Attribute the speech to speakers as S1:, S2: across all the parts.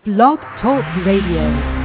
S1: Blog Talk Radio.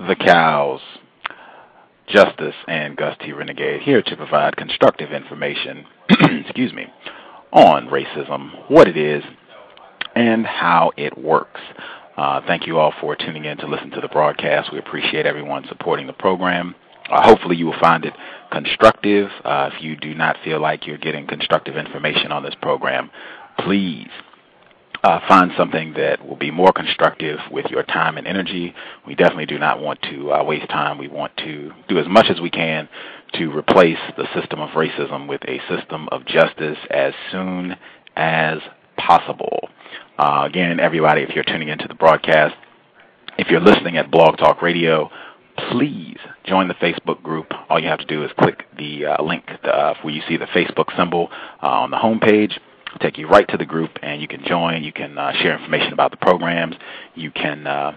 S2: The C.O.W.S, Justice and Gus T Renegade, here to provide constructive information, excuse me, on racism, what it is, and how it works. Thank you all for tuning in to listen to the broadcast. We appreciate everyone supporting the program. Hopefully you will find it constructive. If you do not feel like you're getting constructive information on this program, please find something that will be more constructive with your time and energy. We definitely do not want to waste time. We want to do as much as we can to replace the system of racism with a system of justice as soon as possible. Again, everybody, if you're tuning into the broadcast, if you're listening at Blog Talk Radio, please join the Facebook group. All you have to do is click the link where you see the Facebook symbol on the home page. It'll take you right to the group, and you can join. You can share information about the programs. You can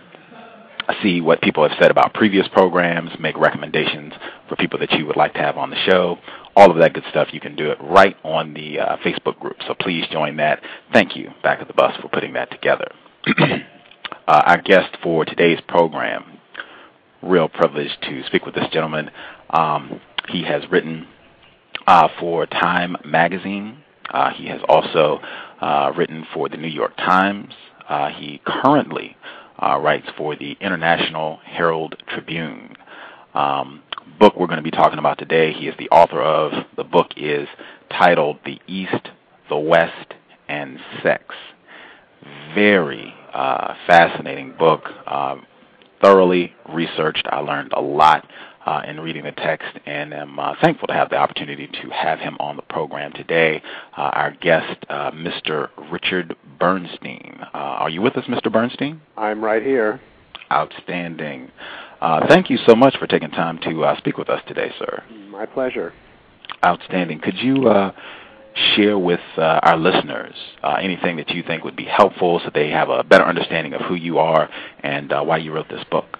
S2: see what people have said about previous programs, make recommendations for people that you would like to have on the show. All of that good stuff, you can do it right on the Facebook group. So please join that. Thank you, Back at the Bus, for putting that together. Our guest for today's program, real privilege to speak with this gentleman. He has written for Time magazine. He has also written for the New York Times. He currently writes for the International Herald Tribune. Book we're going to be talking about today, he is the author of. The book is titled The East, the West, and Sex. Very fascinating book, thoroughly researched. I learned a lot in reading the text, and am thankful to have the opportunity to have him on the program today. Our guest, Mr. Richard Bernstein. Are you with us, Mr. Bernstein?
S3: I'm right here.
S2: Outstanding. Thank you so much for taking time to speak with us today, sir.
S3: My pleasure.
S2: Outstanding. Could you share with our listeners anything that you think would be helpful so they have a better understanding of who you are and why you wrote this book?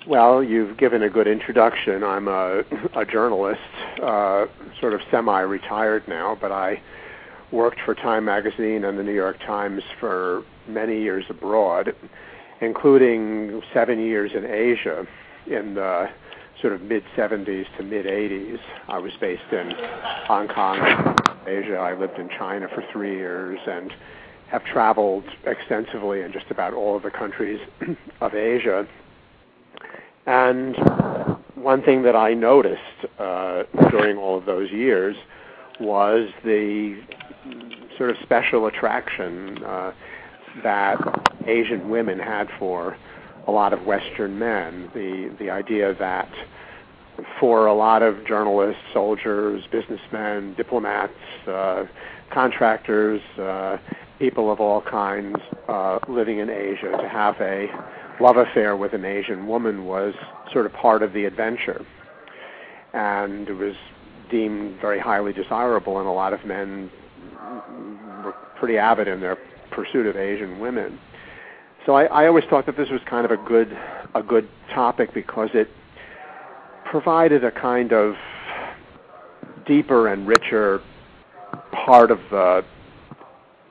S3: Well, you've given a good introduction. I'm a journalist, sort of semi-retired now, but I worked for Time magazine and the New York Times for many years abroad, including 7 years in Asia in the sort of mid-'70s to mid-'80s. I was based in Hong Kong, Asia. I lived in China for 3 years and have traveled extensively in just about all of the countries of Asia. And one thing that I noticed during all of those years was the sort of special attraction that Asian women had for a lot of Western men. The idea that for a lot of journalists, soldiers, businessmen, diplomats, contractors, people of all kinds living in Asia, to have a love affair with an Asian woman was sort of part of the adventure. And it was deemed very highly desirable, and a lot of men were pretty avid in their pursuit of Asian women. So I always thought that this was kind of a good topic because it provided a kind of deeper and richer part of the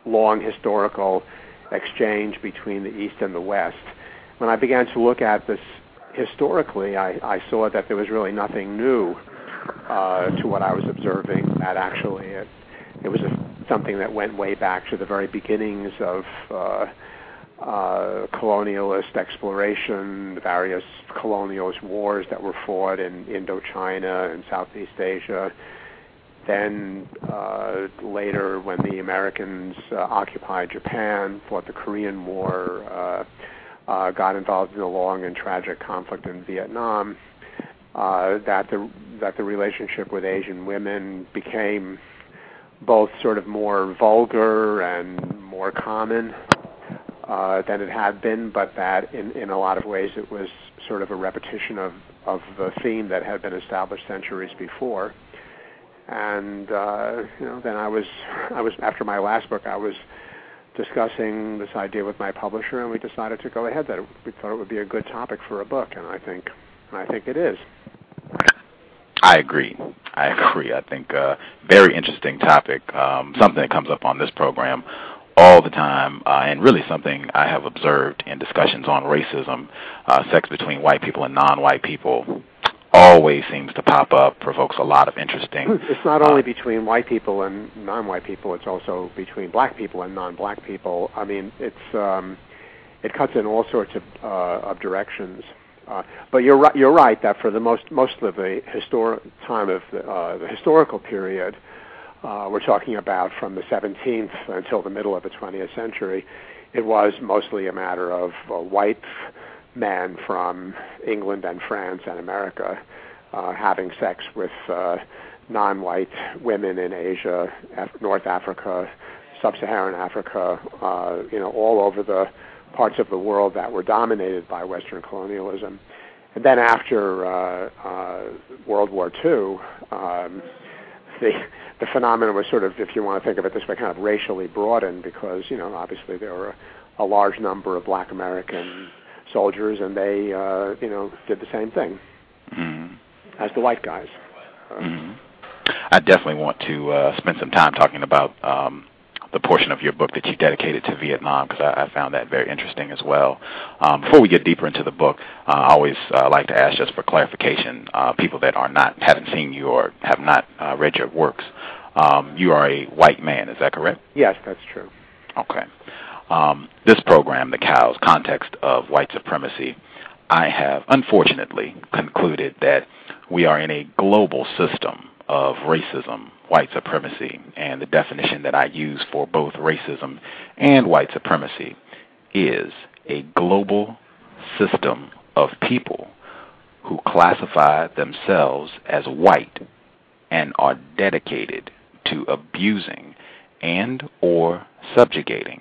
S3: long historical exchange between the East and the West. When I began to look at this historically, I saw that there was really nothing new to what I was observing, that actually it was something that went way back to the very beginnings of colonialist exploration, the various colonialist wars that were fought in Indochina and Southeast Asia. Then later, when the Americans occupied Japan, fought the Korean War, got involved in the long and tragic conflict in Vietnam, that the relationship with Asian women became both sort of more vulgar and more common than it had been, but that in a lot of ways it was sort of a repetition of the theme that had been established centuries before. And then I was after my last book, I was discussing this idea with my publisher, and we decided to go ahead. That we thought it would be a good topic for a book, and I think it is.
S2: I agree. I think very interesting topic, something that comes up on this program all the time, and really something I have observed in discussions on racism, sex between white people and non-white people. Always seems to pop up, provokes a lot of interesting...
S3: It's not only between white people and non-white people, it's also between black people and non-black people. I mean, it cuts in all sorts of directions. But you're right that for the most of the the historical period, we're talking about from the 17th until the middle of the 20th century, it was mostly a matter of white men from England and France and America having sex with non-white women in Asia, North Africa, Sub-Saharan Africa, all over the parts of the world that were dominated by Western colonialism. And then after World War II, the phenomenon was sort of, if you want to think of it this way, kind of racially broadened because, obviously there were a large number of black American soldiers, and they, did the same thing as the white guys.
S2: I definitely want to spend some time talking about the portion of your book that you dedicated to Vietnam, because I found that very interesting as well. Before we get deeper into the book, I always like to ask, just for clarification, people that haven't seen you or have not read your works. You are a white man, is that correct?
S3: Yes, that's true.
S2: Okay. This program, the C.O.W.S, Context of White Supremacy, I have unfortunately concluded that we are in a global system of racism, white supremacy, and the definition that I use for both racism and white supremacy is a global system of people who classify themselves as white and are dedicated to abusing and or subjugating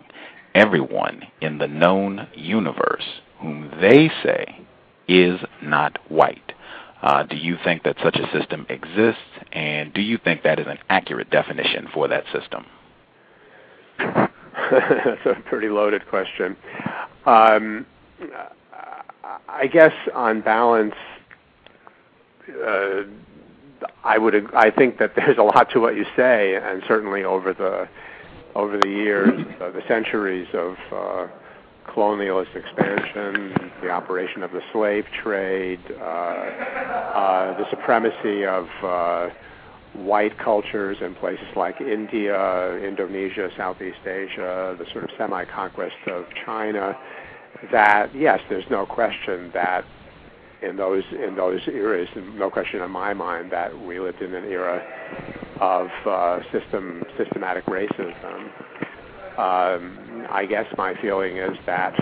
S2: everyone in the known universe whom they say is not white. Do you think that such a system exists, and do you think that is an accurate definition for that system?
S3: That's a pretty loaded question. I guess on balance, I think that there's a lot to what you say, and certainly over the years, the centuries of colonialist expansion, the operation of the slave trade, the supremacy of white cultures in places like India, Indonesia, Southeast Asia, the sort of semi-conquest of China, that, yes, there's no question that in those eras, no question in my mind that we lived in an era of systematic racism. I guess my feeling is that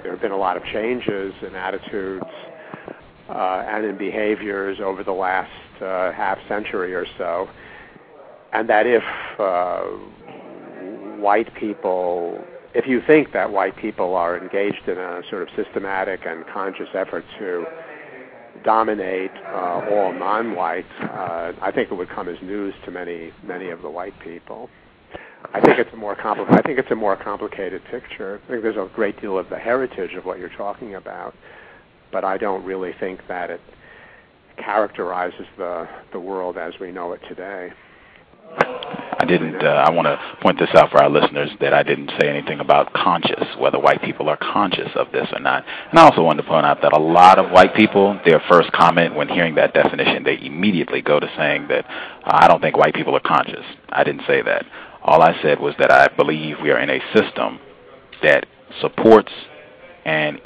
S3: there have been a lot of changes in attitudes and in behaviors over the last half century or so, and that if you think that white people are engaged in a sort of systematic and conscious effort to dominate all non-whites, I think it would come as news to many of the white people. I think it's a more complicated picture. I think there's a great deal of the heritage of what you're talking about, but I don't really think that it characterizes the world as we know it today.
S2: I want to point this out for our listeners that I didn't say anything about conscious, whether white people are conscious of this or not. And I also wanted to point out that a lot of white people, their first comment when hearing that definition, they immediately go to saying that I don't think white people are conscious. I didn't say that. All I said was that I believe we are in a system that supports and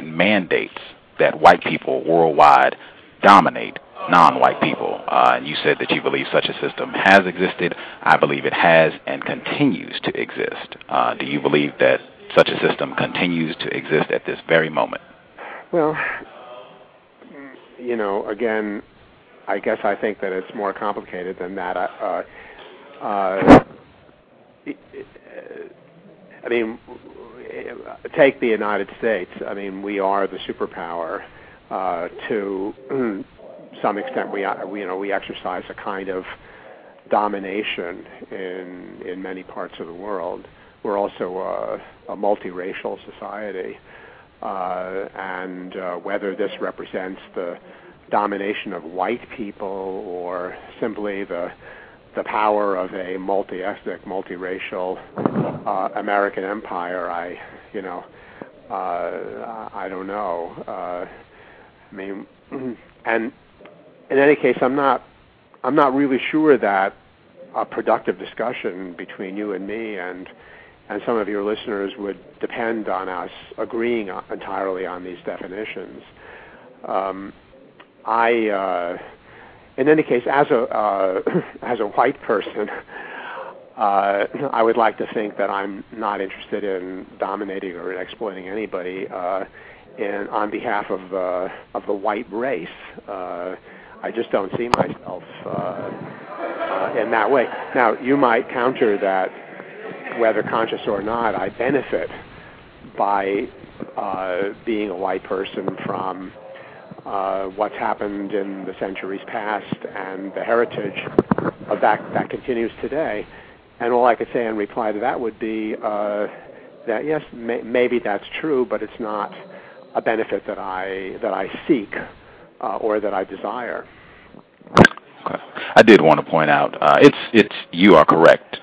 S2: mandates that white people worldwide dominate non-white people. And you said that you believe such a system has existed. I believe it has and continues to exist. Do you believe that such a system continues to exist at this very moment?
S3: Well, again, I guess I think that it's more complicated than that. Take the United States. We are the superpower. To some extent, we exercise a kind of domination in many parts of the world. We're also a multiracial society, and whether this represents the domination of white people or simply the power of a multi-ethnic, multiracial American empire, I don't know. And in any case, I'm not really sure that a productive discussion between you and me and some of your listeners would depend on us agreeing entirely on these definitions. In any case, as a white person, I would like to think that I'm not interested in dominating or in exploiting anybody on behalf of the white race. I just don't see myself in that way. Now, you might counter that, whether conscious or not, I benefit by being a white person from what's happened in the centuries past and the heritage of that continues today. And all I could say in reply to that would be that yes, maybe that's true, but it's not a benefit that I seek or that I desire.
S2: Okay. I did want to point out, you are correct.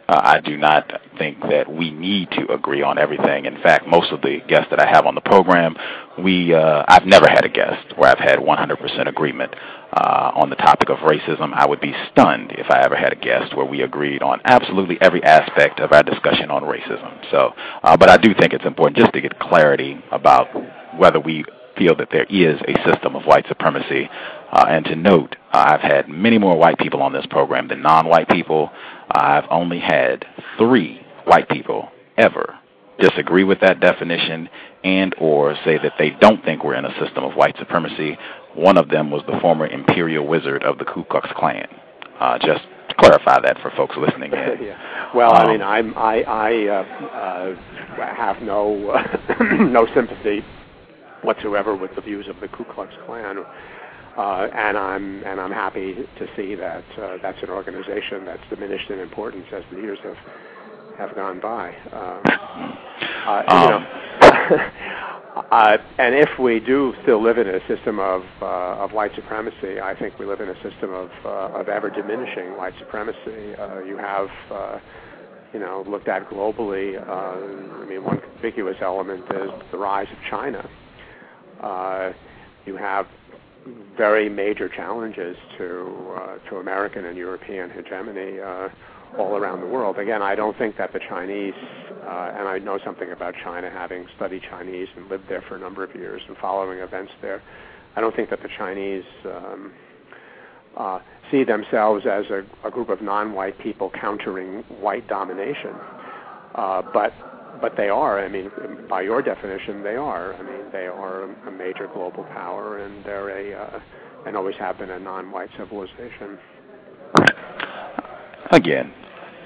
S2: I do not think that we need to agree on everything. In fact, most of the guests that I have on the program, I've never had a guest where I've had 100% agreement on the topic of racism. I would be stunned if I ever had a guest where we agreed on absolutely every aspect of our discussion on racism. So, but I do think it's important just to get clarity about whether we feel that there is a system of white supremacy. And to note, I've had many more white people on this program than non-white people. I've only had 3 white people ever disagree with that definition and or say that they don't think we're in a system of white supremacy. One of them was the former imperial wizard of the Ku Klux Klan. Just to clarify that for folks listening in.
S3: Yeah. Well, I have no sympathy whatsoever with the views of the Ku Klux Klan. And I'm happy to see that that's an organization that's diminished in importance as the years have gone by. And if we do still live in a system of white supremacy, I think we live in a system of ever diminishing white supremacy. You have looked at globally. One conspicuous element is the rise of China. You have very major challenges to American and European hegemony all around the world. Again, I don't think that the Chinese, and I know something about China, having studied Chinese and lived there for a number of years and following events there, I don't think that the Chinese see themselves as a group of non-white people countering white domination. But but they are. I mean, by your definition, they are. I mean, they are a major global power, and they're and always have been a non-white civilization.
S2: Again,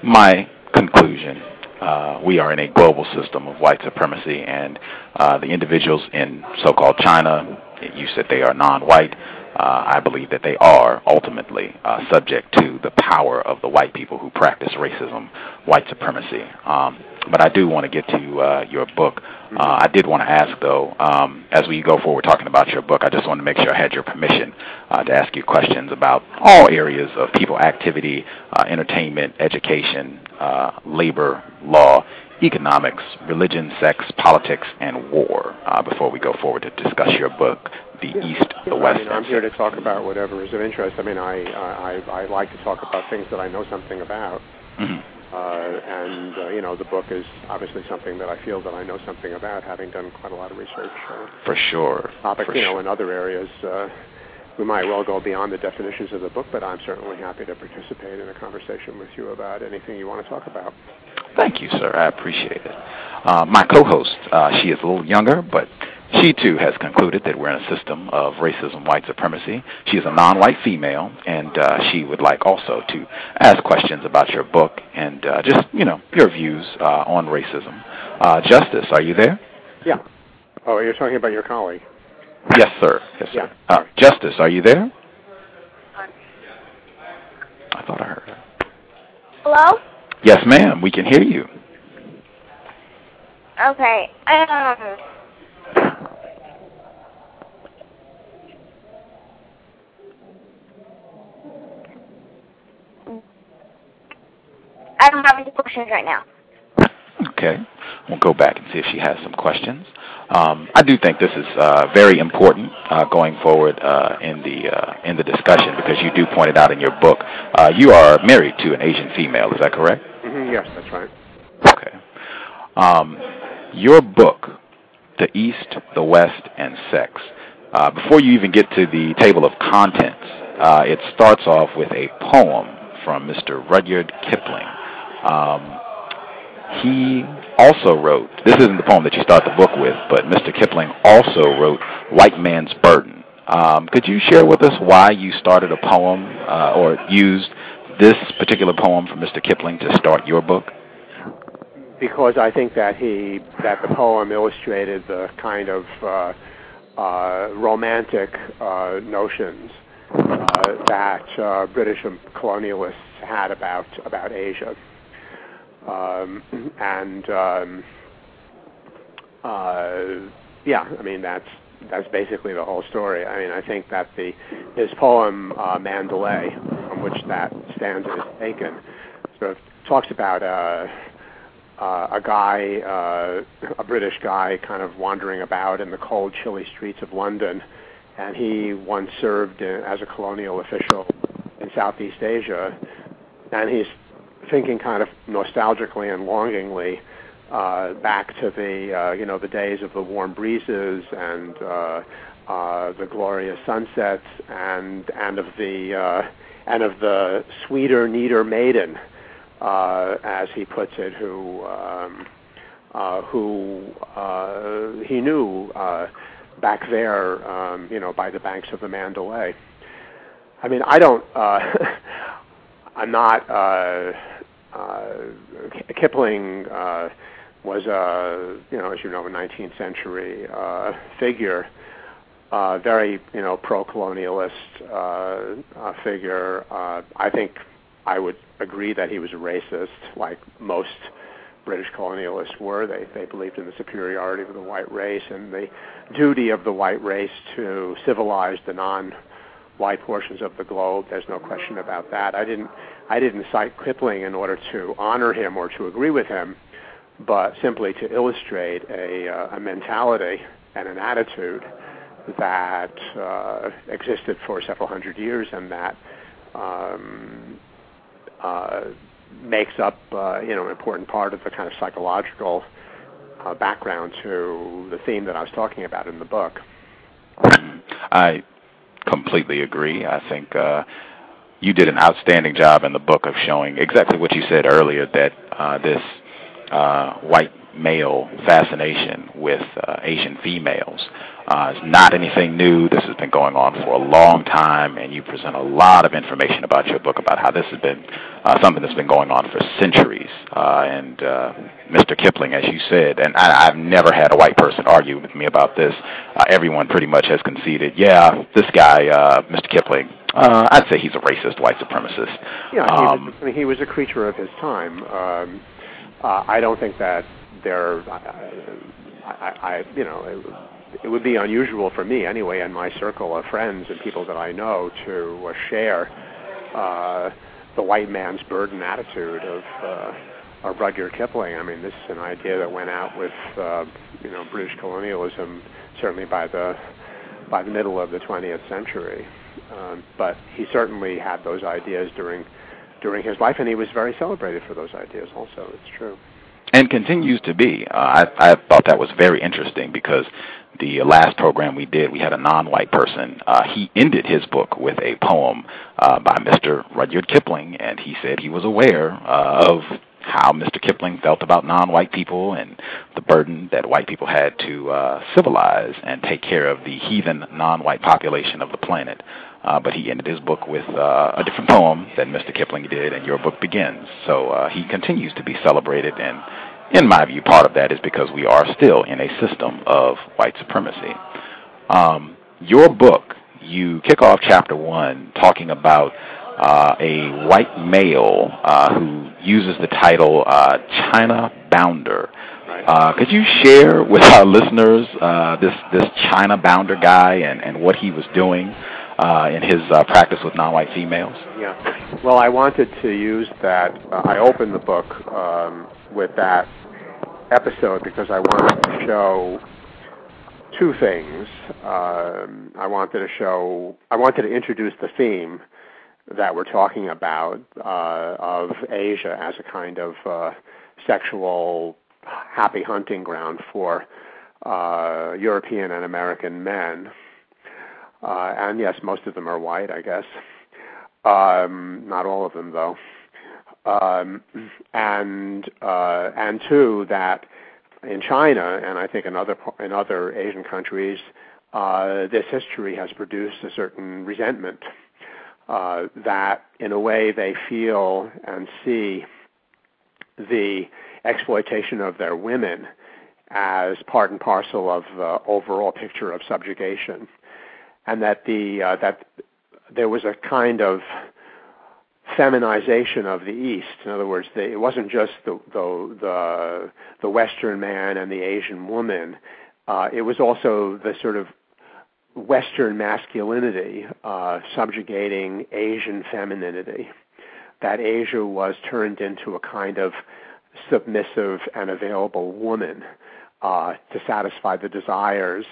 S2: my conclusion, we are in a global system of white supremacy, and the individuals in so-called China, you said they are non-white. I believe that they are ultimately subject to the power of the white people who practice racism, white supremacy. But I do want to get to your book. I did want to ask, though, as we go forward talking about your book, I just want to make sure I had your permission to ask you questions about all areas of people activity, entertainment, education, labor, law, economics, religion, sex, politics, and war, before we go forward to discuss your book, The East, the West.
S3: I mean, I'm here to talk about whatever is of interest. I mean, I like to talk about things that I know something about. And, you know, the book is obviously something that I feel that I know something about, having done quite a lot of research.
S2: For sure.
S3: Topics, you know, in other areas. We might well go beyond the definitions of the book, but I'm certainly happy to participate in a conversation with you about anything you want to talk about.
S2: Thank you, sir. I appreciate it. My co-host, she is a little younger, but she, too, has concluded that we're in a system of racism, white supremacy. She is a non-white female, and she would like also to ask questions about your book and just, you know, your views on racism. Justice, are you there?
S3: Yeah. Oh, you're talking about your colleague?
S2: Yes, sir. Yes, sir.
S3: Yeah.
S2: Justice, are you there? I thought I heard her.
S4: Hello?
S2: Yes, ma'am. We can hear you.
S4: Okay. I don't have any questions right now.
S2: Okay. We'll go back and see if she has some questions. I do think this is very important going forward in the discussion, because you do point it out in your book. You are married to an Asian female. Is that correct?
S3: Mm-hmm, yes, that's right.
S2: Okay. Your book, The East, the West, and Sex. Before you even get to the table of contents, it starts off with a poem from Mr. Rudyard Kipling. He also wrote, this isn't the poem that you start the book with, but Mr. Kipling also wrote White Man's Burden. Could you share with us why you started a poem or used this particular poem from Mr. Kipling to start your book?
S3: Because I think that the poem illustrated the kind of romantic notions that British colonialists had about Asia. Yeah, I mean, that's basically the whole story. I mean, I think that his poem Mandalay, from which that stanza is taken, sort of talks about a guy, a British guy, kind of wandering about in the cold, chilly streets of London, and he once served as a colonial official in Southeast Asia, and he's thinking kind of nostalgically and longingly back to the days of the warm breezes and the glorious sunsets and of the sweeter, neater maiden, as he puts it, who he knew back there, by the banks of the Mandalay. I mean, I don't. I'm not. Kipling was as you know, a 19th century figure, very pro-colonialist figure. I think I would agree that he was a racist, like most British colonialists were. They believed in the superiority of the white race and the duty of the white race to civilize the non-white portions of the globe. There's no question about that. I didn't cite Kipling in order to honor him or to agree with him, but simply to illustrate a mentality and an attitude that existed for several hundred years, and that makes up an important part of the kind of psychological background to the theme that I was talking about in the book.
S2: I completely agree. I think you did an outstanding job in the book of showing exactly what you said earlier, that this white male fascination with Asian females. It's not anything new. This has been going on for a long time, and you present a lot of information about your book about how this has been something that's been going on for centuries. And Mr. Kipling, as you said, and I've never had a white person argue with me about this. Everyone pretty much has conceded, yeah, this guy, Mr. Kipling, I'd say he's a racist white supremacist.
S3: Yeah, he was a creature of his time. I don't think that it would be unusual for me anyway in my circle of friends and people that I know to share the white man's burden attitude of Rudyard Kipling. I mean, this is an idea that went out with British colonialism certainly by the middle of the 20th century. But he certainly had those ideas during his life, and he was very celebrated for those ideas also. It's true.
S2: And continues to be. I thought that was very interesting because the last program we did, we had a non-white person. He ended his book with a poem by Mr. Rudyard Kipling, and he said he was aware of how Mr. Kipling felt about non-white people and the burden that white people had to civilize and take care of the heathen non-white population of the planet. But he ended his book with a different poem than Mr. Kipling did, and your book begins. So he continues to be celebrated, and in my view, part of that is because we are still in a system of white supremacy. Your book, you kick off chapter 1 talking about a white male who uses the title China Bounder. Could you share with our listeners this China Bounder guy and what he was doing in his practice with non-white females?
S3: Yeah. Well, I wanted to use that. I opened the book with that episode because I wanted to show two things. I wanted to introduce the theme that we're talking about of Asia as a kind of sexual happy hunting ground for European and American men. And yes, most of them are white, I guess. Not all of them, though. And two, that in China and I think in other Asian countries, this history has produced a certain resentment that, in a way, they feel and see the exploitation of their women as part and parcel of the overall picture of subjugation. And that that there was a kind of feminization of the East. In other words, it wasn't just the Western man and the Asian woman. It was also the sort of Western masculinity subjugating Asian femininity. That Asia was turned into a kind of submissive and available woman to satisfy the desires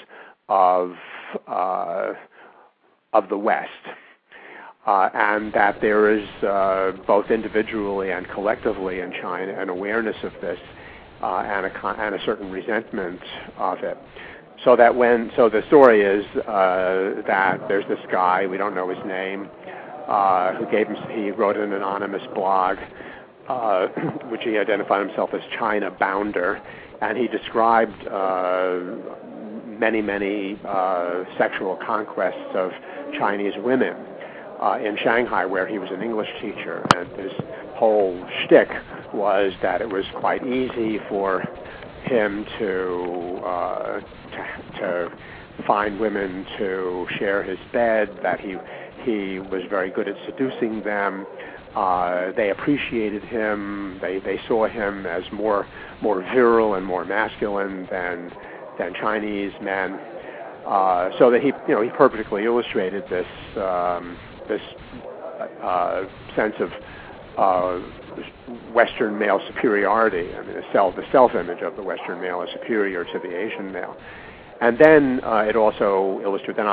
S3: of the West, and that there is both individually and collectively in China an awareness of this and a certain resentment of it. So the story is that there's this guy, we don't know his name, he wrote an anonymous blog, which he identified himself as China Bounder, and he described many sexual conquests of Chinese women in Shanghai, where he was an English teacher, and his whole shtick was that it was quite easy for him to find women to share his bed, that he was very good at seducing them. They appreciated him. They saw him as more virile and more masculine than Chinese men. So that he perfectly illustrated this sense of Western male superiority. I mean, the self-image of the Western male is superior to the Asian male. And then it also illustrated.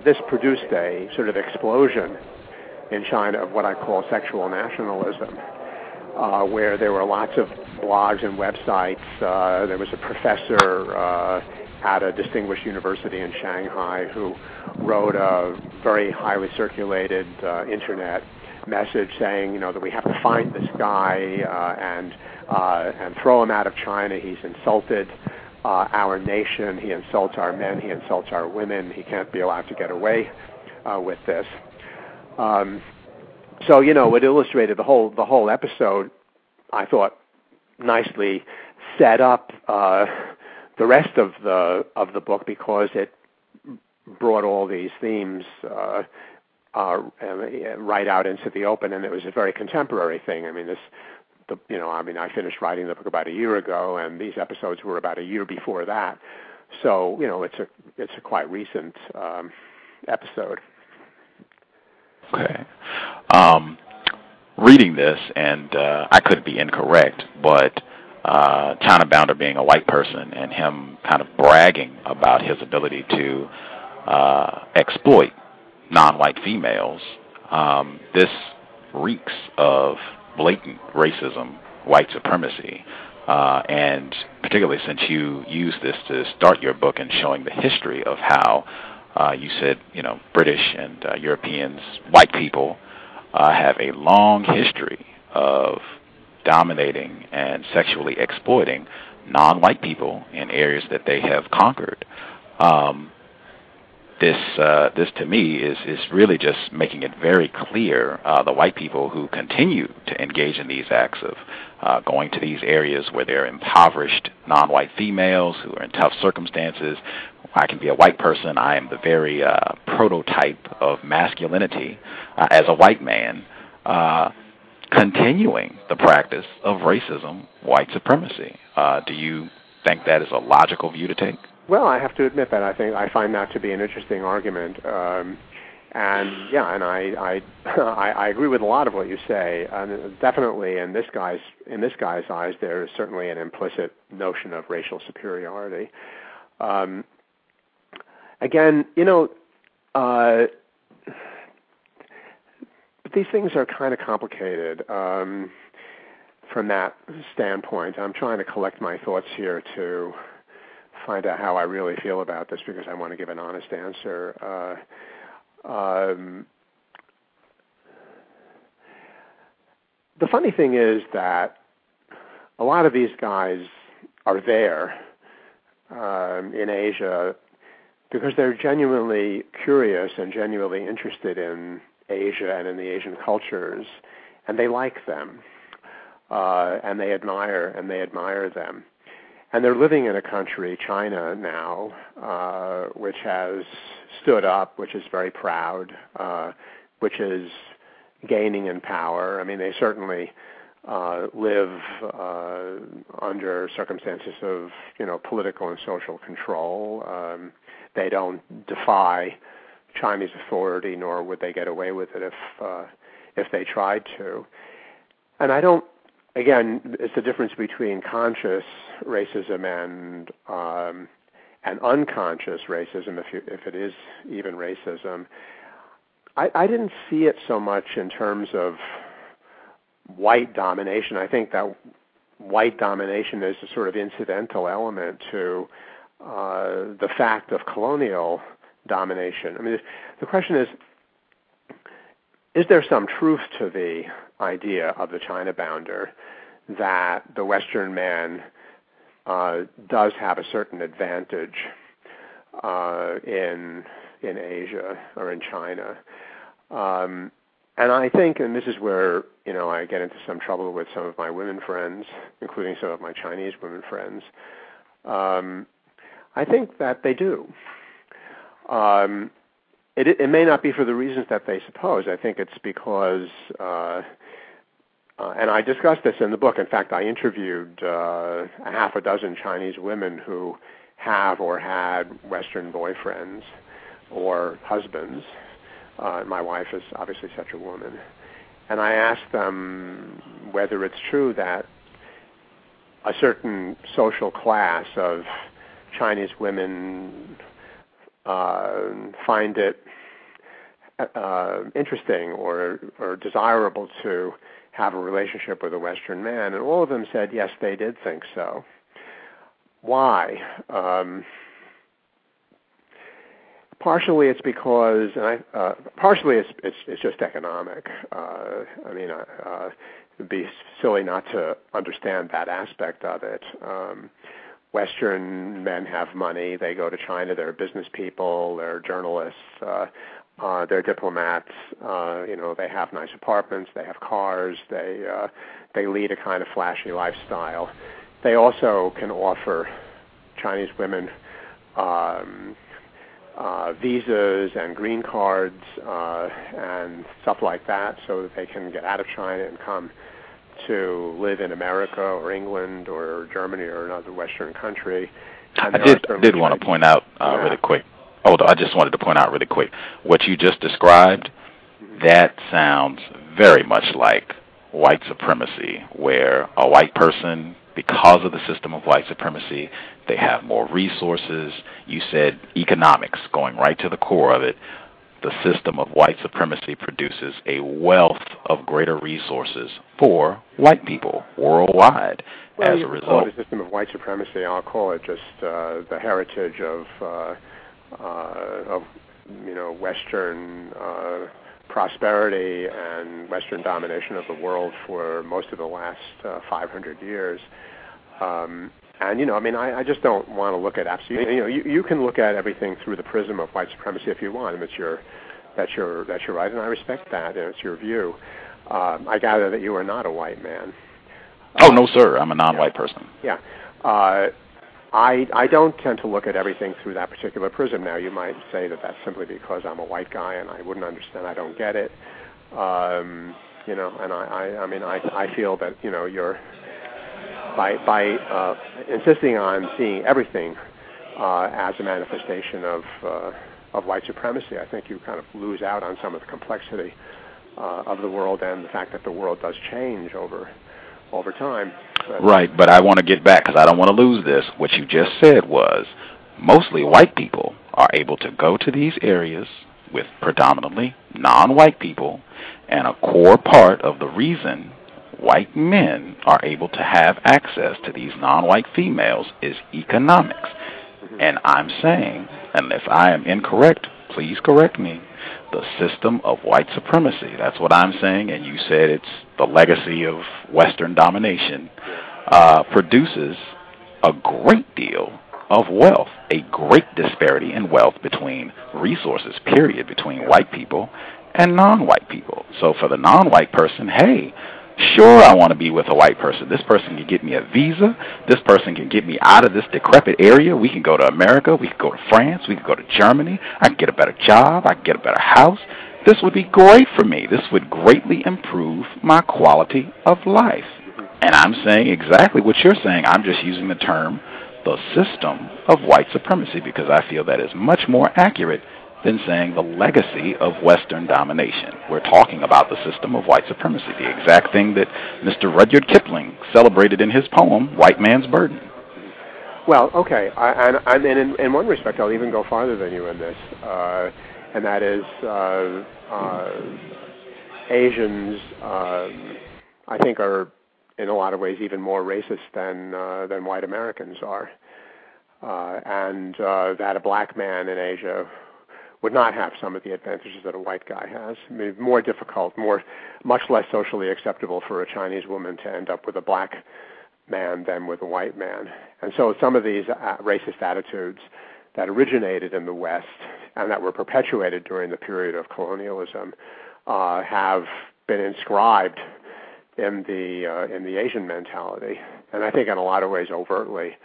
S3: This produced a sort of explosion in China of what I call sexual nationalism, where there were lots of blogs and websites. There was a professor at a distinguished university in Shanghai who wrote a very highly circulated internet message saying, that we have to find this guy and throw him out of China. He's insulted our nation. He insults our men. He insults our women. He can't be allowed to get away with this. So it illustrated the whole episode. I thought nicely set up the rest of the book, because it brought all these themes right out into the open, and it was a very contemporary thing. I mean, I finished writing the book about a year ago, and these episodes were about a year before that. So it's a quite recent episode.
S2: Okay. Reading this, and I could be incorrect, but China Bounder being a white person and him kind of bragging about his ability to exploit non-white females, this reeks of blatant racism, white supremacy, and particularly since you used this to start your book and showing the history of how you said, British and Europeans, white people, have a long history of dominating and sexually exploiting non-white people in areas that they have conquered. This to me is really just making it very clear the white people who continue to engage in these acts of going to these areas where there are impoverished non-white females who are in tough circumstances. I can be a white person. I am the very prototype of masculinity as a white man, continuing the practice of racism, white supremacy. Do you think that is a logical view to take?
S3: Well, I have to admit that I find that to be an interesting argument, and I agree with a lot of what you say. Definitely, in this guy's eyes, there is certainly an implicit notion of racial superiority. Again, these things are kind of complicated from that standpoint. I'm trying to collect my thoughts here to find out how I really feel about this, because I want to give an honest answer. The funny thing is that a lot of these guys are there in Asia because they're genuinely curious and genuinely interested in Asia and in the Asian cultures, and they like them, and they admire them. And they're living in a country, China now, which has stood up, which is very proud, which is gaining in power. I mean, they certainly live under circumstances of, political and social control. They don't defy Chinese authority, nor would they get away with it if they tried to. And I don't. Again, it's the difference between conscious racism and unconscious racism, if it is even racism. I didn't see it so much in terms of white domination. I think that white domination is a sort of incidental element to the fact of colonial domination. I mean, the question is there some truth to the idea of the China Bounder that the Western man does have a certain advantage in Asia or in China? And I think, and this is where, I get into some trouble with some of my women friends, including some of my Chinese women friends, I think that they do. It may not be for the reasons that they suppose. I think it's because, and I discussed this in the book. In fact, I interviewed a half a dozen Chinese women who have or had Western boyfriends or husbands. My wife is obviously such a woman. And I asked them whether it's true that a certain social class of Chinese women find it interesting or desirable to have a relationship with a Western man, and all of them said yes, they did think so. Why? Partially it's because, partially it's just economic. It'd be silly not to understand that aspect of it. Western men have money. They go to China. They're business people. They're journalists. They're diplomats. They have nice apartments. They have cars. They lead a kind of flashy lifestyle. They also can offer Chinese women visas and green cards and stuff like that, so that they can get out of China and come to live in America or England or Germany or another Western country. And
S2: I did want to point out really quick. I just wanted to point out really quick. What you just described, that sounds very much like white supremacy, where a white person, because of the system of white supremacy, they have more resources. You said economics, going right to the core of it. The system of white supremacy produces a wealth of greater resources for white people worldwide.
S3: Well,
S2: as a result,
S3: the system of white supremacy, I'll call it just the heritage of Western prosperity and Western domination of the world for most of the last 500 years. I just don't want to look at absolute. You can look at everything through the prism of white supremacy if you want, and that's your right, and I respect that, and it's your view. I gather that you are not a white man.
S2: Oh no, sir, I'm a non-white person.
S3: Yeah, I don't tend to look at everything through that particular prism. Now, you might say that that's simply because I'm a white guy and I wouldn't understand. I don't get it. And I feel that you're. By insisting on seeing everything as a manifestation of white supremacy, I think you kind of lose out on some of the complexity of the world and the fact that the world does change over time.
S2: Right, but I want to get back because I don't want to lose this. What you just said was mostly white people are able to go to these areas with predominantly non-white people, and a core part of the reason white men are able to have access to these non-white females is economics. And I'm saying, and if I am incorrect, please correct me, the system of white supremacy, that's what I'm saying, and you said it's the legacy of Western domination, produces a great deal of wealth, a great disparity in wealth between resources, period, between white people and non-white people. So for the non-white person, hey, sure, I want to be with a white person. This person can get me a visa. This person can get me out of this decrepit area. We can go to America. We can go to France. We can go to Germany. I can get a better job. I can get a better house. This would be great for me. This would greatly improve my quality of life. And I'm saying exactly what you're saying. I'm just using the term the system of white supremacy because I feel that is much more accurate than saying the legacy of Western domination. We're talking about the system of white supremacy, the exact thing that Mr. Rudyard Kipling celebrated in his poem, White Man's Burden.
S3: Well, okay, and in one respect, I'll even go farther than you in this, and that is Asians, I think, are in a lot of ways even more racist than white Americans are, and that a black man in Asia would not have some of the advantages that a white guy has. I mean, more difficult, much less socially acceptable for a Chinese woman to end up with a black man than with a white man. And so some of these racist attitudes that originated in the West and that were perpetuated during the period of colonialism have been inscribed in the Asian mentality. And I think in a lot of ways overtly,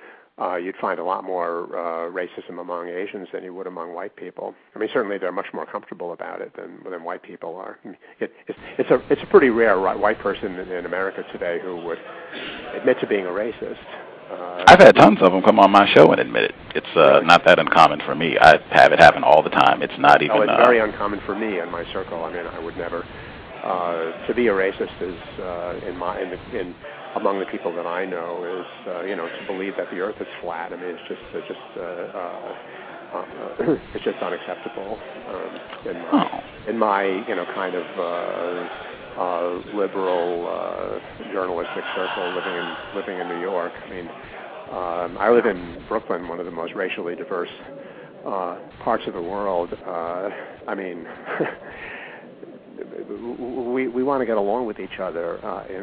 S3: you'd find a lot more racism among Asians than you would among white people. I mean, certainly they're much more comfortable about it than white people are. It's a pretty rare white person in America today who would admit to being a racist.
S2: I've had tons of them come on my show and admit it. It's not that uncommon for me. I have it happen all the time. It's not even.
S3: Oh, it's very uncommon for me in my circle. I mean, I would never. To be a racist is among the people that I know is to believe that the Earth is flat. I mean, it's just unacceptable in my kind of liberal journalistic circle living in New York. I mean, I live in Brooklyn, one of the most racially diverse parts of the world, I mean, we want to get along with each other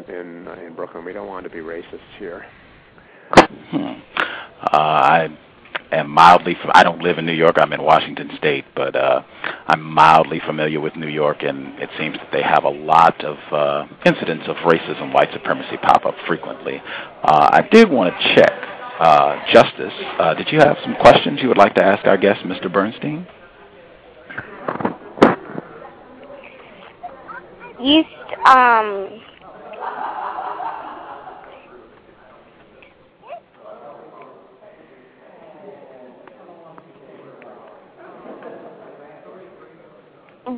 S3: in Brooklyn. We don't want to be racists here.
S2: I am mildly. I don't live in New York. I'm in Washington State, but I'm mildly familiar with New York, and it seems that they have a lot of incidents of racism, white supremacy pop up frequently. I did want to check. Justice, did you have some questions you would like to ask our guest, Mr. Bernstein?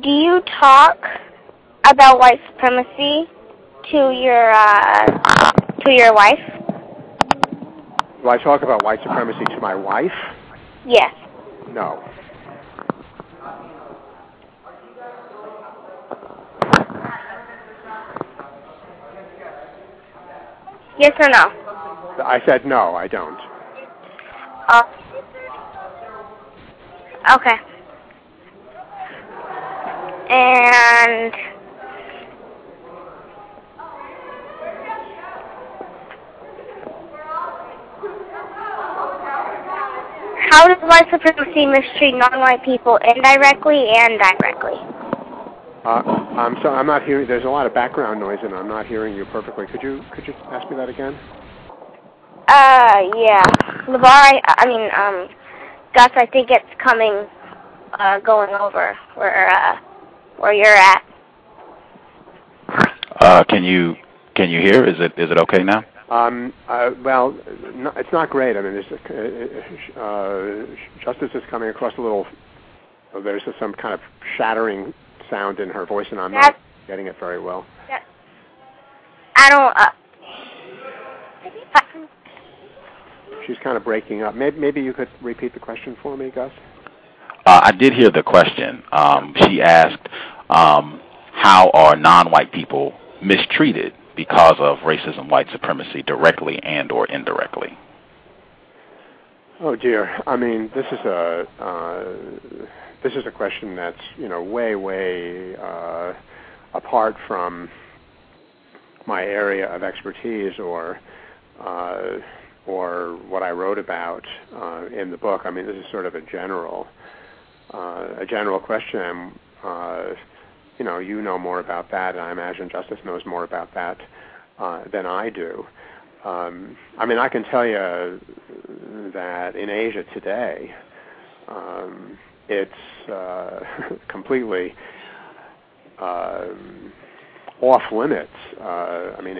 S4: Do you talk about white supremacy to your wife?
S3: Do I talk about white supremacy to my wife?
S4: Yes.
S3: No.
S4: Yes or no?
S3: I said no, I don't.
S4: Okay. And how does white supremacy mistreat non-white people indirectly and directly?
S3: I'm not hearing. There's a lot of background noise, and I'm not hearing you perfectly. Could you ask me that again?
S4: Yeah. LeVar, Gus, I think it's going over where you're at.
S3: Can you hear? Is it okay now? Well, no, it's not great. I mean, Justice is coming across a little. There's some kind of shattering sound in her voice, and I'm not getting it very well.
S4: I don't.
S2: She's kind of breaking up. Maybe you could repeat the question for me, Gus? I did hear the question. She asked, how are non-white people mistreated because of racism, white supremacy, directly and or indirectly? Oh dear. I mean, this is a question that's way apart from my area of expertise or what I wrote about in the book. I mean, this is sort of a general question. You know more about that, and I imagine Justice knows more about that than I do. I mean, I can tell you that in Asia today, it's completely off limits. I mean,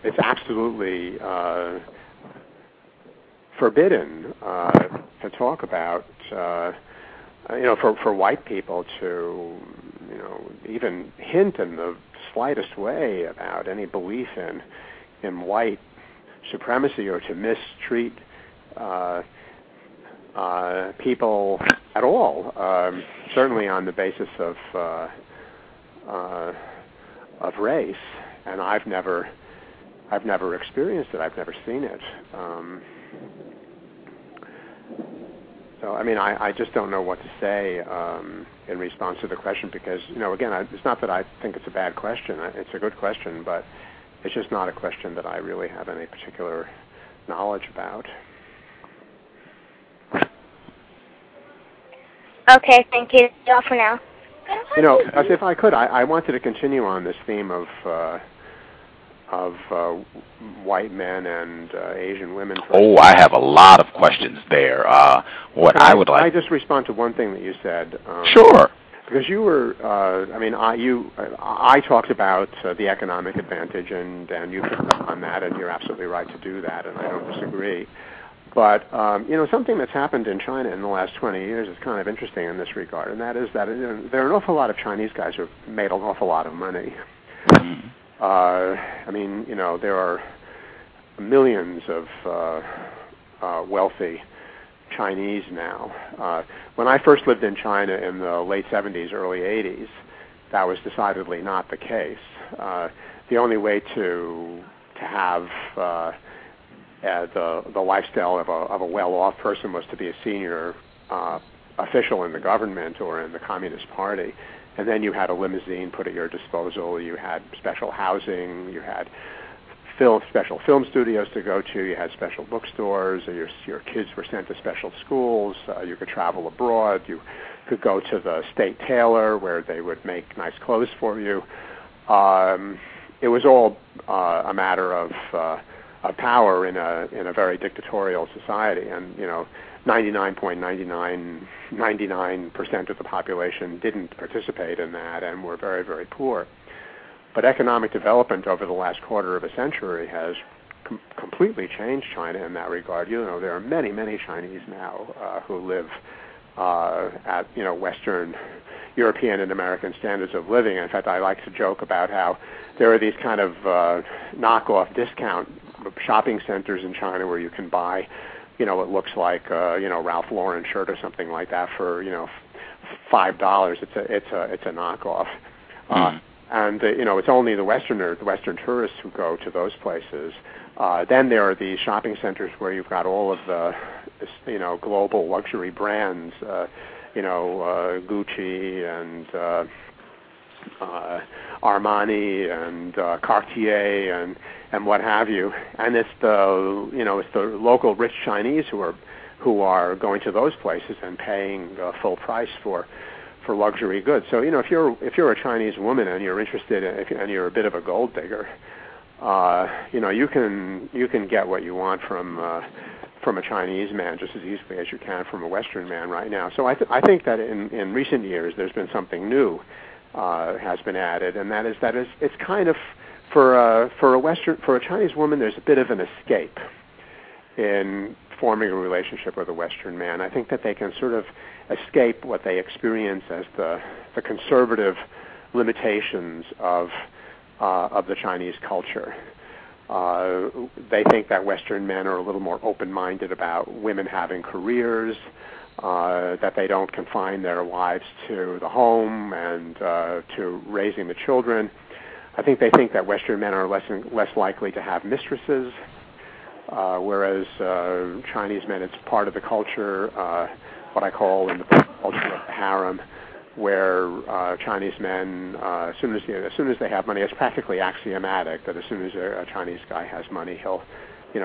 S2: it's absolutely forbidden to talk about. For white people to, even hint in the slightest way about any belief in white supremacy or to mistreat people at all, certainly on the basis of race. And I've never experienced it. I've never seen it. So, I mean, I just don't know what to say in response to the question because, again, it's not that I think it's a bad question. It's a good question, but it's just not a question that I really have any particular knowledge about.
S4: Okay, thank you. That's all for now.
S2: As if I could, I wanted to continue on this theme of white men and Asian women. I have a lot of questions there. I just respond to one thing that you said? Sure. Because you were, I talked about the economic advantage, and you picked up on that, and you're absolutely right to do that, and I don't disagree. But, something that's happened in China in the last 20 years is kind of interesting in this regard, and that is that there are an awful lot of Chinese guys who have made an awful lot of money. Mm-hmm. There are millions of wealthy Chinese now. When I first lived in China in the late 70s, early 80s, that was decidedly not the case. The only way to have
S3: the lifestyle of a well-off person was to be a senior official in the government or in the Communist Party. And then you had a limousine put at your disposal. You had special housing. You had special film studios to go to. You had special bookstores. Your kids were sent to special schools. You could travel abroad. You could go to the state tailor where they would make nice clothes for you. It was all a matter of power in a very dictatorial society, and 99.99% of the population didn't participate in that and were very, very poor. But economic development over the last quarter of a century has completely changed China in that regard. There are many, many Chinese now who live at Western European and American standards of living. In fact, I like to joke about how there are these kind of knockoff discount shopping centers in China where you can buy, it looks like Ralph Lauren shirt or something like that for $5. It's a knockoff. And it's only the Western tourists who go to those places. Then there are these shopping centers where you've got all of the global luxury brands, Gucci and Armani and Cartier and what have you. And it's the local rich Chinese who are going to those places and paying full price for luxury goods. So if you're a Chinese woman and you're interested and you're a bit of a gold digger, you can get what you want from a Chinese man just as easily as you can from a Western man right now. So I think that in recent years there's been something new has been added, and that is it's kind of for a Chinese woman there's a bit of an escape in forming a relationship with a Western man. I think that they can sort of escape what they experience as the conservative limitations of the Chinese culture. They think that Western men are a little more open-minded about women having careers, that they don't confine their wives to the home and to raising the children. I think they think that Western men are less likely to have mistresses, whereas Chinese men, it's part of the culture, what I call in the culture of the harem, where Chinese men, as soon as they have money, it's practically axiomatic that as soon as a Chinese guy has money, he'll,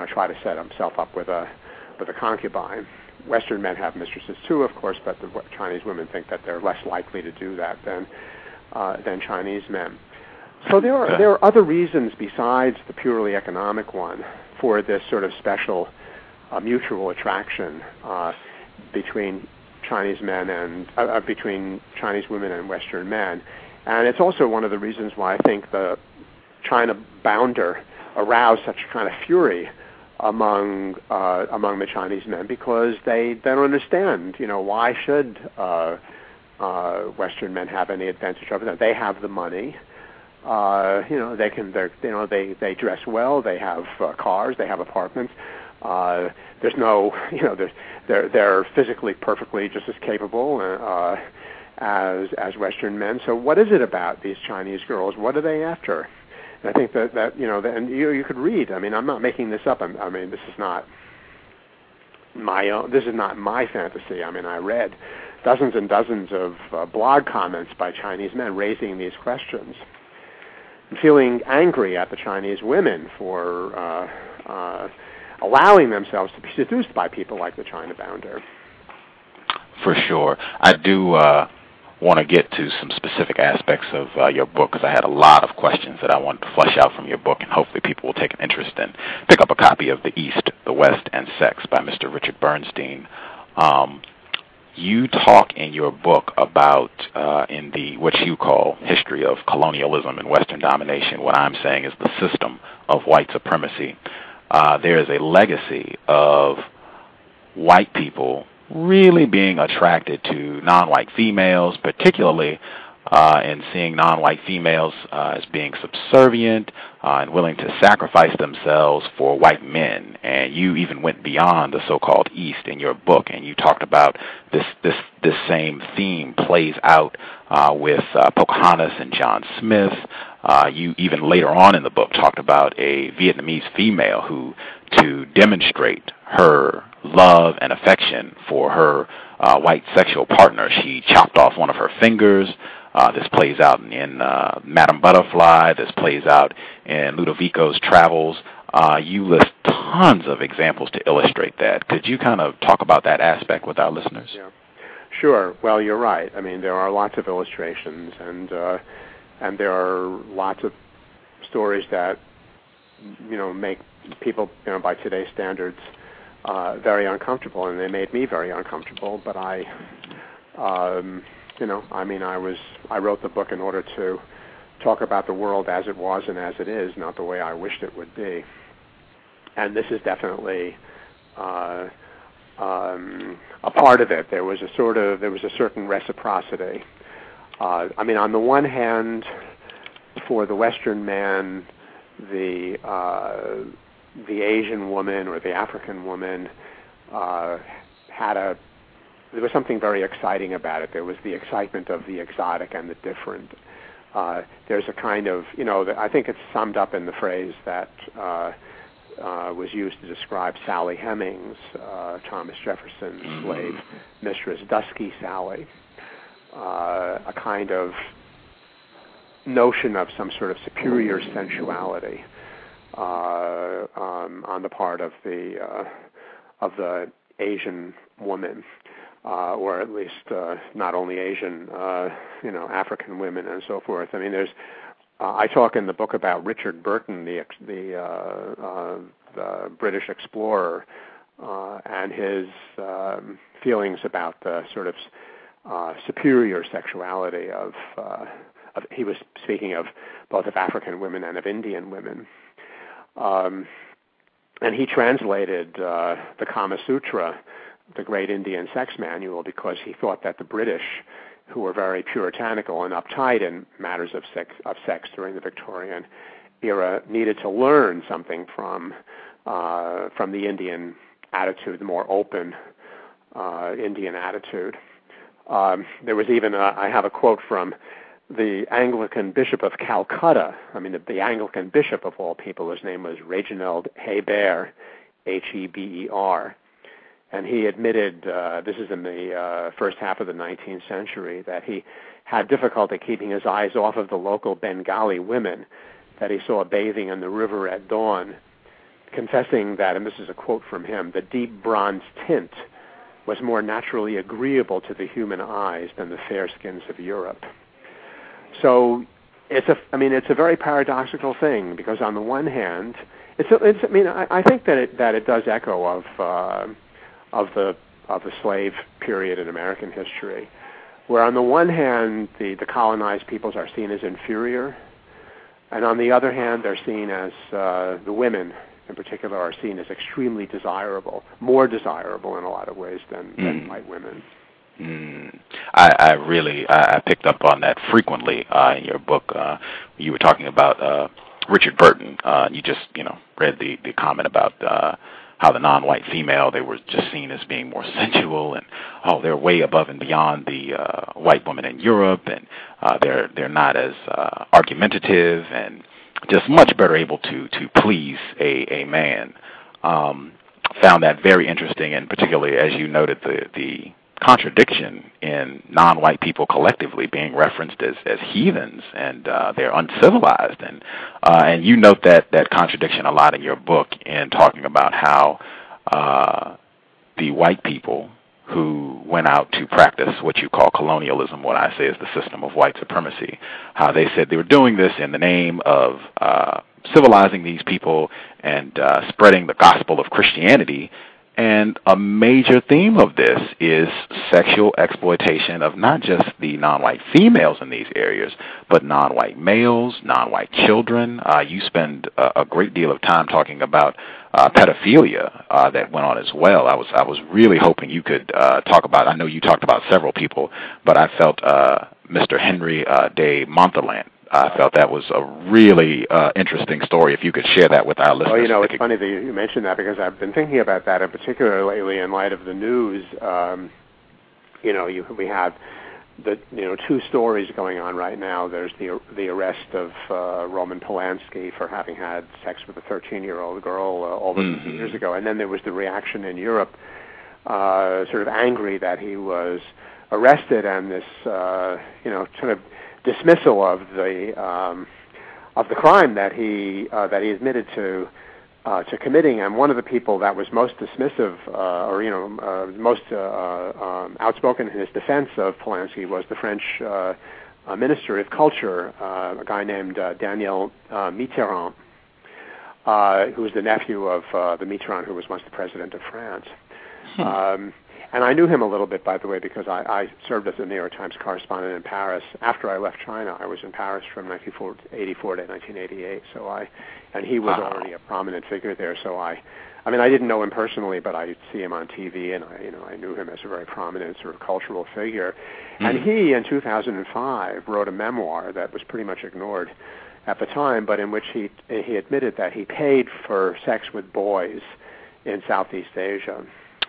S3: try to set himself up with a concubine. Western men have mistresses too, of course, but the Chinese women think that they're less likely to do that than Chinese men. So there are other reasons besides the purely economic one for this sort of special mutual attraction between Chinese men and between Chinese women and Western men, and it's also one of the reasons why I think the China bounder aroused such kind of fury among the Chinese men, because they don't understand. Why should Western men have any advantage over them? They have the money. They dress well. They have cars. They have apartments. There's no, they're physically perfectly just as capable as Western men. So what is it about these Chinese girls? What are they after? And I think that and you could read. I mean, I'm not making this up. I mean, this is not my own. This is not my fantasy. I mean, I read dozens and dozens of blog comments by Chinese men raising these questions, and feeling angry at the Chinese women for allowing themselves to be seduced by people like the China bounder.
S2: For sure. I do want to get to some specific aspects of your book, because I had a lot of questions that I wanted to flesh out from your book, and hopefully people will take an interest in. Pick up a copy of The East, the West, and Sex by Mr. Richard Bernstein. You talk in your book about, in the what you call history of colonialism and Western domination, what I'm saying is the system of white supremacy. There is a legacy of white people really being attracted to non-white females, particularly and seeing non-white females as being subservient and willing to sacrifice themselves for white men. And you even went beyond the so-called East in your book, and you talked about this same theme plays out with Pocahontas and John Smith. You even later on in the book talked about a Vietnamese female who, to demonstrate her love and affection for her white sexual partner, she chopped off one of her fingers. This plays out in Madame Butterfly. This plays out in Ludovico's Travels. You list tons of examples to illustrate that. Could you kind of talk about that aspect with our listeners?
S3: Yeah. Sure. Well, you're right. I mean, there are lots of illustrations, and there are lots of stories that make people, by today's standards, very uncomfortable, and they made me very uncomfortable. But I wrote the book in order to talk about the world as it was and as it is, not the way I wished it would be. And this is definitely a part of it. There was a certain reciprocity. On the one hand, for the Western man, the Asian woman or the African woman there was something very exciting about it. There was the excitement of the exotic and the different. There's a kind of, I think it's summed up in the phrase that was used to describe Sally Hemings, Thomas Jefferson's slave mistress, Dusky Sally, a kind of notion of some sort of superior sensuality on the part of the Asian woman. Or at least not only Asian, African women and so forth. I mean, I talk in the book about Richard Burton, the British explorer, and his feelings about the sort of superior sexuality of. He was speaking of both of African women and of Indian women, and he translated the Kama Sutra, the great Indian sex manual, because he thought that the British, who were very puritanical and uptight in matters of sex during the Victorian era, needed to learn something from the Indian attitude, the more open Indian attitude. There was even I have a quote from the Anglican Bishop of Calcutta. I mean, the Anglican Bishop of all people. His name was Reginald Heber, Heber. And he admitted, this is in the first half of the 19th century, that he had difficulty keeping his eyes off of the local Bengali women that he saw bathing in the river at dawn, confessing that, and this is a quote from him, the deep bronze tint was more naturally agreeable to the human eyes than the fair skins of Europe. So it's a very paradoxical thing, because on the one hand, I think that it does echo of the slave period in American history, where on the one hand the colonized peoples are seen as inferior, and on the other hand they're seen as the women in particular are seen as extremely desirable, more desirable in a lot of ways than white women.
S2: I picked up on that frequently in your book. You were talking about Richard Burton. You just read the comment about how the non-white female, they were just seen as being more sensual, and they're way above and beyond the white woman in Europe, and they're not as argumentative and just much better able to please a man. Found that very interesting, and particularly as you noted the contradiction in non-white people collectively being referenced as heathens, and they're uncivilized, and you note that contradiction a lot in your book in talking about how the white people who went out to practice what you call colonialism, what I say is the system of white supremacy, how they said they were doing this in the name of civilizing these people and spreading the gospel of Christianity. And a major theme of this is sexual exploitation of not just the non-white females in these areas, but non-white males, non-white children. You spend a great deal of time talking about pedophilia that went on as well. I was really hoping you could talk about. I know you talked about several people, but I felt Mr. Henry de Montherlant. I felt that was a really interesting story. If you could share that with our listeners.
S3: Well, you know, it's funny that you mentioned that because I've been thinking about that, in particular lately in light of the news. You know, we have two stories going on right now. There's the arrest of Roman Polanski for having had sex with a 13-year-old girl over years ago, and then there was the reaction in Europe, sort of angry that he was arrested, and this sort of dismissal of the crime that he admitted to committing. And one of the people that was most dismissive, most outspoken in his defense of Polanski was the French Minister of Culture, a guy named Daniel Mitterrand, who was the nephew of the Mitterrand who was once the president of France. And I knew him a little bit, by the way, because I served as a New York Times correspondent in Paris. After I left China, I was in Paris from 1984 to 1988. And he was already a prominent figure there. So I didn't know him personally, but I see him on TV, and I knew him as a very prominent sort of cultural figure. And he, in 2005, wrote a memoir that was pretty much ignored at the time, but in which he admitted that he paid for sex with boys in Southeast Asia.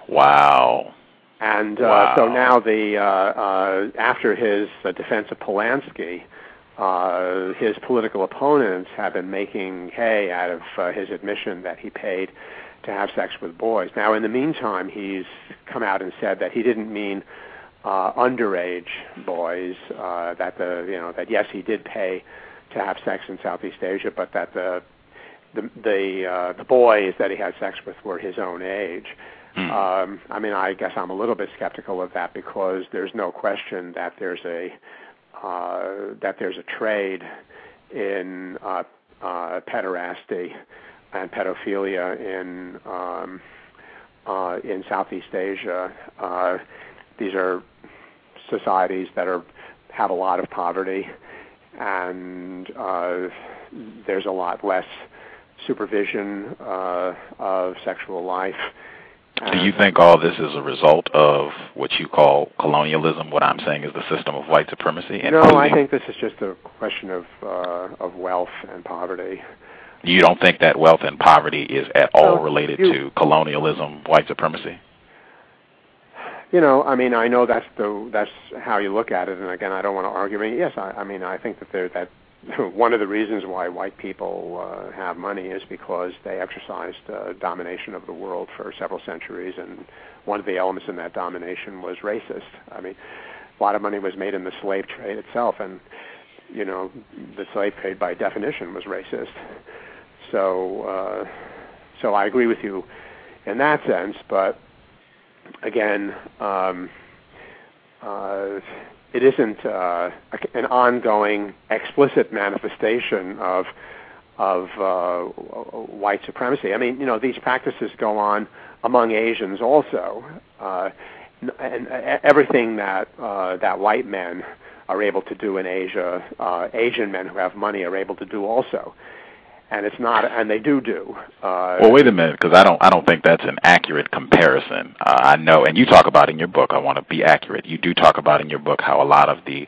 S2: Wow.
S3: And so now after his defense of Polanski, his political opponents have been making hay out of his admission that he paid to have sex with boys. Now, in the meantime, he's come out and said that he didn't mean underage boys. That yes, he did pay to have sex in Southeast Asia, but that the boys that he had sex with were his own age. I guess I'm a little bit skeptical of that because there's no question that there's a trade in pederasty and pedophilia in Southeast Asia. These are societies that have a lot of poverty, and there's a lot less supervision of sexual life.
S2: Do you think all this is a result of what you call colonialism? What I'm saying is the system of white supremacy?
S3: No, I think this is just a question of wealth and poverty.
S2: You don't think that wealth and poverty is at all related to colonialism, white supremacy?
S3: I know that's how you look at it, and again, I don't want to argue. Yes, I think that one of the reasons why white people have money is because they exercised domination of the world for several centuries, and one of the elements in that domination was racist. A lot of money was made in the slave trade itself, and the slave trade by definition was racist. So I agree with you in that sense, but again, it isn't an ongoing, explicit manifestation of white supremacy. These practices go on among Asians also, and everything that white men are able to do in Asia, Asian men who have money are able to do also. And it's not, and they do.
S2: Well, wait a minute, because I don't think that's an accurate comparison. I know, and you talk about in your book. I want to be accurate. You do talk about in your book how a lot of the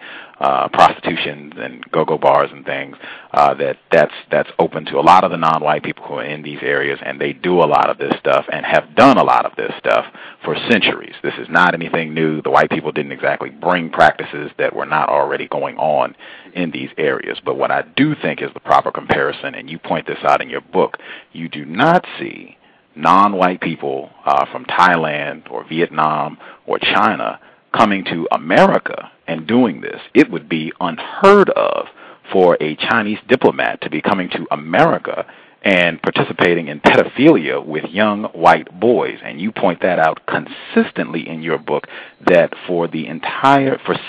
S2: prostitutions and go-go bars and things that's open to a lot of the non-white people who are in these areas, and they do a lot of this stuff and have done a lot of this stuff for centuries. This is not anything new. The white people didn't exactly bring practices that were not already going on in these areas. But what I do think is the proper comparison, and you point this out in your book, you do not see non-white people from Thailand or Vietnam or China coming to America and doing this. It would be unheard of for a Chinese diplomat to be coming to America and participating in pedophilia with young white boys. And you point that out consistently in your book, that for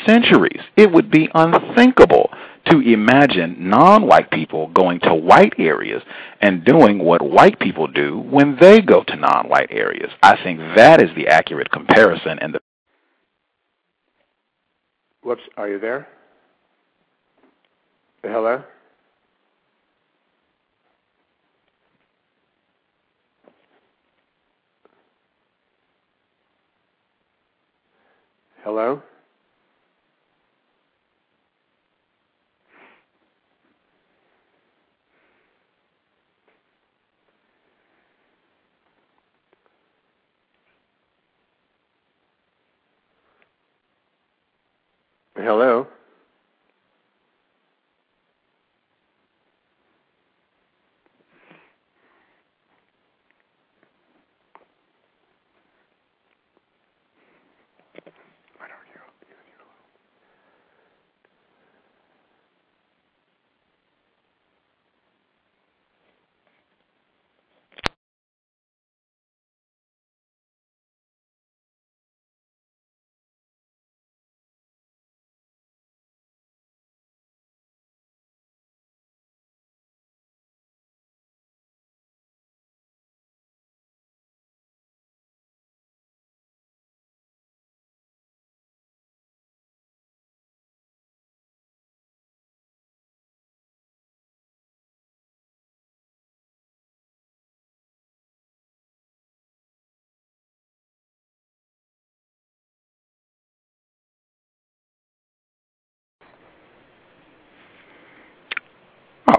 S2: centuries, it would be unthinkable to imagine non-white people going to white areas and doing what white people do when they go to non-white areas. I think that is the accurate comparison. And
S3: Whoops, are you there? Hello? Hello? Hello?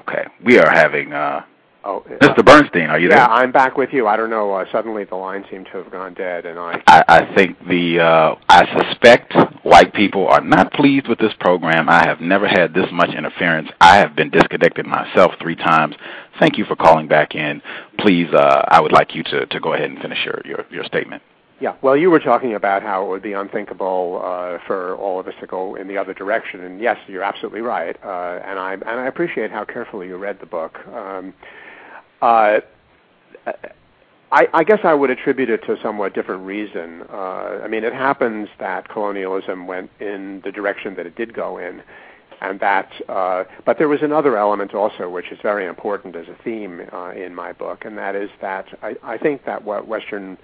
S2: Okay, we are having Mr. Bernstein. Are you there?
S3: Yeah, I'm back with you. I don't know. Suddenly the line seemed to have gone dead, and
S2: I think I suspect white people are not pleased with this program. I have never had this much interference. I have been disconnected myself 3 times. Thank you for calling back in. Please, I would like you to go ahead and finish your statement.
S3: Yeah, well, you were talking about how it would be unthinkable for all of us to go in the other direction, and yes, you're absolutely right. And I appreciate how carefully you read the book. I guess I would attribute it to a somewhat different reason. I mean, it happens that colonialism went in the direction that it did go in, and that. But there was another element also, which is very important as a theme in my book, and that is that I think that what Western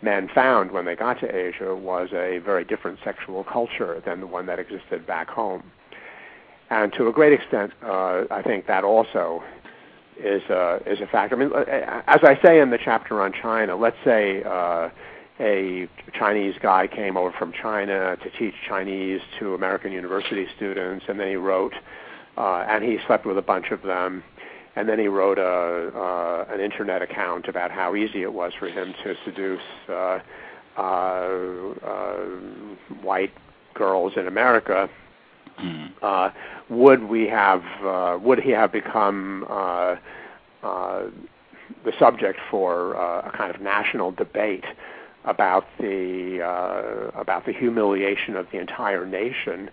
S3: men found when they got to Asia was a very different sexual culture than the one that existed back home. And to a great extent, I think that also is a factor. I mean, as I say in the chapter on China, let's say a Chinese guy came over from China to teach Chinese to American university students, and then he wrote, and he slept with a bunch of them, and then he wrote an internet account about how easy it was for him to seduce white girls in America. Would he have become the subject for a kind of national debate about the humiliation of the entire nation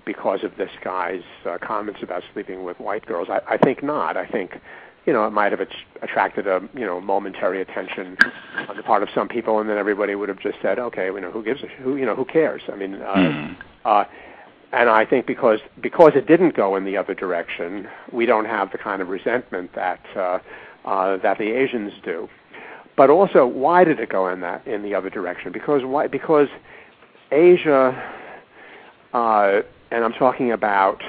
S3: because of this guy's comments about sleeping with white girls? I think not. I think, it might have attracted a, momentary attention on the part of some people, and then everybody would have just said, okay, who cares? I mean, and I think because it didn't go in the other direction, we don't have the kind of resentment that the Asians do. But also, why did it go in the other direction? Because Asia. And I'm talking about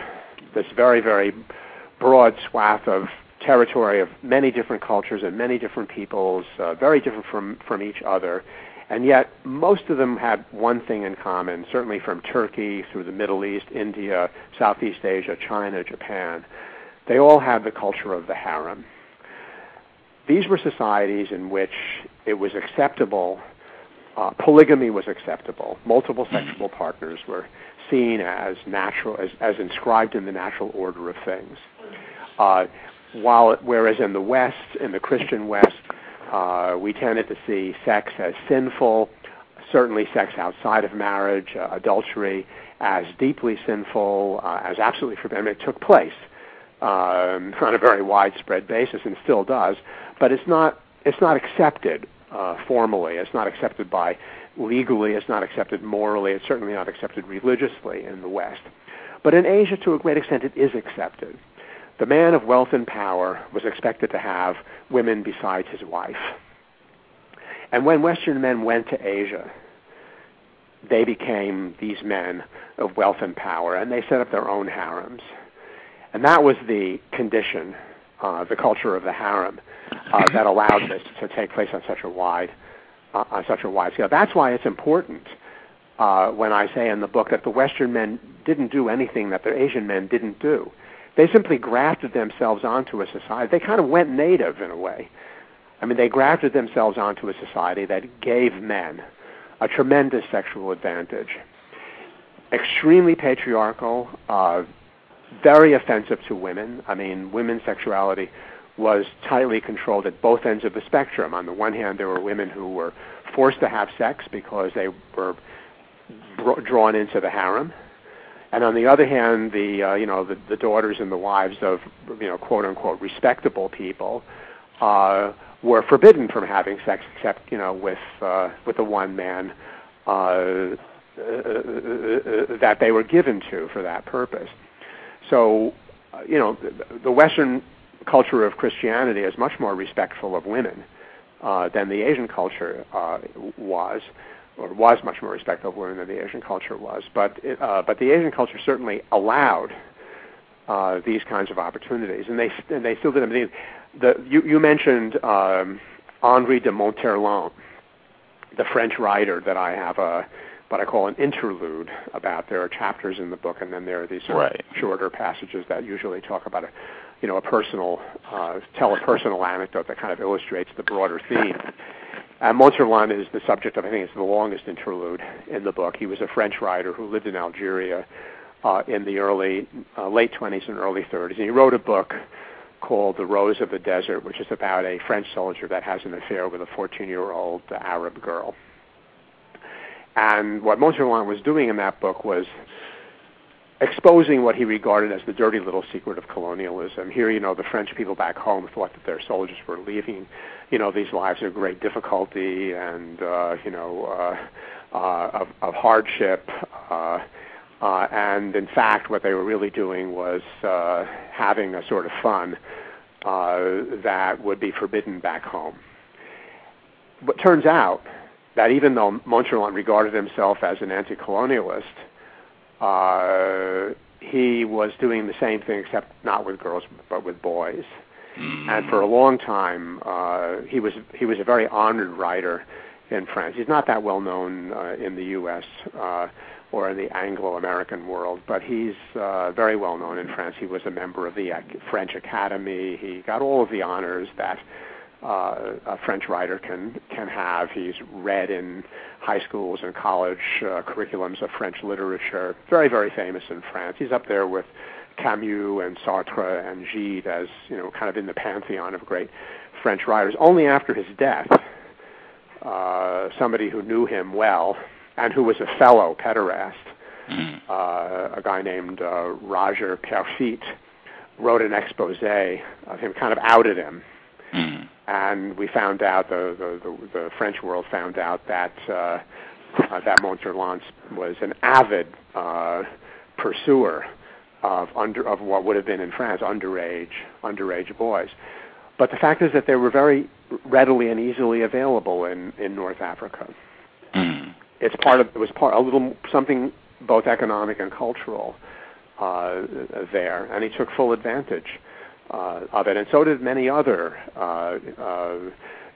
S3: this very, very broad swath of territory of many different cultures and many different peoples, very different from each other. And yet most of them had one thing in common, certainly from Turkey through the Middle East, India, Southeast Asia, China, Japan. They all had the culture of the harem. These were societies in which it was acceptable, polygamy was acceptable, multiple sexual partners were seen as natural, as inscribed in the natural order of things. Whereas in the West, in the Christian West, we tended to see sex as sinful, certainly sex outside of marriage, adultery, as deeply sinful, as absolutely forbidden. I mean, it took place on a very widespread basis and still does, but it's not accepted formally. It's not accepted legally, it's not accepted morally, it's certainly not accepted religiously in the West. But in Asia, to a great extent, it is accepted. The man of wealth and power was expected to have women besides his wife. And when Western men went to Asia, they became these men of wealth and power, and they set up their own harems. And that was the condition, the culture of the harem, that allowed this to take place on such a wide scale. That's why it's important when I say in the book that the Western men didn't do anything that the Asian men didn't do. They simply grafted themselves onto a society. They kind of went native in a way. I mean, they grafted themselves onto a society that gave men a tremendous sexual advantage. extremely patriarchal, very offensive to women. I mean, women's sexuality was tightly controlled at both ends of the spectrum. On the one hand, there were women who were forced to have sex because they were drawn into the harem, and on the other hand, the daughters and the wives of quote unquote respectable people were forbidden from having sex except with the one man that they were given to for that purpose. So the Western culture of Christianity is much more respectful of women than the Asian culture was much more respectful of women than the Asian culture was. But the Asian culture certainly allowed these kinds of opportunities, and they still did. I mean, you mentioned Henri de Monterland, the French writer that I have what I call an interlude about. There are chapters in the book, and then there are these shorter passages that usually talk about a personal, tell a personal anecdote that kind of illustrates the broader theme. Monterland is the subject of, I think it's the longest interlude in the book. He was a French writer who lived in Algeria in the late 20s and early 30s, and he wrote a book called The Rose of the Desert, which is about a French soldier that has an affair with a 14-year-old Arab girl. And what Monterland was doing in that book was exposing what he regarded as the dirty little secret of colonialism. Here, the French people back home thought that their soldiers were leaving, these lives of great difficulty and, of hardship. And in fact, what they were really doing was having a sort of fun that would be forbidden back home. But turns out that even though Monterland regarded himself as an anti-colonialist, he was doing the same thing, except not with girls, but with boys. And for a long time, he was a very honored writer in France. He's not that well known in the U.S. Or in the Anglo-American world, but he's very well known in France. He was a member of the French Academy. He got all of the honors that a French writer can have. He's read in high schools and college curriculums of French literature. Very, very famous in France. He's up there with Camus and Sartre and Gide as kind of in the pantheon of great French writers. Only after his death, somebody who knew him well and who was a fellow pederast, a guy named Roger Perfit, wrote an expose of him, kind of outed him. And we found out, the French world found out that Monterland was an avid pursuer of what would have been in France underage boys. But the fact is that they were very readily and easily available in North Africa. It was a little something both economic and cultural there, and he took full advantage of it, and so did many other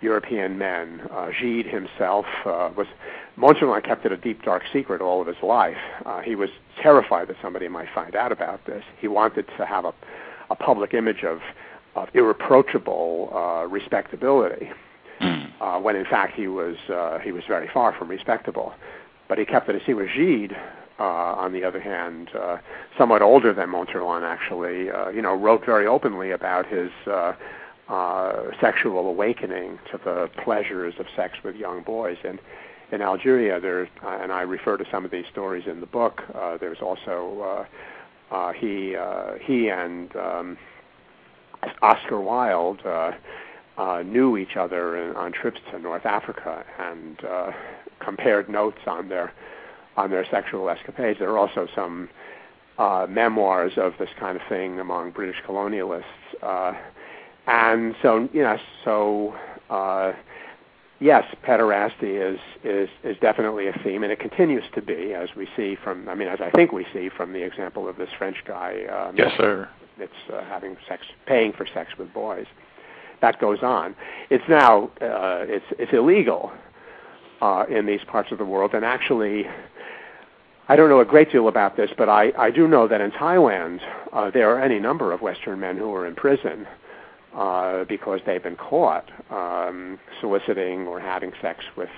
S3: European men. Gide himself Monterland kept it a deep, dark secret all of his life. He was terrified that somebody might find out about this. He wanted to have a public image of irreproachable respectability, when in fact he was very far from respectable. But he kept it a secret. Gide, on the other hand, somewhat older than Monterland, actually, wrote very openly about his sexual awakening to the pleasures of sex with young boys. And in Algeria, and I refer to some of these stories in the book. There's also he and Oscar Wilde knew each other on trips to North Africa and compared notes on their sexual escapades. There are also some memoirs of this kind of thing among British colonialists, and so yes, pederasty is definitely a theme, and it continues to be, as I think we see from the example of this French guy.
S2: Yes, sir.
S3: It's having sex, paying for sex with boys. That goes on. It's now it's illegal in these parts of the world, and actually, I don't know a great deal about this, but I do know that in Thailand there are any number of Western men who are in prison because they've been caught soliciting or having sex with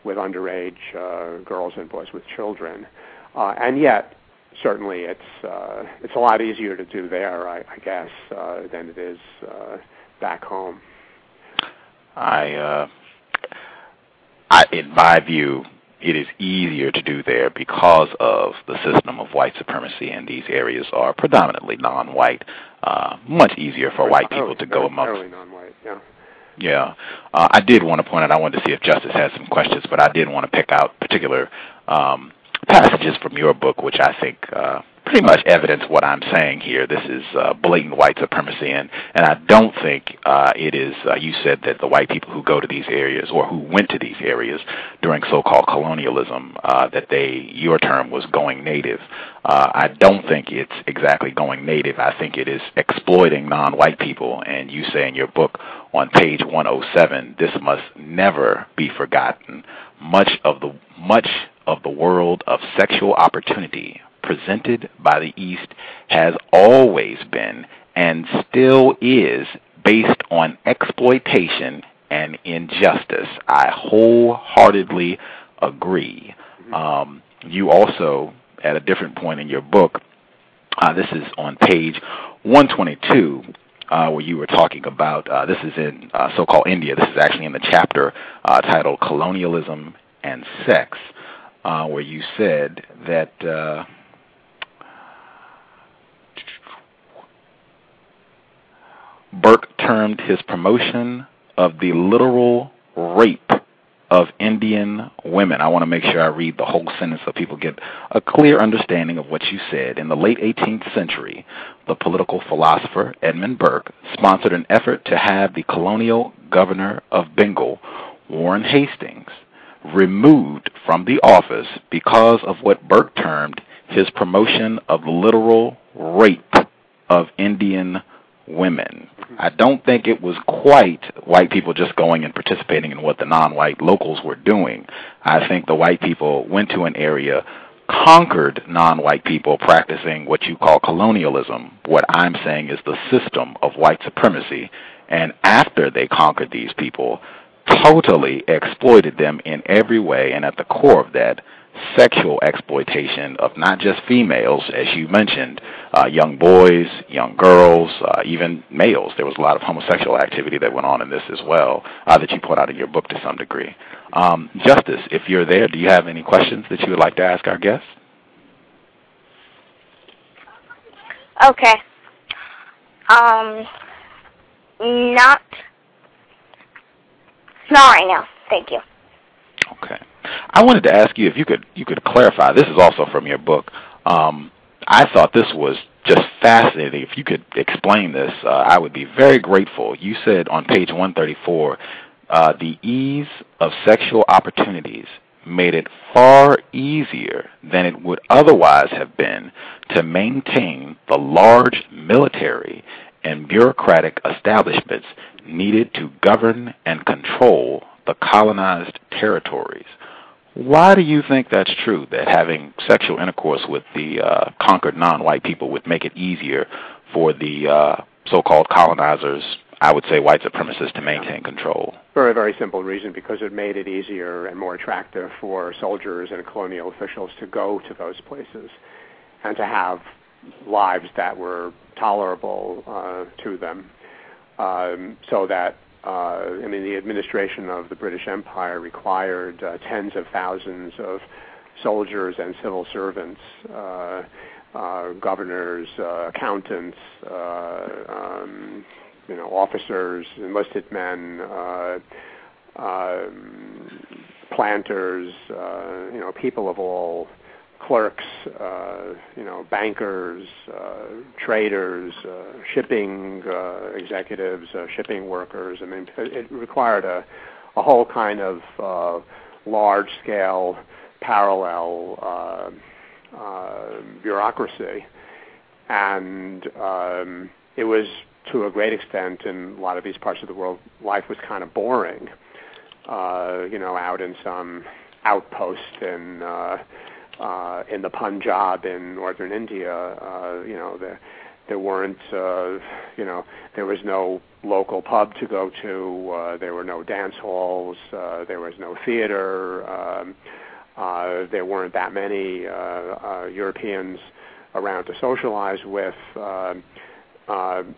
S3: underage girls and boys with children. And yet, certainly, it's a lot easier to do there, I guess, than it is back home.
S2: In my view, it is easier to do there because of the system of white supremacy, and these areas are predominantly non-white. Much easier for white people to go amongst.
S3: Entirely non-white, yeah.
S2: Yeah. I did want to point out, I wanted to see if Justice has some questions, but I did want to pick out particular passages from your book, which I think pretty much evidence what I'm saying here. This is blatant white supremacy, and I don't think it is, you said that the white people who go to these areas, or who went to these areas during so-called colonialism, that your term was going native. I don't think it's exactly going native. I think it is exploiting non-white people, and you say in your book on page 107, this must never be forgotten. Much of the world of sexual opportunity presented by the East has always been and still is based on exploitation and injustice. I wholeheartedly agree. You also, at a different point in your book, this is on page 122, where you were talking about, this is in so-called India, this is actually in the chapter titled Colonialism and Sex, where you said that Burke termed his promotion of the literal rape of Indian women. I want to make sure I read the whole sentence so people get a clear understanding of what you said. In the late 18th century, the political philosopher Edmund Burke sponsored an effort to have the colonial governor of Bengal, Warren Hastings, removed from the office because of what Burke termed his promotion of the literal rape of Indian women. I don't think it was quite white people just going and participating in what the non-white locals were doing. I think the white people went to an area, conquered non-white people practicing what you call colonialism. What I'm saying is the system of white supremacy. And after they conquered these people, totally exploited them in every way, and at the core of that, sexual exploitation of not just females, as you mentioned, young boys, young girls, even males. There was a lot of homosexual activity that went on in this as well, that you put out in your book to some degree. Justice, if you're there, do you have any questions that you would like to ask our guests?
S4: Okay. Not right now. Thank you.
S2: Okay. I wanted to ask you if you could clarify. This is also from your book. I thought this was just fascinating. If you could explain this, I would be very grateful. You said on page 134, the ease of sexual opportunities made it far easier than it would otherwise have been to maintain the large military and bureaucratic establishments needed to govern and control the colonized territories. Why do you think that's true, that having sexual intercourse with the conquered non-white people would make it easier for the so-called colonizers, I would say white supremacists, to maintain control?
S3: For a very simple reason, because it made it easier and more attractive for soldiers and colonial officials to go to those places and to have lives that were tolerable to them, so that the administration of the British Empire required tens of thousands of soldiers and civil servants, governors, accountants, officers, enlisted men, planters, people of all, clerks, bankers, traders, shipping executives, shipping workers. It required a whole kind of large-scale parallel bureaucracy, and it was, to a great extent, in a lot of these parts of the world, life was kind of boring. Out in some outpost in the Punjab in northern India, there weren't, there was no local pub to go to. There were no dance halls. There was no theater. There weren't that many Europeans around to socialize with.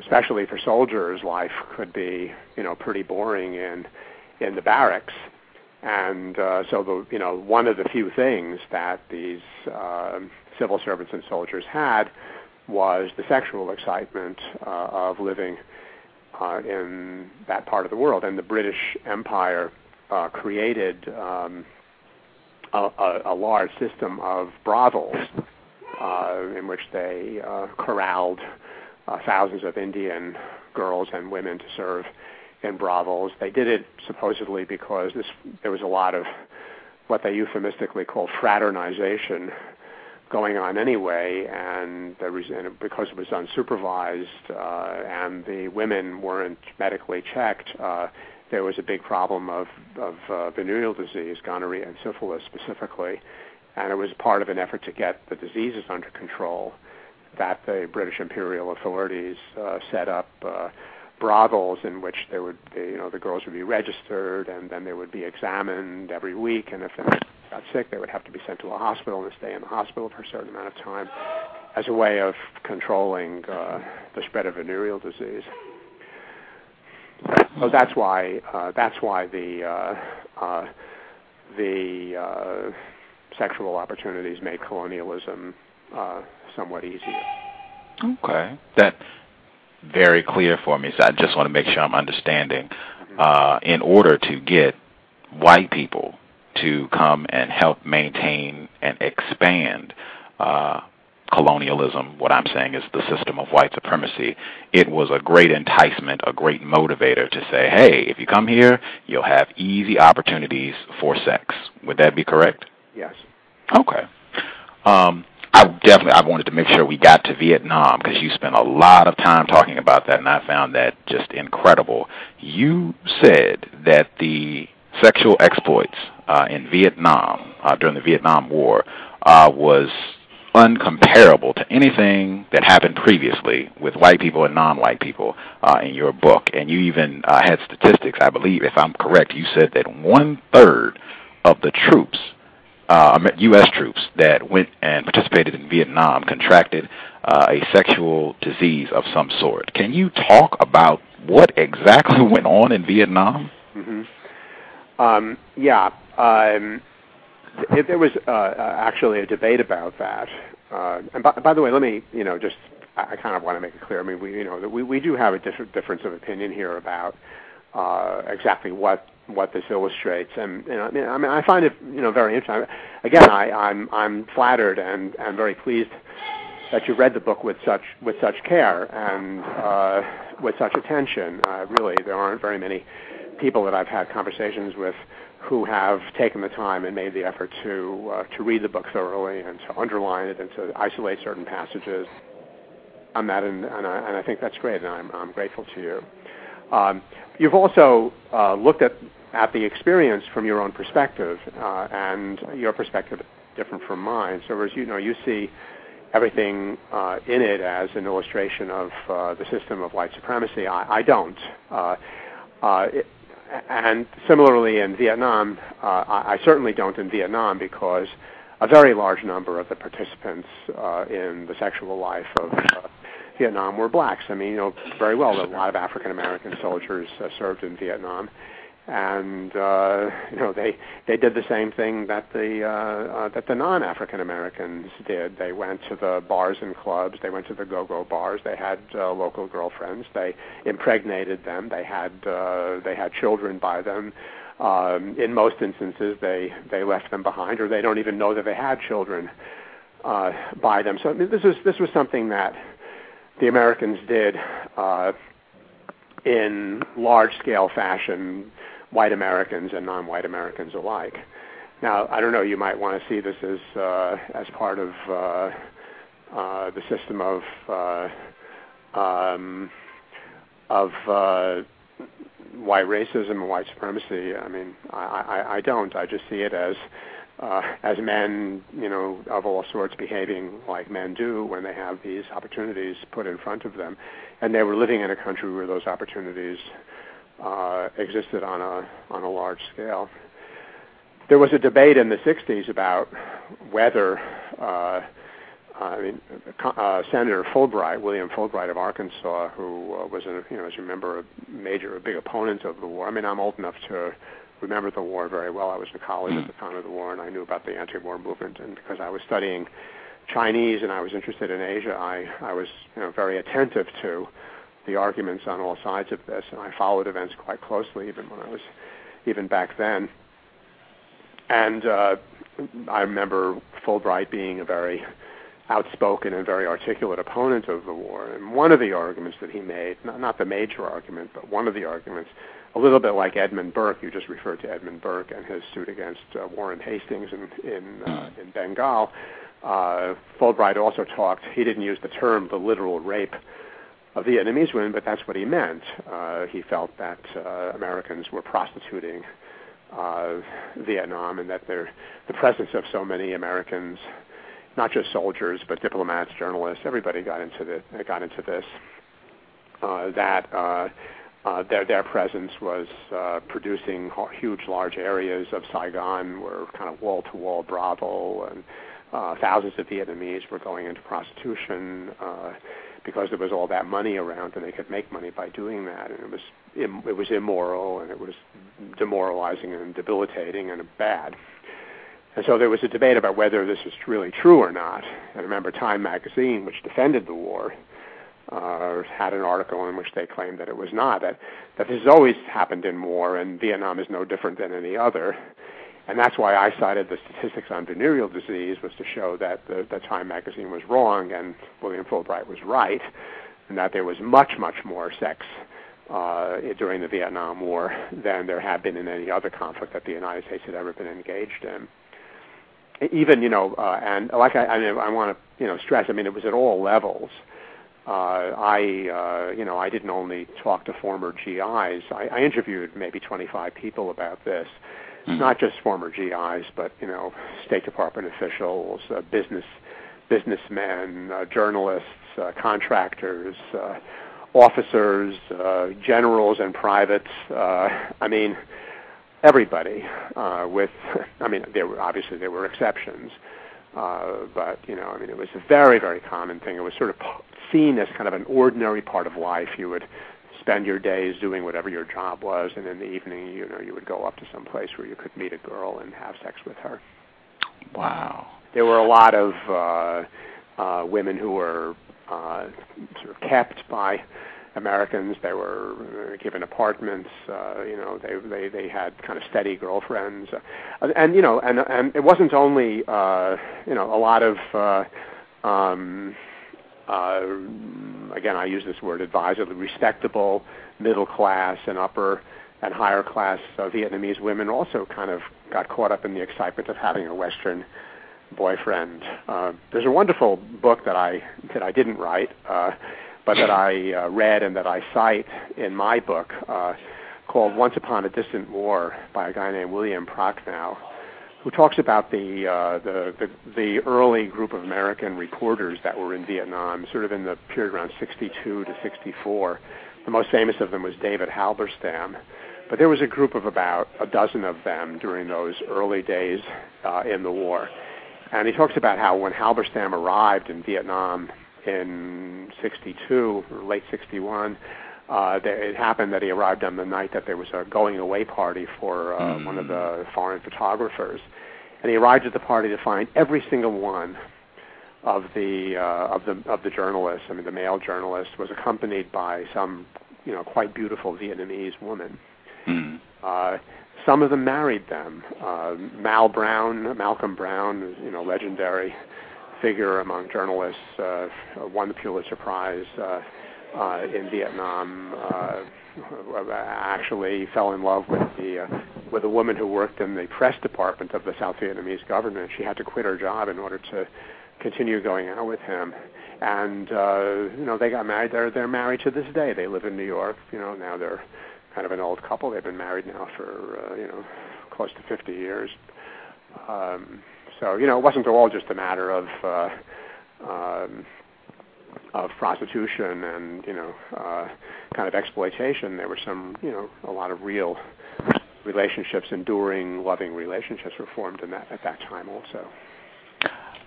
S3: Especially for soldiers, life could be, pretty boring in the barracks. And so one of the few things that these civil servants and soldiers had was the sexual excitement of living in that part of the world. And the British Empire created a large system of brothels in which they corralled thousands of Indian girls and women to serve in brothels. They did it supposedly because there was a lot of what they euphemistically call fraternization going on anyway, and because it was unsupervised and the women weren't medically checked, there was a big problem of venereal disease, gonorrhea and syphilis specifically, and it was part of an effort to get the diseases under control that the British imperial authorities set up brothels in which there would be, the girls would be registered, and then they would be examined every week, and if they got sick, they would have to be sent to a hospital and stay in the hospital for a certain amount of time as a way of controlling the spread of venereal disease. So that's why the sexual opportunities made colonialism somewhat easier.
S2: Okay, that's very clear for me. So I just want to make sure I'm understanding. In order to get white people to come and help maintain and expand colonialism, what I'm saying is the system of white supremacy, it was a great enticement, a great motivator to say, hey, if you come here, you'll have easy opportunities for sex. Would that be correct?
S3: Yes.
S2: Okay. I wanted to make sure we got to Vietnam because you spent a lot of time talking about that, and I found that just incredible. You said that the sexual exploits in Vietnam during the Vietnam War was uncomparable to anything that happened previously with white people and non-white people in your book. And you even had statistics, I believe, if I'm correct, you said that 1/3 of the troops, U.S. troops that went and participated in Vietnam contracted a sexual disease of some sort. Can you talk about what exactly went on in Vietnam?
S3: Mm-hmm. There was actually a debate about that. And by the way, let me, I kind of want to make it clear. I mean, we do have a difference of opinion here about exactly what this illustrates, and I find it very interesting. Again, I'm flattered and very pleased that you read the book with such care and with such attention. Really, there aren't very many people that I've had conversations with who have taken the time and made the effort to read the book thoroughly and to underline it and to isolate certain passages on that, and I think that's great, and I'm grateful to you. You've also looked at the experience from your own perspective, and your perspective is different from mine. So as you see everything in it as an illustration of the system of white supremacy. I don't. And similarly in Vietnam, I certainly don't in Vietnam because a very large number of the participants in the sexual life of Vietnam were blacks. I mean, very well, a lot of African American soldiers served in Vietnam, and they did the same thing that the non-African Americans did. They went to the bars and clubs. They went to the go-go bars. They had local girlfriends. They impregnated them. They had children by them. In most instances, they left them behind, or they don't even know that they had children by them. So I mean, this was something that the Americans did in large-scale fashion, white Americans and non-white Americans alike. Now, I don't know. You might want to see this as part of the system of white racism and white supremacy. I mean, I don't. I just see it as men, of all sorts behaving like men do when they have these opportunities put in front of them. And they were living in a country where those opportunities existed on a large scale. there was a debate in the 60s about whether Senator Fulbright, William Fulbright of Arkansas, who was, as you remember, a big opponent of the war. I mean, I'm old enough to remember the war very well. I was in college at the time of the war, and I knew about the anti-war movement. And because I was studying Chinese and I was interested in Asia, I was very attentive to the arguments on all sides of this, and I followed events quite closely, even back then. And I remember Fulbright being a very outspoken and very articulate opponent of the war. And one of the arguments that he made, not the major argument, but one of the arguments, a little bit like Edmund Burke, you just referred to Edmund Burke and his suit against Warren Hastings in Bengal. Fulbright also talked, he didn't use the term the literal rape of Vietnamese women, but that's what he meant. He felt that Americans were prostituting Vietnam, and that the presence of so many Americans, not just soldiers, but diplomats, journalists, everybody got into this, their presence was producing huge, large areas of Saigon were kind of wall-to-wall brothel, and thousands of Vietnamese were going into prostitution because there was all that money around, and they could make money by doing that, and it was immoral, and it was demoralizing and debilitating and bad. And so there was a debate about whether this is really true or not. And I remember Time magazine, which defended the war, had an article in which they claimed that it was not, that this has always happened in war, and Vietnam is no different than any other. And that's why I cited the statistics on venereal disease, was to show that the Time magazine was wrong and William Fulbright was right, and that there was much, much more sex during the Vietnam War than there had been in any other conflict that the United States had ever been engaged in. Even, and like I want to, stress, I mean, it was at all levels. I didn't only talk to former GIs. I interviewed maybe 25 people about this. Not just former GIs, but, State Department officials, businessmen, journalists, contractors, officers, generals and privates. Everybody. There were exceptions, but it was a very, very common thing. It was sort of seen as kind of an ordinary part of life. You would spend your days doing whatever your job was, and in the evening, you would go up to some place where you could meet a girl and have sex with her.
S2: Wow.
S3: There were a lot of women who were sort of kept by Americans. They were given apartments. They had kind of steady girlfriends, and it wasn't only a lot of again, I use this word advisedly, respectable middle class and upper and higher class Vietnamese women also kind of got caught up in the excitement of having a Western boyfriend. There's a wonderful book that I didn't write, but that I read and that I cite in my book, called Once Upon a Distant War by a guy named William Prochnow, who talks about the early group of American reporters that were in Vietnam, sort of in the period around 62 to 64. The most famous of them was David Halberstam. But there was a group of about a dozen of them during those early days in the war. And he talks about how when Halberstam arrived in Vietnam in 62, or late 61, it happened that he arrived on the night that there was a going-away party for one of the foreign photographers. And he arrived at the party to find every single one of the journalists, the male journalist, was accompanied by some, quite beautiful Vietnamese woman. Some of them married them. Malcolm Brown, legendary figure among journalists, won the Pulitzer Prize in Vietnam. Actually fell in love with a woman who worked in the press department of the South Vietnamese government. She had to quit her job in order to continue going out with him. And they got married. They're married to this day. They live in New York. Now they're kind of an old couple. They've been married now for close to 50 years. So it wasn't all just a matter of prostitution and kind of exploitation. There were some a lot of real relationships, enduring, loving relationships were formed at that time also.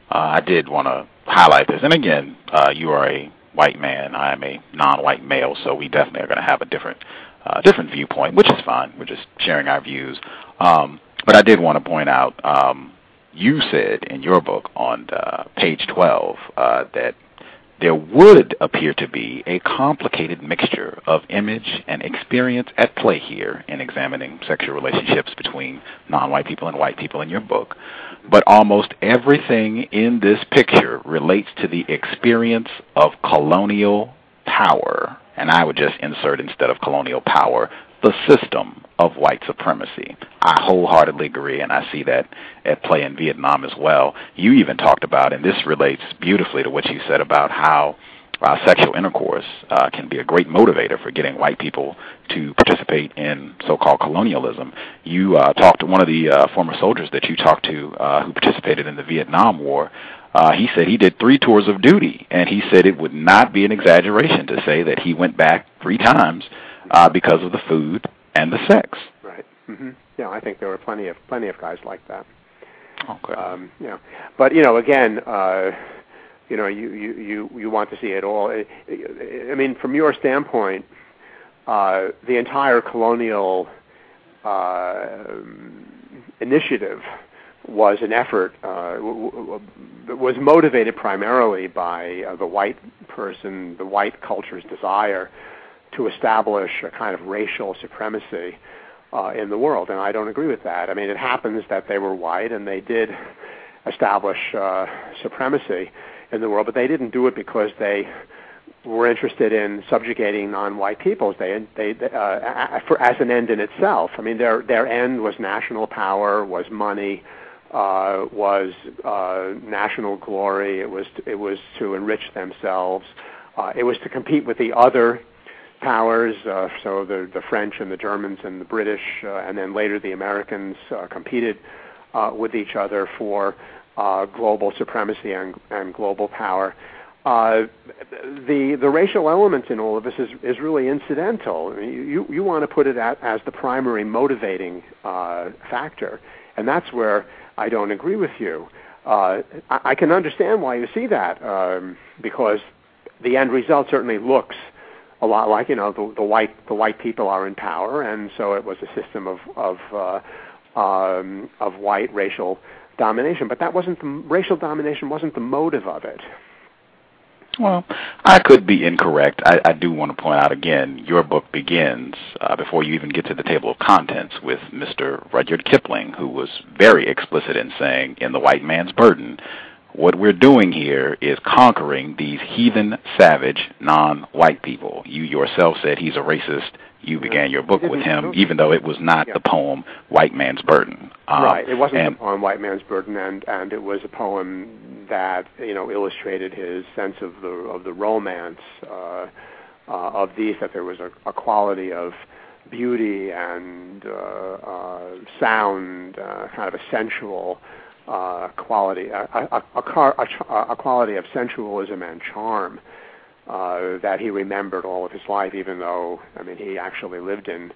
S2: I did want to highlight this. And again, you are a white man. I am a non-white male, so we definitely are going to have a different viewpoint, which is fine. We're just sharing our views. But I did want to point out, you said in your book on page 12 that there would appear to be a complicated mixture of image and experience at play here in examining sexual relationships between non-white people and white people in your book. But almost everything in this picture relates to the experience of colonial power. And I would just insert, instead of colonial power, the system of white supremacy. I wholeheartedly agree, and I see that at play in Vietnam as well. You even talked about, and this relates beautifully to what you said about how sexual intercourse can be a great motivator for getting white people to participate in so-called colonialism. You talked to one of the former soldiers that you talked to who participated in the Vietnam War. He said he did 3 tours of duty, and he said it would not be an exaggeration to say that he went back 3 times because of the food and the sex.
S3: Right. Mm-hmm. Yeah, I think there were plenty of guys like that.
S2: Okay.
S3: Yeah, but again, you want to see it all. I mean, from your standpoint, the entire colonial initiative was an effort, was motivated primarily by the white person, the white culture's desire to establish a kind of racial supremacy in the world, and I don't agree with that. I mean, it happens that they were white and they did establish supremacy in the world, but they didn't do it because they were interested in subjugating non-white peoples. They as an end in itself. I mean, their end was national power, was money, was national glory. It was to enrich themselves. It was to compete with the other powers, so the French and the Germans and the British, and then later the Americans competed with each other for global supremacy and global power. The racial element in all of this is really incidental. I mean, you want to put it as the primary motivating factor, and that's where I don't agree with you. I can understand why you see that, because the end result certainly looks a lot like, the white people are in power, and so it was a system of white racial domination. But that wasn't racial domination wasn't the motive of it.
S2: Well, I could be incorrect. I do want to point out again, your book begins, before you even get to the table of contents, with Mr. Rudyard Kipling, who was very explicit in saying, in The White Man's Burden, what we're doing here is conquering these heathen, savage, non-white people. You yourself said he's a racist. You began your book with him, even though it was not the poem White Man's Burden.
S3: Right. It wasn't the poem White Man's Burden, and it was a poem that illustrated his sense of the romance of these, that there was a quality of beauty and sound, kind of a sensual quality, a quality of sensualism and charm that he remembered all of his life, even though, he actually lived in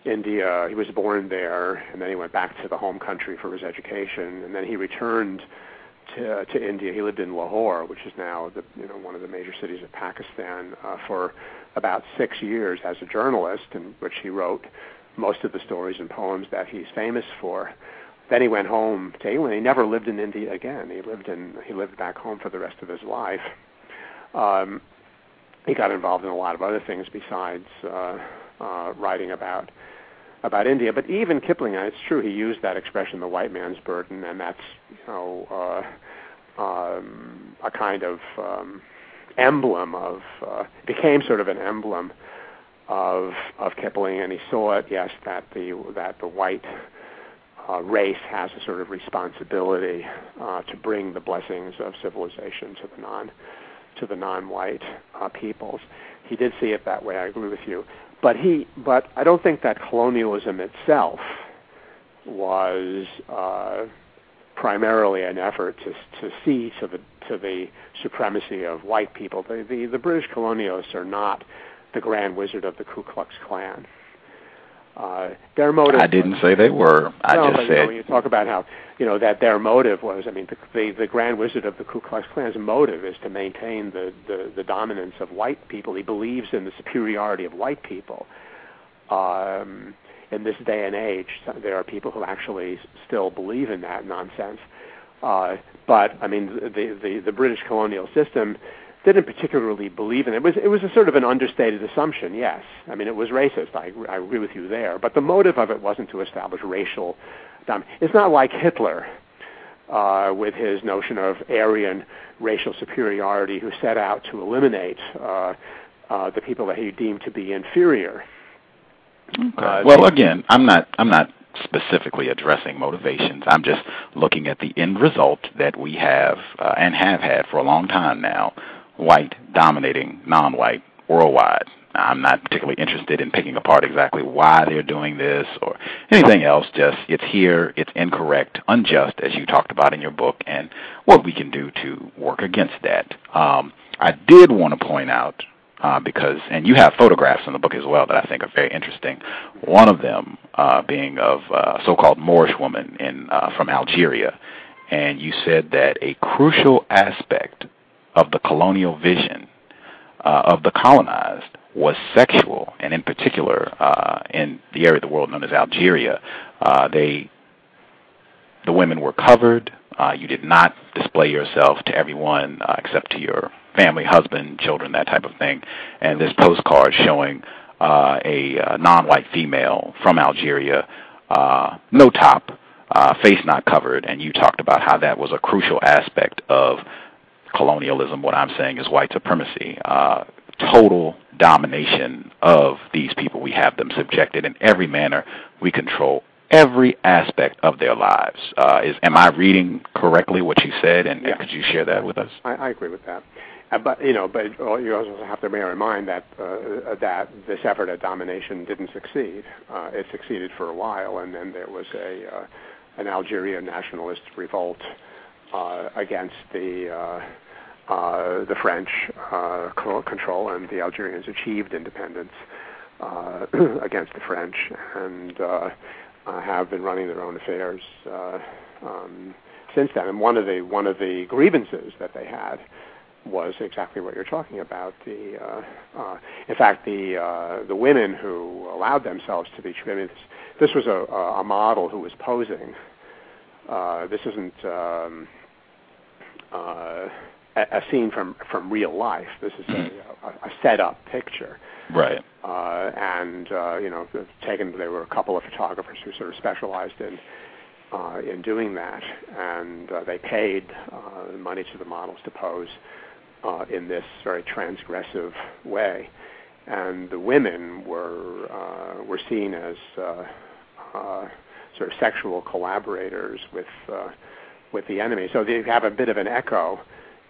S3: India. He was born there, and then he went back to the home country for his education, and then he returned to India. He lived in Lahore, which is now one of the major cities of Pakistan, for about 6 years as a journalist, in which he wrote most of the stories and poems that he's famous for. Then he went home to England. He never lived in India again. He lived back home for the rest of his life. He got involved in a lot of other things besides writing about India. But even Kipling, and it's true, he used that expression, the white man's burden, and that's a kind of emblem of became sort of an emblem of Kipling, and he saw it, yes, that the white race has a sort of responsibility to bring the blessings of civilization to the non-white peoples. He did see it that way. I agree with you, but I don't think that colonialism itself was primarily an effort to see to the supremacy of white people. The British colonialists are not the Grand Wizard of the Ku Klux Klan. Their motive.
S2: I didn't say they were. I just said.
S3: When you talk about how that their motive was, the Grand Wizard of the Ku Klux Klan's motive is to maintain the dominance of white people. He believes in the superiority of white people. In this day and age, there are people who actually still believe in that nonsense. But the British colonial system didn't particularly believe in it. It was a sort of an understated assumption, yes. It was racist. I agree with you there. But the motive of it wasn't to establish racial dominance. It's not like Hitler with his notion of Aryan racial superiority, who set out to eliminate the people that he deemed to be inferior.
S2: Okay. Well, again, I'm not specifically addressing motivations. I'm just looking at the end result that we have and have had for a long time now. White dominating non-white worldwide. I'm not particularly interested in picking apart exactly why they're doing this or anything else. Just it's here, it's incorrect, unjust, as you talked about in your book, and what we can do to work against that. I did want to point out, because, and you have photographs in the book as well that I think are very interesting. One of them being of a so-called Moorish woman from Algeria, and you said that a crucial aspect of the colonial vision of the colonized was sexual, and in particular in the area of the world known as Algeria, the women were covered. You did not display yourself to everyone except to your family, husband, children, that type of thing. And this postcard showing a non-white female from Algeria, no top, face not covered, and you talked about how that was a crucial aspect of colonialism. What I'm saying is white supremacy, total domination of these people. We have them subjected in every manner. We control every aspect of their lives. Am I reading correctly what you said, and could you share that with us?
S3: I agree with that. But you also have to bear in mind that that this effort at domination didn't succeed. It succeeded for a while, and then there was an Algerian nationalist revolt against the French control, and the Algerians achieved independence against the French, and have been running their own affairs since then. And one of the grievances that they had was exactly what you're talking about. In fact, the women who allowed themselves to be treated. This was a model who was posing. This isn't a scene from real life. This is a set-up picture.
S2: Right.
S3: Taken. There were a couple of photographers who sort of specialized in doing that, and they paid money to the models to pose in this very transgressive way. And the women were seen as sort of sexual collaborators with the enemy. So they have a bit of an echo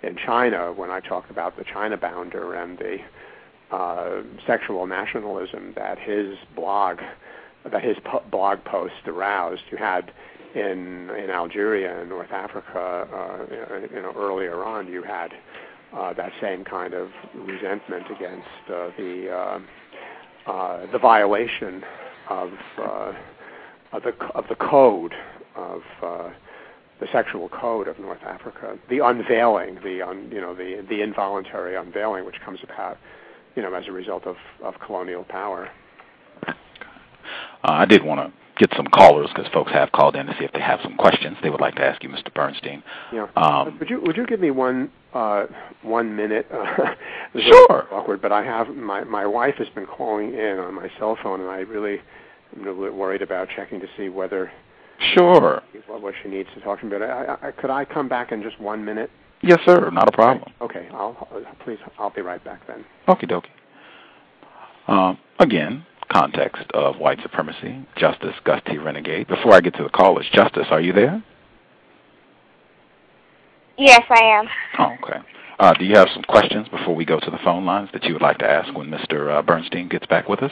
S3: in China when I talked about the China bounder and the sexual nationalism that his blog post aroused. You had in Algeria and North Africa, earlier on, you had that same kind of resentment against the violation of the code of the sexual code of North Africa, the unveiling, the involuntary unveiling, which comes about, as a result of colonial power.
S2: I did want to get some callers because folks have called in to see if they have some questions they would like to ask you, Mr. Bernstein.
S3: Yeah. Would you give me 1 minute?
S2: Sure.
S3: Awkward, but I have my wife has been calling in on my cell phone, and I really am a little bit worried about checking to see whether.
S2: Sure.
S3: What she needs to talk to me about. Could I come back in just 1 minute?
S2: Yes, sir. Not a problem.
S3: Okay. I'll be right back then.
S2: Okie dokie. Again, context of white supremacy. Justice Gus T Renegade. Before I get to the callers, Justice, are you there?
S4: Yes, I am.
S2: Oh, okay. Do you have some questions before we go to the phone lines that you would like to ask when Mr. Bernstein gets back with us?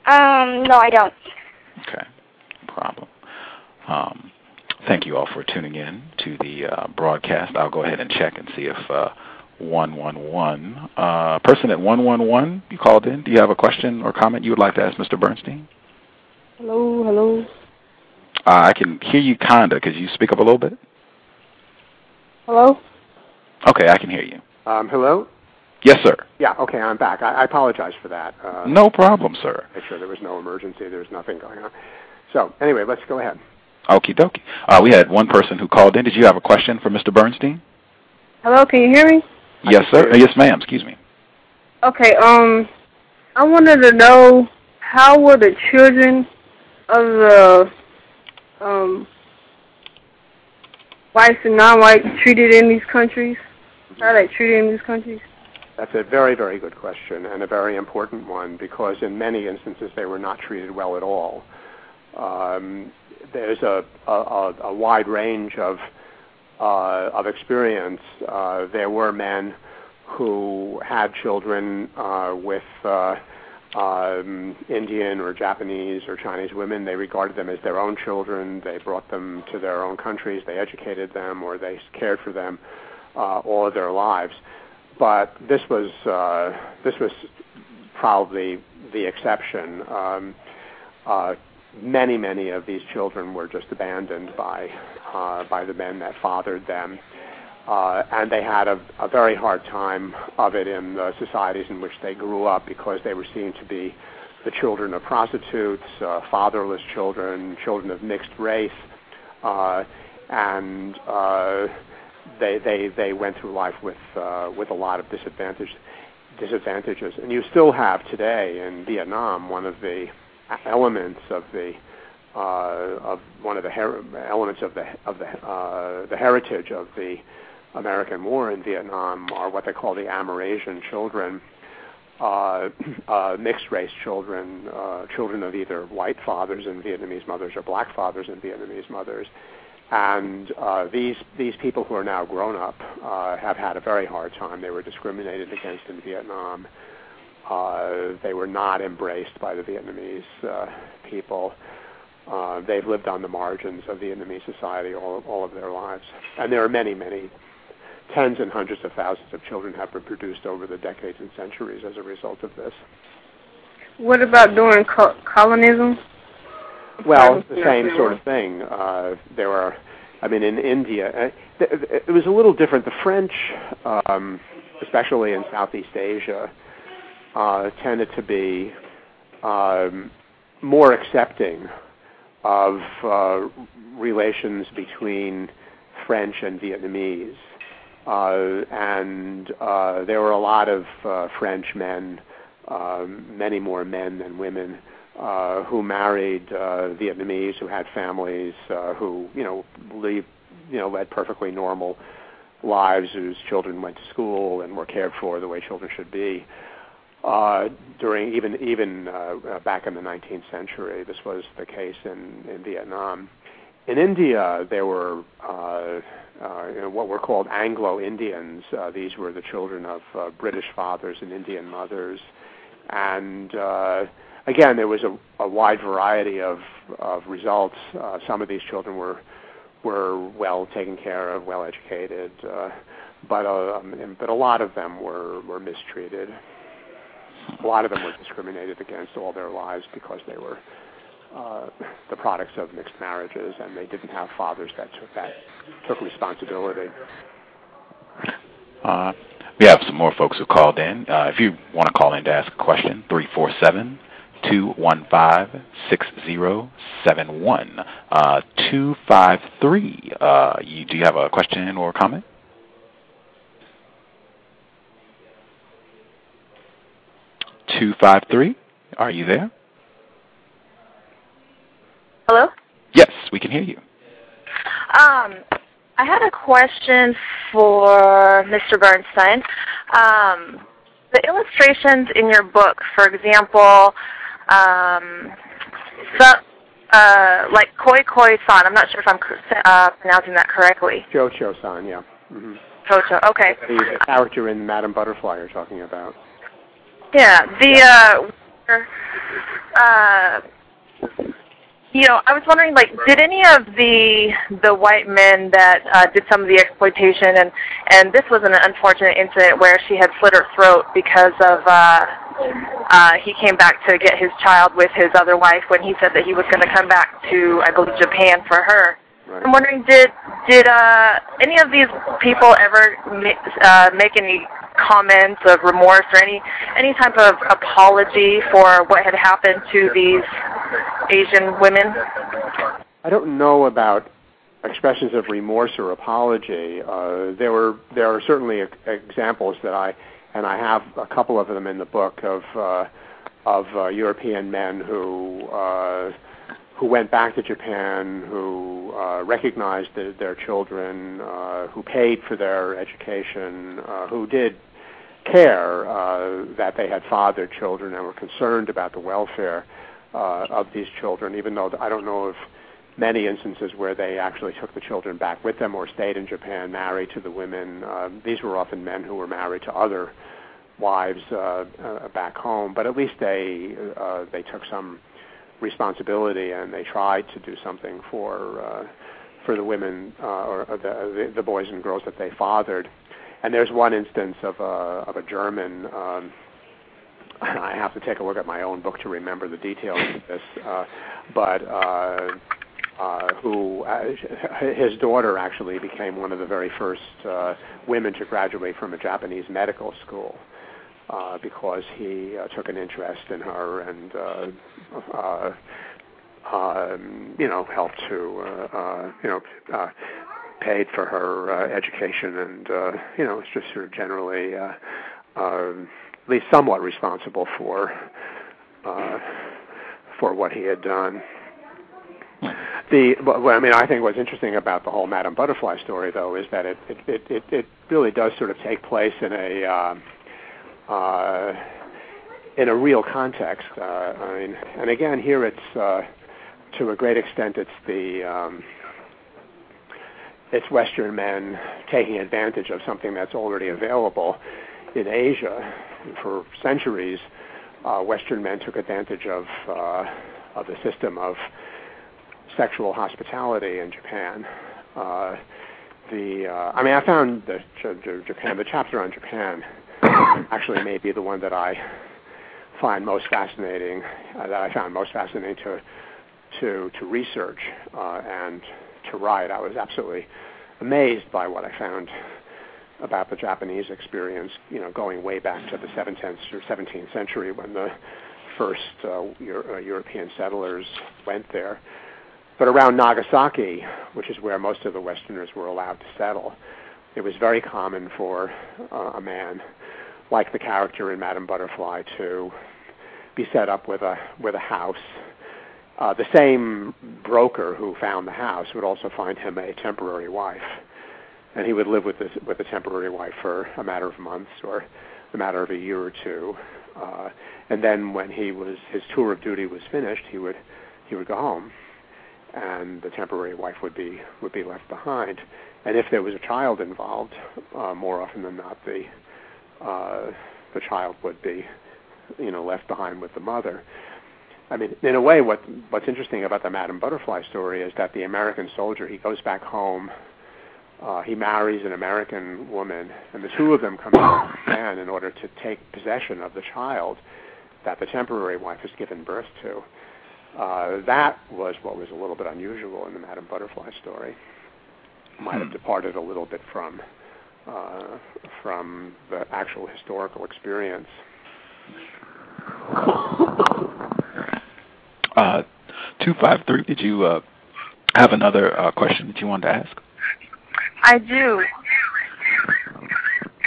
S4: No, I don't.
S2: Okay. No problem. Thank you all for tuning in to the broadcast. I'll go ahead and check and see if 111. Person at 111, you called in. Do you have a question or comment you would like to ask Mr. Bernstein?
S5: Hello.
S2: I can hear you kinda. Could you speak up a little bit?
S5: Hello?
S2: Okay, I can hear you.
S3: Hello?
S2: Yes, sir.
S3: Yeah, okay, I'm back. I apologize for that.
S2: No problem, sir.
S3: Make sure there was no emergency. There was nothing going on. So, anyway, let's go ahead.
S2: Okie dokie. We had one person who called in. Did you have a question for Mr. Bernstein?
S5: Hello, can you hear me?
S2: Yes, sir. Yes, ma'am. Excuse me.
S5: Okay, I wanted to know how were the children of the whites and non-whites treated in these countries? How are they treated in these countries?
S3: That's a very, very good question and a very important one because in many instances they were not treated well at all. There's a wide range of experience. There were men who had children with Indian or Japanese or Chinese women. They regarded them as their own children. They brought them to their own countries. They educated them or they cared for them all of their lives. But this was probably the exception. Many of these children were just abandoned by the men that fathered them, and they had a very hard time of it in the societies in which they grew up because they were seen to be the children of prostitutes, fatherless children, children of mixed race, and they went through life with a lot of disadvantages. And you still have today in Vietnam one of the elements of the heritage of the American War in Vietnam are what they call the Amerasian children, mixed race children, children of either white fathers and Vietnamese mothers or black fathers and Vietnamese mothers. And these people who are now grown up have had a very hard time. They were discriminated against in Vietnam. They were not embraced by the Vietnamese people. They've lived on the margins of Vietnamese society all of their lives. And there are many tens and hundreds of thousands of children have been produced over the decades and centuries as a result of this.
S5: What about during colonism?
S3: Well, the same sort of thing. There were, in India, it was a little different. The French, especially in Southeast Asia, tended to be more accepting of relations between French and Vietnamese. And there were a lot of French men, many more men than women, who married Vietnamese, who had families, who led perfectly normal lives, whose children went to school and were cared for the way children should be. During even back in the 19th century, this was the case in Vietnam. In India, there were what were called Anglo-Indians. These were the children of British fathers and Indian mothers, and again, there was a wide variety of results. Some of these children were well taken care of, well educated, but a lot of them were mistreated. A lot of them were discriminated against all their lives because they were the products of mixed marriages, and they didn't have fathers that took responsibility.
S2: We have some more folks who called in. If you want to call in to ask a question, 347-215-6071. 253. Do you have a question or comment? (253) Are you there?
S6: Hello?
S2: Yes, we can hear you.
S6: I had a question for Mr. Bernstein. The illustrations in your book, for example, like Koi-Koi-san, I'm not sure if I'm pronouncing that correctly.
S3: Cho-Cho-san, yeah. Mm-hmm.
S6: Cho-Cho, okay.
S3: The character in Madame Butterfly you're talking about.
S6: I was wondering, did any of the white men that did some of the exploitation, and this was an unfortunate incident where she had slit her throat because of he came back to get his child with his other wife when he said that he was going to come back to, I believe, Japan for her. Right. I'm wondering, did any of these people ever make any comments of remorse or any type of apology for what had happened to these Asian women?
S3: I don't know about expressions of remorse or apology. There are certainly examples that I have a couple of them in the book of European men who went back to Japan, who recognized their children, who paid for their education, who did care that they had fathered children and were concerned about the welfare of these children, even though I don't know of many instances where they actually took the children back with them or stayed in Japan, married to the women. These were often men who were married to other wives back home, but at least they took some responsibility and they tried to do something for the women or the boys and girls that they fathered. And there's one instance of a German. I have to take a look at my own book to remember the details of this, but who his daughter actually became one of the very first women to graduate from a Japanese medical school. Because he took an interest in her and, helped to, paid for her education and, was just sort of generally at least somewhat responsible for what he had done. I think what's interesting about the whole Madame Butterfly story, though, is that it really does sort of take place in a real context. And again, here it's to a great extent it's Western men taking advantage of something that's already available in Asia. For centuries, Western men took advantage of the system of sexual hospitality in Japan. I found the chapter on Japan actually may be the one that I find most fascinating, that I found most fascinating to research and to write. I was absolutely amazed by what I found about the Japanese experience, going way back to the 17th century when the first European settlers went there. But around Nagasaki, which is where most of the Westerners were allowed to settle, it was very common for a man like the character in Madame Butterfly to be set up with a house. The same broker who found the house would also find him a temporary wife, and he would live with the temporary wife for a matter of months or a matter of a year or two, and then when his tour of duty was finished, he would go home, and the temporary wife would be left behind. And if there was a child involved, more often than not, the child would be, left behind with the mother. In a way, what's interesting about the Madame Butterfly story is that the American soldier, he goes back home, he marries an American woman, and the two of them come to Japan in order to take possession of the child that the temporary wife has given birth to. That was what was a little bit unusual in the Madame Butterfly story. Might have departed a little bit from the actual historical experience.
S2: 253, did you have another question that you wanted to ask?
S6: I do.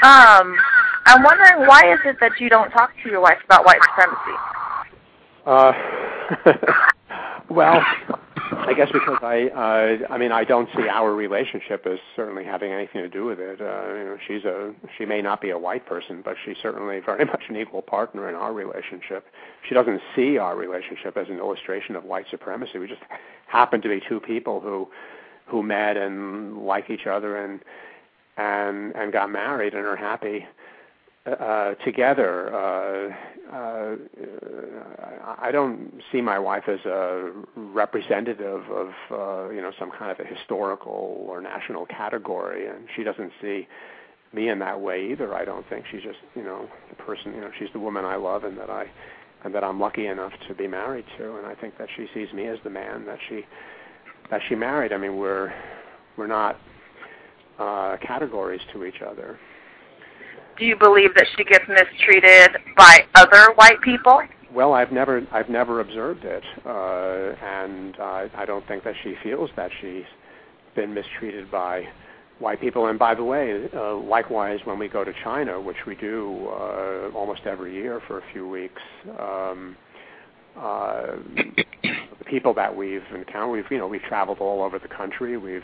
S6: I'm wondering, why is it that you don't talk to your wife about white supremacy?
S3: Well, I guess because I don't see our relationship as certainly having anything to do with it. She may not be a white person, but she's certainly very much an equal partner in our relationship. She doesn't see our relationship as an illustration of white supremacy. We just happen to be two people who met and like each other and got married and are happy together. I don't see my wife as a representative of some kind of a historical or national category, and she doesn't see me in that way either. I don't think. She's just the person. She's the woman I love and that I'm lucky enough to be married to, and I think that she sees me as the man that she married. I mean, we're not categories to each other.
S6: Do you believe that she gets mistreated by other white people?
S3: Well, I've never observed it, and I don't think that she feels that she's been mistreated by white people. And by the way, likewise, when we go to China, which we do almost every year for a few weeks, the people that we've encountered, we've traveled all over the country. We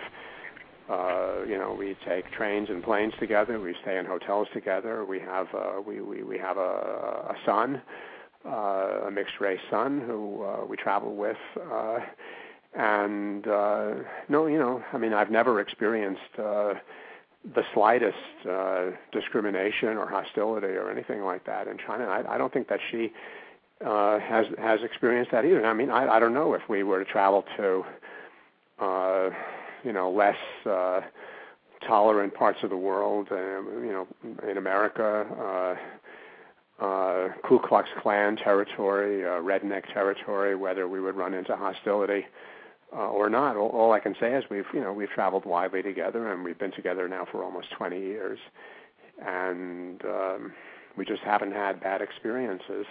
S3: take trains and planes together. We stay in hotels together. We have a son, a mixed race son who we travel with, and I've never experienced the slightest discrimination or hostility or anything like that in China. I don't think that she has experienced that either. I mean, I don't know if we were to travel to less tolerant parts of the world, in America, Ku Klux Klan territory, redneck territory, whether we would run into hostility or not. All I can say is we've traveled widely together, and we've been together now for almost 20 years, and we just haven't had bad experiences.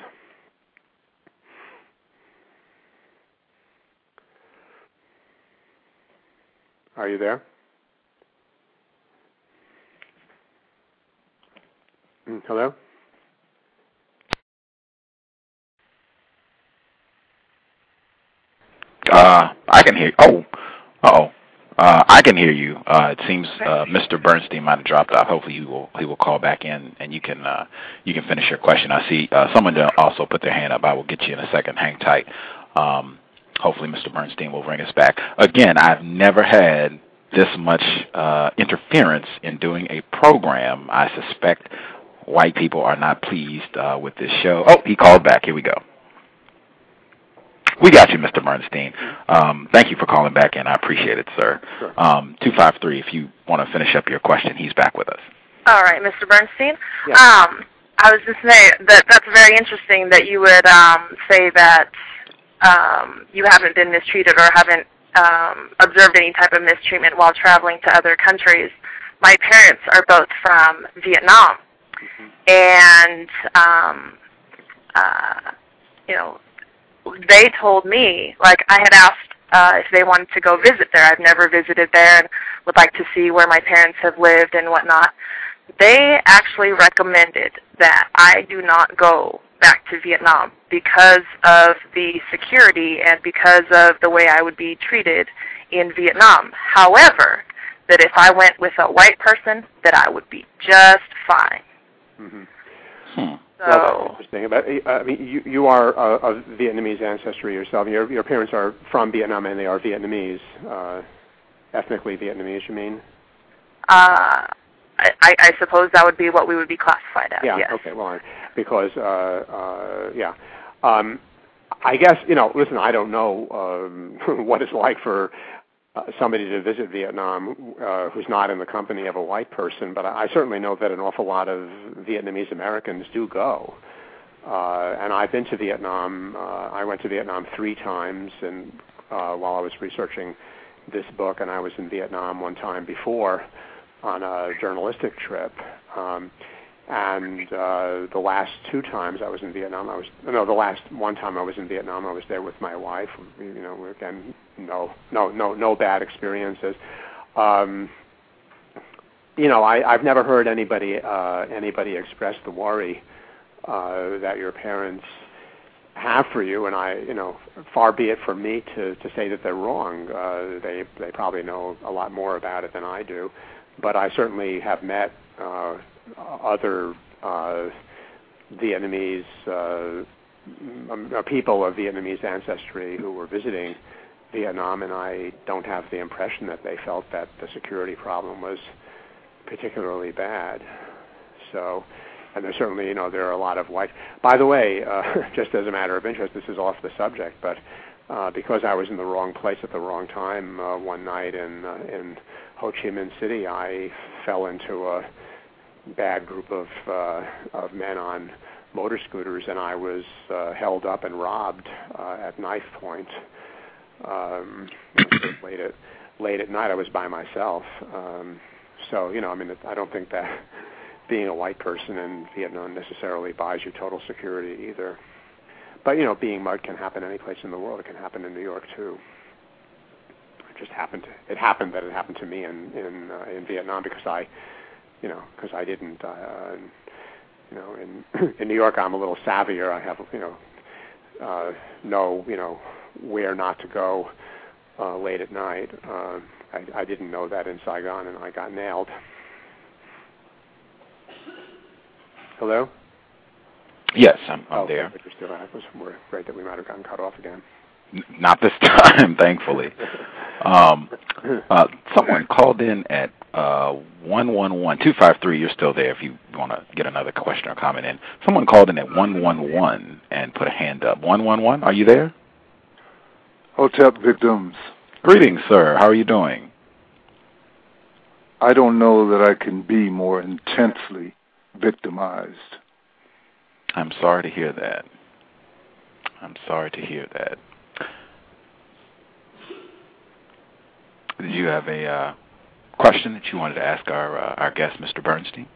S3: Are you there? Hello?
S2: I can hear. I can hear you. It seems Mr. Bernstein might have dropped off. Hopefully, he will call back in, and you can finish your question. I see someone also put their hand up. I will get you in a second. Hang tight. Hopefully, Mr. Bernstein will bring us back. Again, I've never had this much interference in doing a program. I suspect white people are not pleased with this show. Oh, he called back. Here we go. We got you, Mr. Bernstein. Thank you for calling back in. I appreciate it, sir.
S3: Sure.
S2: 253, if you want to finish up your question, he's back with us.
S6: All right, Mr. Bernstein.
S3: Yes.
S6: I was just saying that's very interesting that you would say that you haven't been mistreated or haven't observed any type of mistreatment while traveling to other countries. My parents are both from Vietnam, and they told me, like, I had asked if they wanted to go visit there. I've never visited there and would like to see where my parents have lived and whatnot. They actually recommended that I do not go back to Vietnam because of the security and because of the way I would be treated in Vietnam. However, that if I went with a white person, that I would be just fine.
S3: Mm-hmm.
S6: So,
S3: well, that's interesting. You are of Vietnamese ancestry yourself. Your parents are from Vietnam, and they are Vietnamese, ethnically Vietnamese, you mean?
S6: I suppose that would be what we would be classified as.
S3: Yeah.
S6: Yes.
S3: Okay. Well, because I guess listen, I don't know what it's like for somebody to visit Vietnam who's not in the company of a white person, but I certainly know that an awful lot of Vietnamese Americans do go. And I've been to Vietnam. I went to Vietnam 3 times, and while I was researching this book, and I was in Vietnam one time before on a journalistic trip. And the last 2 times I was in Vietnam, the last one time I was in Vietnam, I was there with my wife. Again, no bad experiences. I've never heard anybody express the worry that your parents have for you, and far be it from me to say that they're wrong. They probably know a lot more about it than I do, but I certainly have met other Vietnamese people of Vietnamese ancestry who were visiting Vietnam, and I don't have the impression that they felt that the security problem was particularly bad. So, And there's certainly, there are a lot of white. By the way, just as a matter of interest, this is off the subject, but because I was in the wrong place at the wrong time one night in Ho Chi Minh City, I fell into a bad group of men on motor scooters, and I was held up and robbed at knife point. Late at night, I was by myself. So, I don't think that being a white person in Vietnam necessarily buys you total security either. But, being mugged can happen any place in the world. It can happen in New York, too. It happened that it happened to me in Vietnam because I didn't, in New York I'm a little savvier. I have, know, where not to go late at night. I didn't know that in Saigon, and I got nailed. Hello?
S2: Yes, I'm there.
S3: But you're still, I was afraid that we might have gotten cut off again.
S2: Not this time, thankfully. Someone called in at 111-253. You're still there if you want to get another question or comment in. Someone called in at 111 and put a hand up. 111, are you there?
S7: Hotep victims.
S2: Greetings, sir. How are you doing?
S7: I don't know that I can be more intensely victimized.
S2: I'm sorry to hear that. Did you have a question that you wanted to ask our guest, Mr. Bernstein?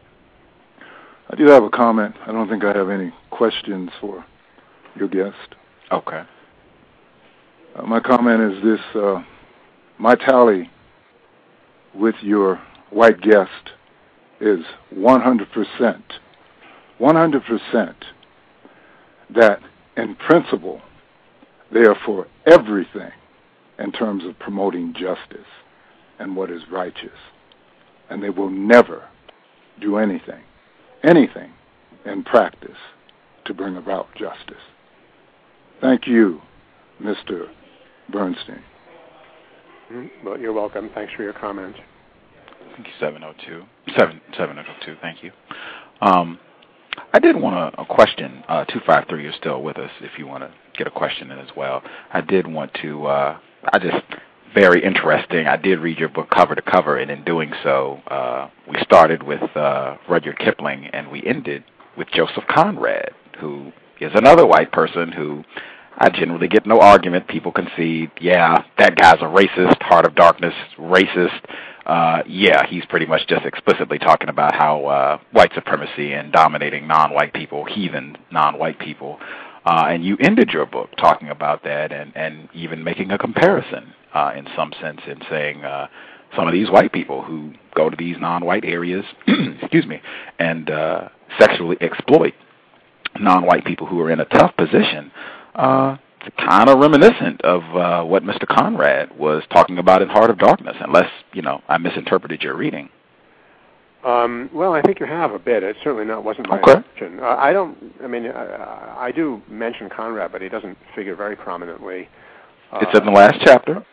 S7: I do have a comment. I don't think I have any questions for your guest.
S2: Okay.
S7: My comment is this. My tally with your white guest is 100%. 100% that, in principle, they are for everything in terms of promoting justice and what is righteous. And they will never do anything in practice to bring about justice. Thank you, Mr. Bernstein.
S3: Well, you're welcome. Thanks for your comment.
S2: Thank you, 702. Thank you. I did want a question. 253, you're still with us if you want to get a question in as well. I did want to, very interesting. I did read your book cover to cover, and in doing so, we started with Rudyard Kipling, and we ended with Joseph Conrad, who is another white person who I generally get no argument. People concede, yeah, that guy's a racist, Heart of Darkness, racist. Yeah, he's pretty much just explicitly talking about how white supremacy and dominating non-white people, heathen non-white people. And you ended your book talking about that and even making a comparison in some sense in saying some of these white people who go to these non-white areas, excuse me, and sexually exploit non-white people who are in a tough position. It's kind of reminiscent of what Mr. Conrad was talking about in Heart of Darkness, unless, I misinterpreted your reading.
S3: Well, I think you have a bit. It certainly wasn't my
S2: okay.
S3: intention. I do mention Conrad, but he doesn't figure very prominently.
S2: It's in the last chapter.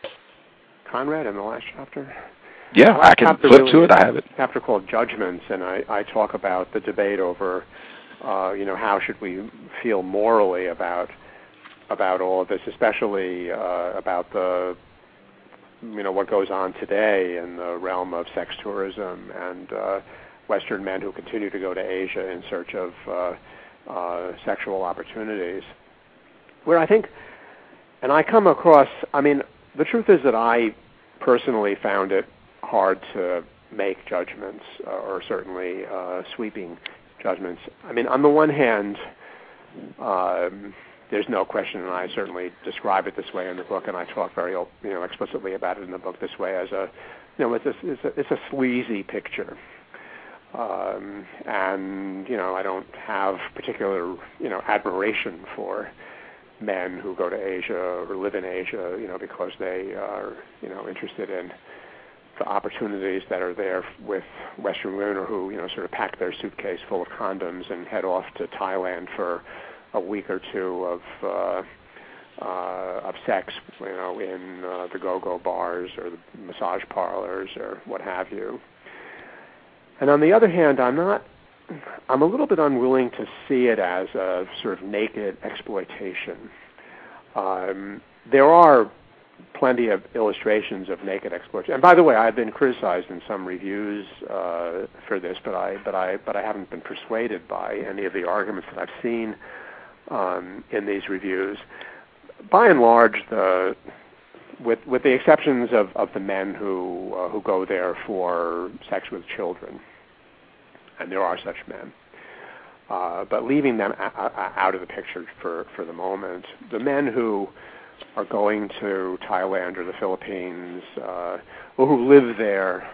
S3: Conrad in the last chapter?
S2: Yeah, I can flip to it. I have it.
S3: Chapter called Judgments, and I talk about the debate over, how should we feel morally about all of this, especially about the, what goes on today in the realm of sex tourism and Western men who continue to go to Asia in search of sexual opportunities. Where I think, and I come across, the truth is that I personally found it hard to make judgments, or certainly sweeping judgments. On the one hand, there's no question, and I certainly describe it this way in the book, and I talk very, explicitly about it in the book this way as a, it's a sleazy picture, and I don't have particular, admiration for men who go to Asia or live in Asia, because they are, interested in the opportunities that are there with Western women, or who, sort of pack their suitcase full of condoms and head off to Thailand for a week or two of sex, in the go-go bars or the massage parlors or what have you. And on the other hand, I'm not I'm a little bit unwilling to see it as a sort of naked exploitation. There are plenty of illustrations of naked exploitation. And by the way, I've been criticized in some reviews for this, but I haven't been persuaded by any of the arguments that I've seen in these reviews. By and large, with the exceptions of the men who go there for sex with children, and there are such men, but leaving them out of the picture for the moment, the men who are going to Thailand or the Philippines, or who live there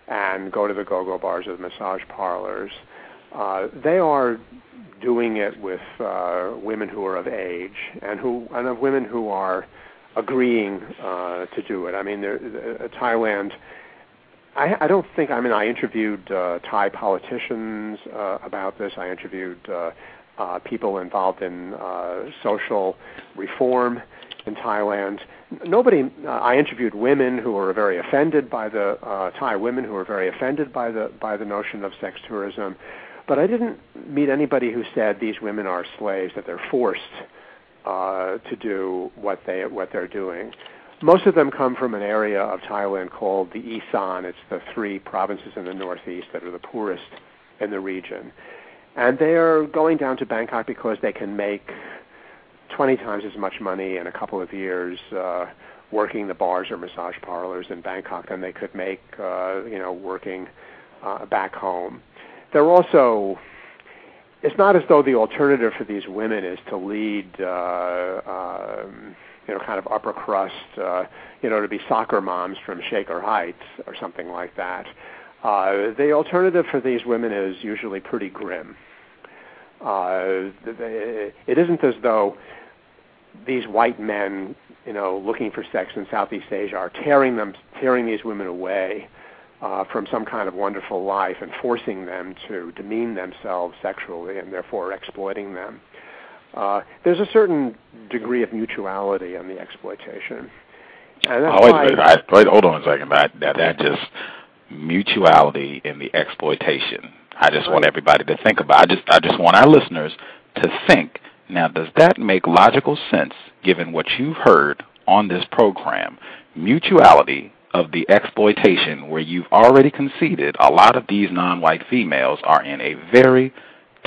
S3: and go to the go-go bars or the massage parlors, they are doing it with women who are of age and of women who are agreeing to do it. I mean, Thailand. I don't think. I mean, I interviewed Thai politicians about this. I interviewed people involved in social reform in Thailand. I interviewed women who were very offended by the Thai women who were very offended by the notion of sex tourism, but I didn't meet anybody who said these women are slaves, that they're forced to do what they're doing. Most of them come from an area of Thailand called the Isan. It's the 3 provinces in the northeast that are the poorest in the region. And they are going down to Bangkok because they can make 20 times as much money in a couple of years working the bars or massage parlors in Bangkok than they could make, working back home. They're also, it's not as though the alternative for these women is to lead, kind of upper crust, to be soccer moms from Shaker Heights or something like that. The alternative for these women is usually pretty grim. It isn't as though these white men, looking for sex in Southeast Asia are tearing these women away from some kind of wonderful life and forcing them to demean themselves sexually and therefore exploiting them. There's a certain degree of mutuality in the exploitation. And that's
S2: wait, hold on a second. That just mutuality in the exploitation. I just want everybody to think about. I just want our listeners to think. Now, does that make logical sense given what you've heard on this program? Mutuality of the exploitation, where you've already conceded a lot of these non-white females are in a very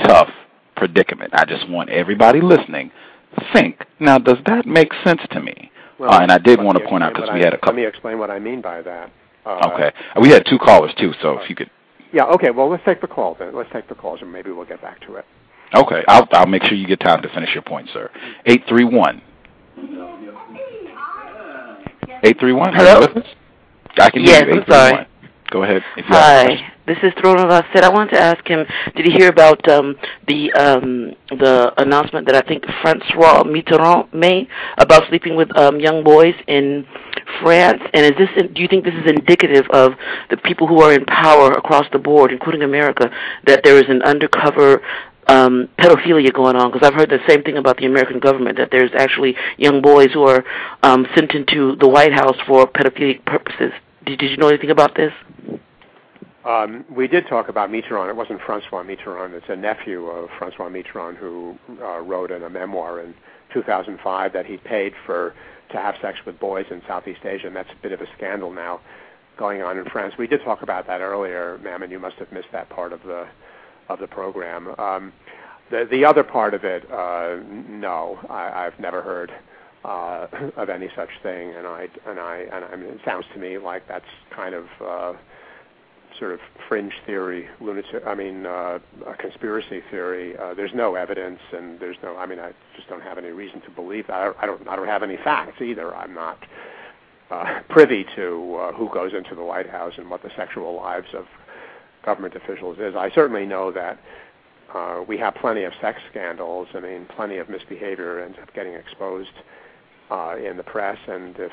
S2: tough predicament. I just want everybody listening to think. Now, does that make sense to me?
S3: Well,
S2: and I did want to point out because we had a couple.
S3: Let me explain what I mean by that.
S2: Okay. We had 2 callers, too, so if you could.
S3: Yeah, okay. Well, let's take the call then. Let's take the calls, and maybe we'll get back to it.
S2: Okay. I'll make sure you get time to finish your point, sir. 831. 831?
S8: Hello?
S2: With us? I can hear you. 831.
S8: Sorry.
S2: Go ahead. If you
S8: Hi. This is Throna said. I wanted to ask him, did he hear about the announcement that I think Francois Mitterrand made about sleeping with young boys in France? And do you think this is indicative of the people who are in power across the board, including America, that there is an undercover pedophilia going on? Because I've heard the same thing about the American government, that there's actually young boys who are sent into the White House for pedophilic purposes. Did you know anything about this?
S3: We did talk about Mitterrand. It wasn't Francois Mitterrand. It's a nephew of Francois Mitterrand who wrote in a memoir in 2005 that he paid to have sex with boys in Southeast Asia, and that's a bit of a scandal now going on in France. We did talk about that earlier, ma'am, and you must have missed that part of the program. The other part of it, no, I've never heard of any such thing, and I mean, it sounds to me like that's kind of sort of fringe theory, a conspiracy theory. There's no evidence, and I just don't have any reason to believe that. I don't have any facts either. I'm not privy to who goes into the White House and what the sexual lives of government officials is. I certainly know that we have plenty of sex scandals. I mean, plenty of misbehavior ends up getting exposed in the press, and if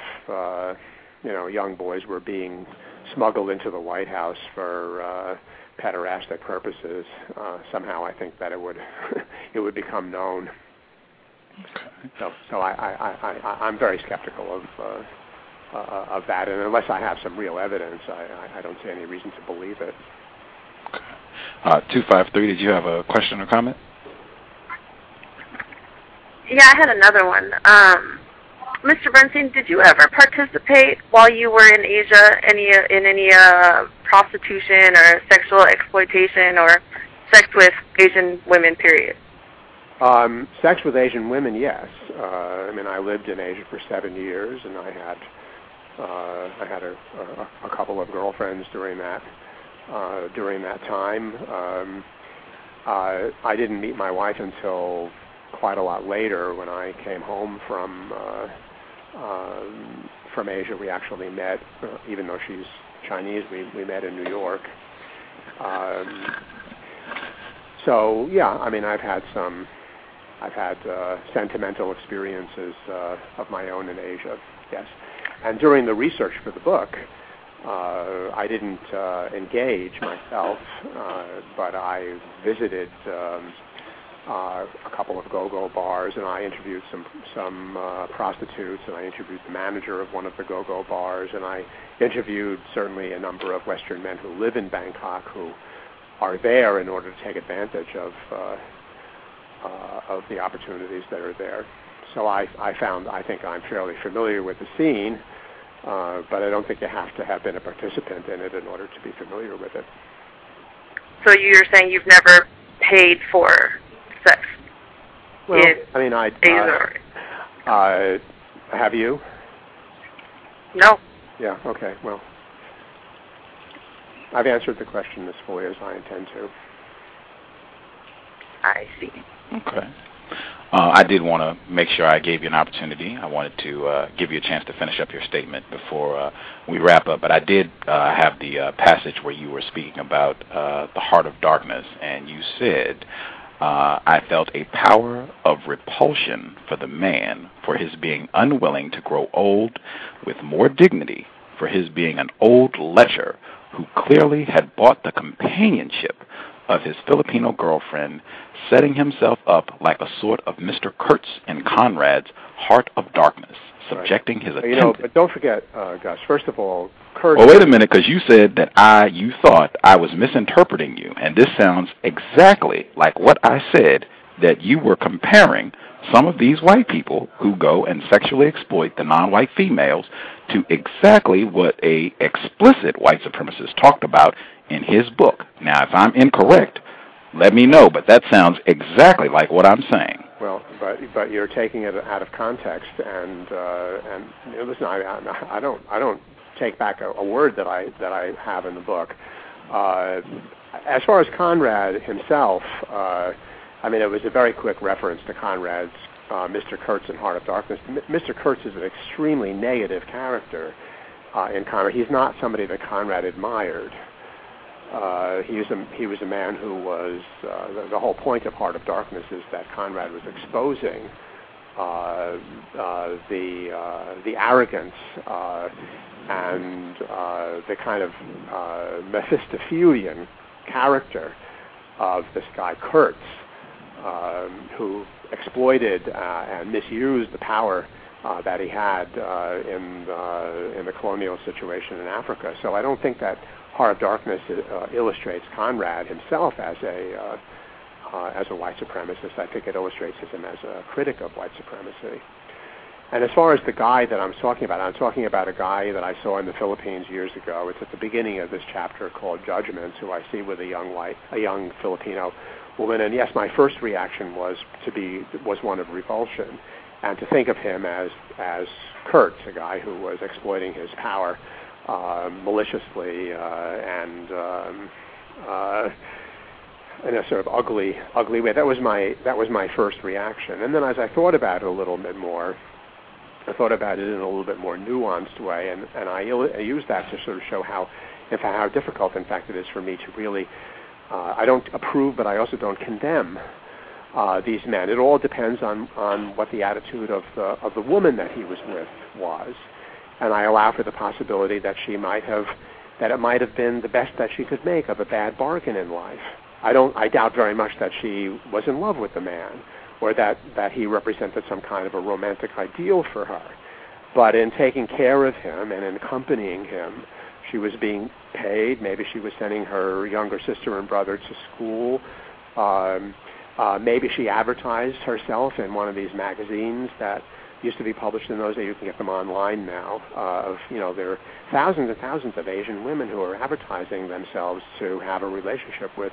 S3: young boys were being smuggled into the White House for pederastic purposes, somehow I think that it would become known. Okay. So I'm very skeptical of that, and unless I have some real evidence, I don't see any reason to believe it.
S2: Okay. 253, did you have a question or comment?
S6: Yeah, I had another one. Mr. Bernstein, did you ever participate while you were in Asia in any prostitution or sexual exploitation or sex with Asian women, period?
S3: Sex with Asian women, yes. I mean, I lived in Asia for 7 years, and I had a couple of girlfriends during that time. I didn't meet my wife until quite a lot later when I came home from Asia. We actually met, even though she's Chinese, we met in New York. So yeah, I mean, I've had sentimental experiences of my own in Asia, yes. And during the research for the book, I didn't engage myself, but I visited a couple of go-go bars, and I interviewed some prostitutes, and I interviewed the manager of one of the go-go bars, and I interviewed certainly a number of Western men who live in Bangkok who are there in order to take advantage of the opportunities that are there. So I think I'm fairly familiar with the scene, but I don't think you have to have been a participant in it in order to be familiar with it.
S6: So you're saying you've never paid for sex?
S3: Well, I mean, have you?
S6: No.
S3: Yeah, okay, well, I've answered the question as fully as I intend to.
S6: I see.
S2: Okay. I did want to make sure I gave you an opportunity. I wanted to give you a chance to finish up your statement before we wrap up. But I did have the passage where you were speaking about the heart of darkness, and you said, I felt a power of repulsion for the man for his being unwilling to grow old with more dignity, for his being an old lecher who clearly had bought the companionship of his Filipino girlfriend, setting himself up like a sort of Mr. Kurtz in Conrad's Heart of Darkness, subjecting his attendant.
S3: You know, but don't forget, Gus, first of all, Kurtz...
S2: Well, wait a minute, because you said that you thought I was misinterpreting you, and this sounds exactly like what I said, that you were comparing some of these white people who go and sexually exploit the non-white females to exactly what a explicit white supremacist talked about in his book. Now, if I'm incorrect, let me know, but that sounds exactly like what I'm saying.
S3: Well, but you're taking it out of context, and listen, I don't take back a word that I have in the book. As far as Conrad himself, I mean, it was a very quick reference to Conrad's Mr. Kurtz in Heart of Darkness. Mr. Kurtz is an extremely negative character in Conrad. He's not somebody that Conrad admired. He was a man who was the whole point of Heart of Darkness is that Conrad was exposing the arrogance and the kind of Mephistophelian character of this guy Kurtz, who exploited and misused the power that he had in the colonial situation in Africa. So I don't think that Heart of Darkness illustrates Conrad himself as a white supremacist. I think it illustrates him as a critic of white supremacy. And as far as the guy that I'm talking about a guy that I saw in the Philippines years ago. It's at the beginning of this chapter called Judgments, who I see with a young Filipino woman. And yes, my first reaction was one of revulsion, and to think of him as Kurtz, a guy who was exploiting his power maliciously and in a sort of ugly way. That was my first reaction. And then as I thought about it a little bit more, I thought about it in a little bit more nuanced way, and I used that to sort of show how difficult, in fact, it is for me to really. I don't approve, but I also don't condemn these men. It all depends on what the attitude of the woman that he was with was, and I allow for the possibility that it might have been the best that she could make of a bad bargain in life. I doubt very much that she was in love with the man, or that he represented some kind of a romantic ideal for her. But in taking care of him and in accompanying him, she was being paid. Maybe she was sending her younger sister and brother to school. Maybe she advertised herself in one of these magazines that used to be published in those days. You can get them online now. There are thousands and thousands of Asian women who are advertising themselves to have a relationship with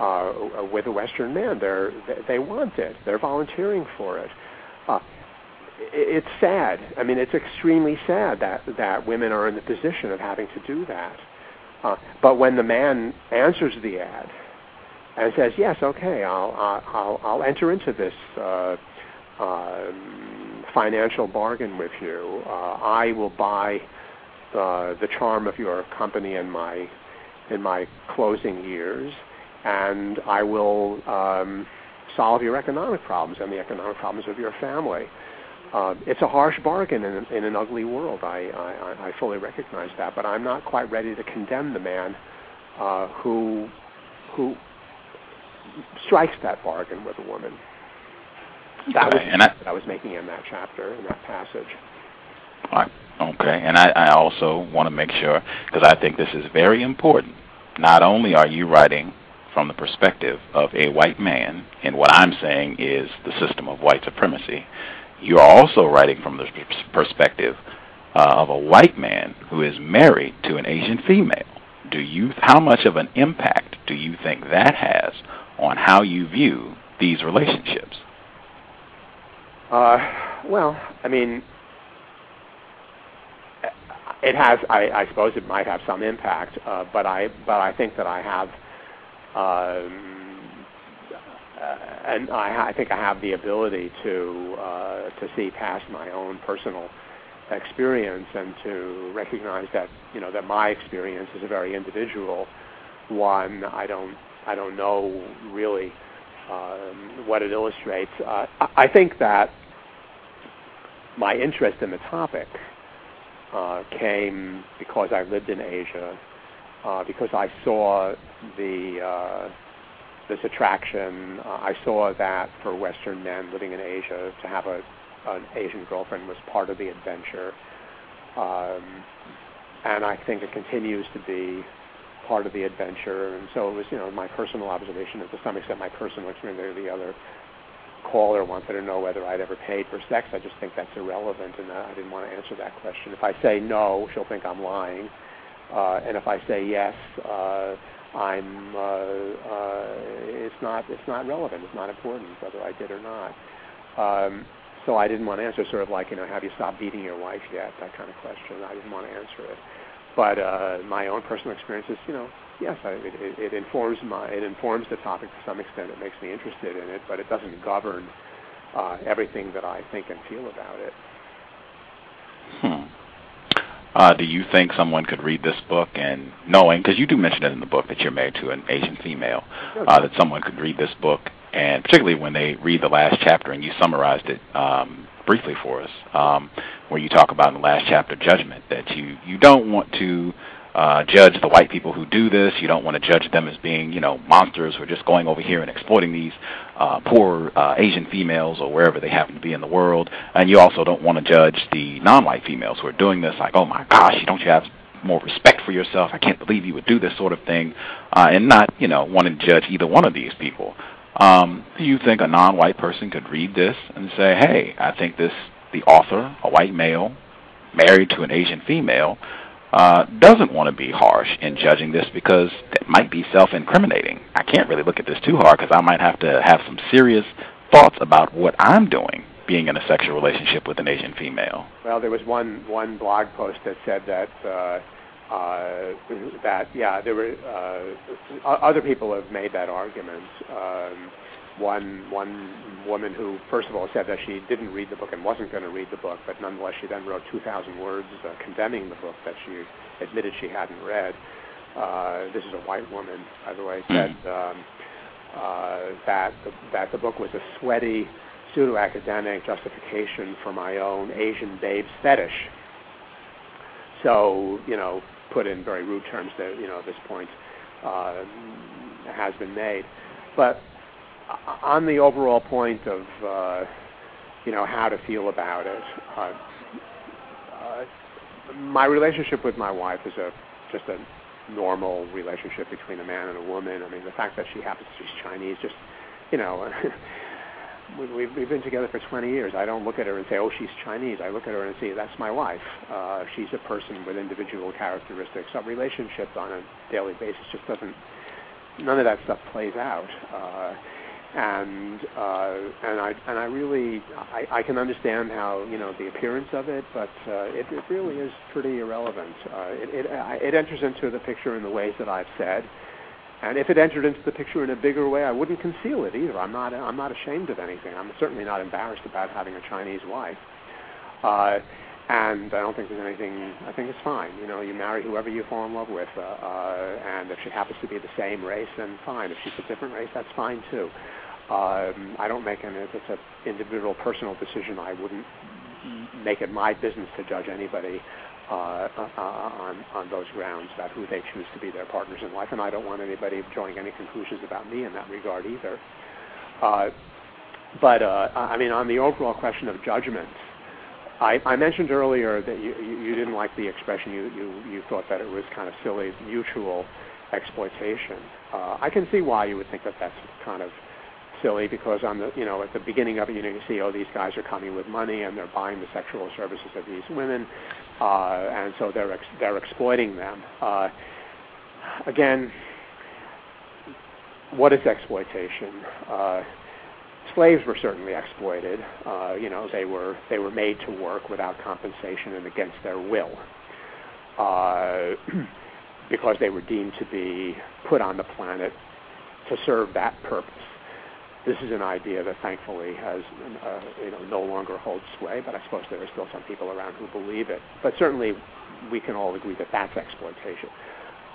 S3: a Western man. They want it. They're volunteering for it. It's sad. I mean, it's extremely sad that women are in the position of having to do that. But when the man answers the ad and says, "Yes, okay, I'll enter into this financial bargain with you. I will buy the charm of your company in my closing years, and I will solve your economic problems and the economic problems of your family." It's a harsh bargain in an ugly world. I fully recognize that, but I'm not quite ready to condemn the man who strikes that bargain with a woman. That was what I was making in that chapter, in that passage.
S2: Okay, and I also want to make sure, because I think this is very important. Not only are you writing from the perspective of a white man, and what I'm saying is the system of white supremacy, you are also writing from the perspective of a white man who is married to an Asian female. How much of an impact do you think that has on how you view these relationships?
S3: Well, I mean, it has. I suppose it might have some impact, but I think that I have, and I think I have the ability to see past my own personal experience and to recognize that that my experience is a very individual one. I don't know really what it illustrates. I think that my interest in the topic came because I lived in Asia, because I saw this attraction. I saw that for Western men living in Asia, to have an Asian girlfriend was part of the adventure, and I think it continues to be part of the adventure. And so it was, my personal observation, and to some extent my personal experience. The other caller wanted to know whether I'd ever paid for sex. I just think that's irrelevant, and I didn't want to answer that question. If I say no, she'll think I'm lying, and if I say yes, it's not relevant. It's not important whether I did or not. So I didn't want to answer, sort of like, have you stopped beating your wife yet? That kind of question. I didn't want to answer it. But my own personal experiences, yes, it informs the topic to some extent. It makes me interested in it, but it doesn't govern everything that I think and feel about it.
S2: Do you think someone could read this book and knowing, because you do mention it in the book that you're married to an Asian female, that someone could read this book, and particularly when they read the last chapter, and you summarized it briefly for us, where you talk about in the last chapter, judgment, that you don't want to judge the white people who do this. You don't want to judge them as being, monsters who are just going over here and exploiting these poor Asian females or wherever they happen to be in the world. And you also don't want to judge the non-white females who are doing this, like, oh my gosh, don't you have more respect for yourself? I can't believe you would do this sort of thing, and not, wanting to judge either one of these people. Do you think a non-white person could read this and say, hey, I think the author, a white male, married to an Asian female, doesn't want to be harsh in judging this because it might be self-incriminating. I can't really look at this too hard because I might have to have some serious thoughts about what I'm doing being in a sexual relationship with an Asian female.
S3: Well, there was one blog post that said that there were other people have made that argument. One woman who, first of all, said that she didn't read the book and wasn't going to read the book, but nonetheless she then wrote 2,000 words condemning the book that she admitted she hadn't read. This is a white woman, by the way, said that the book was a sweaty, pseudo-academic justification for my own Asian babe's fetish. So, put in very rude terms that, this point has been made. But on the overall point of, how to feel about it, my relationship with my wife is a just a normal relationship between a man and a woman. I mean, the fact that she's Chinese, just, you know, we've been together for 20 years. I don't look at her and say, oh, she's Chinese. I look at her and say, that's my wife. She's a person with individual characteristics. A relationship on a daily basis just doesn't, none of that stuff plays out. And I really can understand how, you know, the appearance of it, but it really is pretty irrelevant. It enters into the picture in the ways that I've said, and if it entered into the picture in a bigger way, I wouldn't conceal it either. I'm not ashamed of anything. I'm certainly not embarrassed about having a Chinese wife, and I don't think there's anything. I think it's fine. You know, you marry whoever you fall in love with, and if she happens to be the same race, then fine. If she's a different race, that's fine too. I don't make it. If it's an individual, personal decision, I wouldn't make it my business to judge anybody on those grounds about who they choose to be their partners in life, and I don't want anybody drawing any conclusions about me in that regard either. But I mean, on the overall question of judgment, I mentioned earlier that you didn't like the expression. You thought that it was kind of silly, mutual exploitation. I can see why you would think that that's kind of silly, because on the, you know, at the beginning of it, you know, you see, oh, these guys are coming with money and they're buying the sexual services of these women, and so they're exploiting them. Again, what is exploitation? Slaves were certainly exploited. You know, they were made to work without compensation and against their will, because they were deemed to be put on the planet to serve that purpose. This is an idea that thankfully has, you know, no longer holds sway, but I suppose there are still some people around who believe it. But certainly, we can all agree that that's exploitation.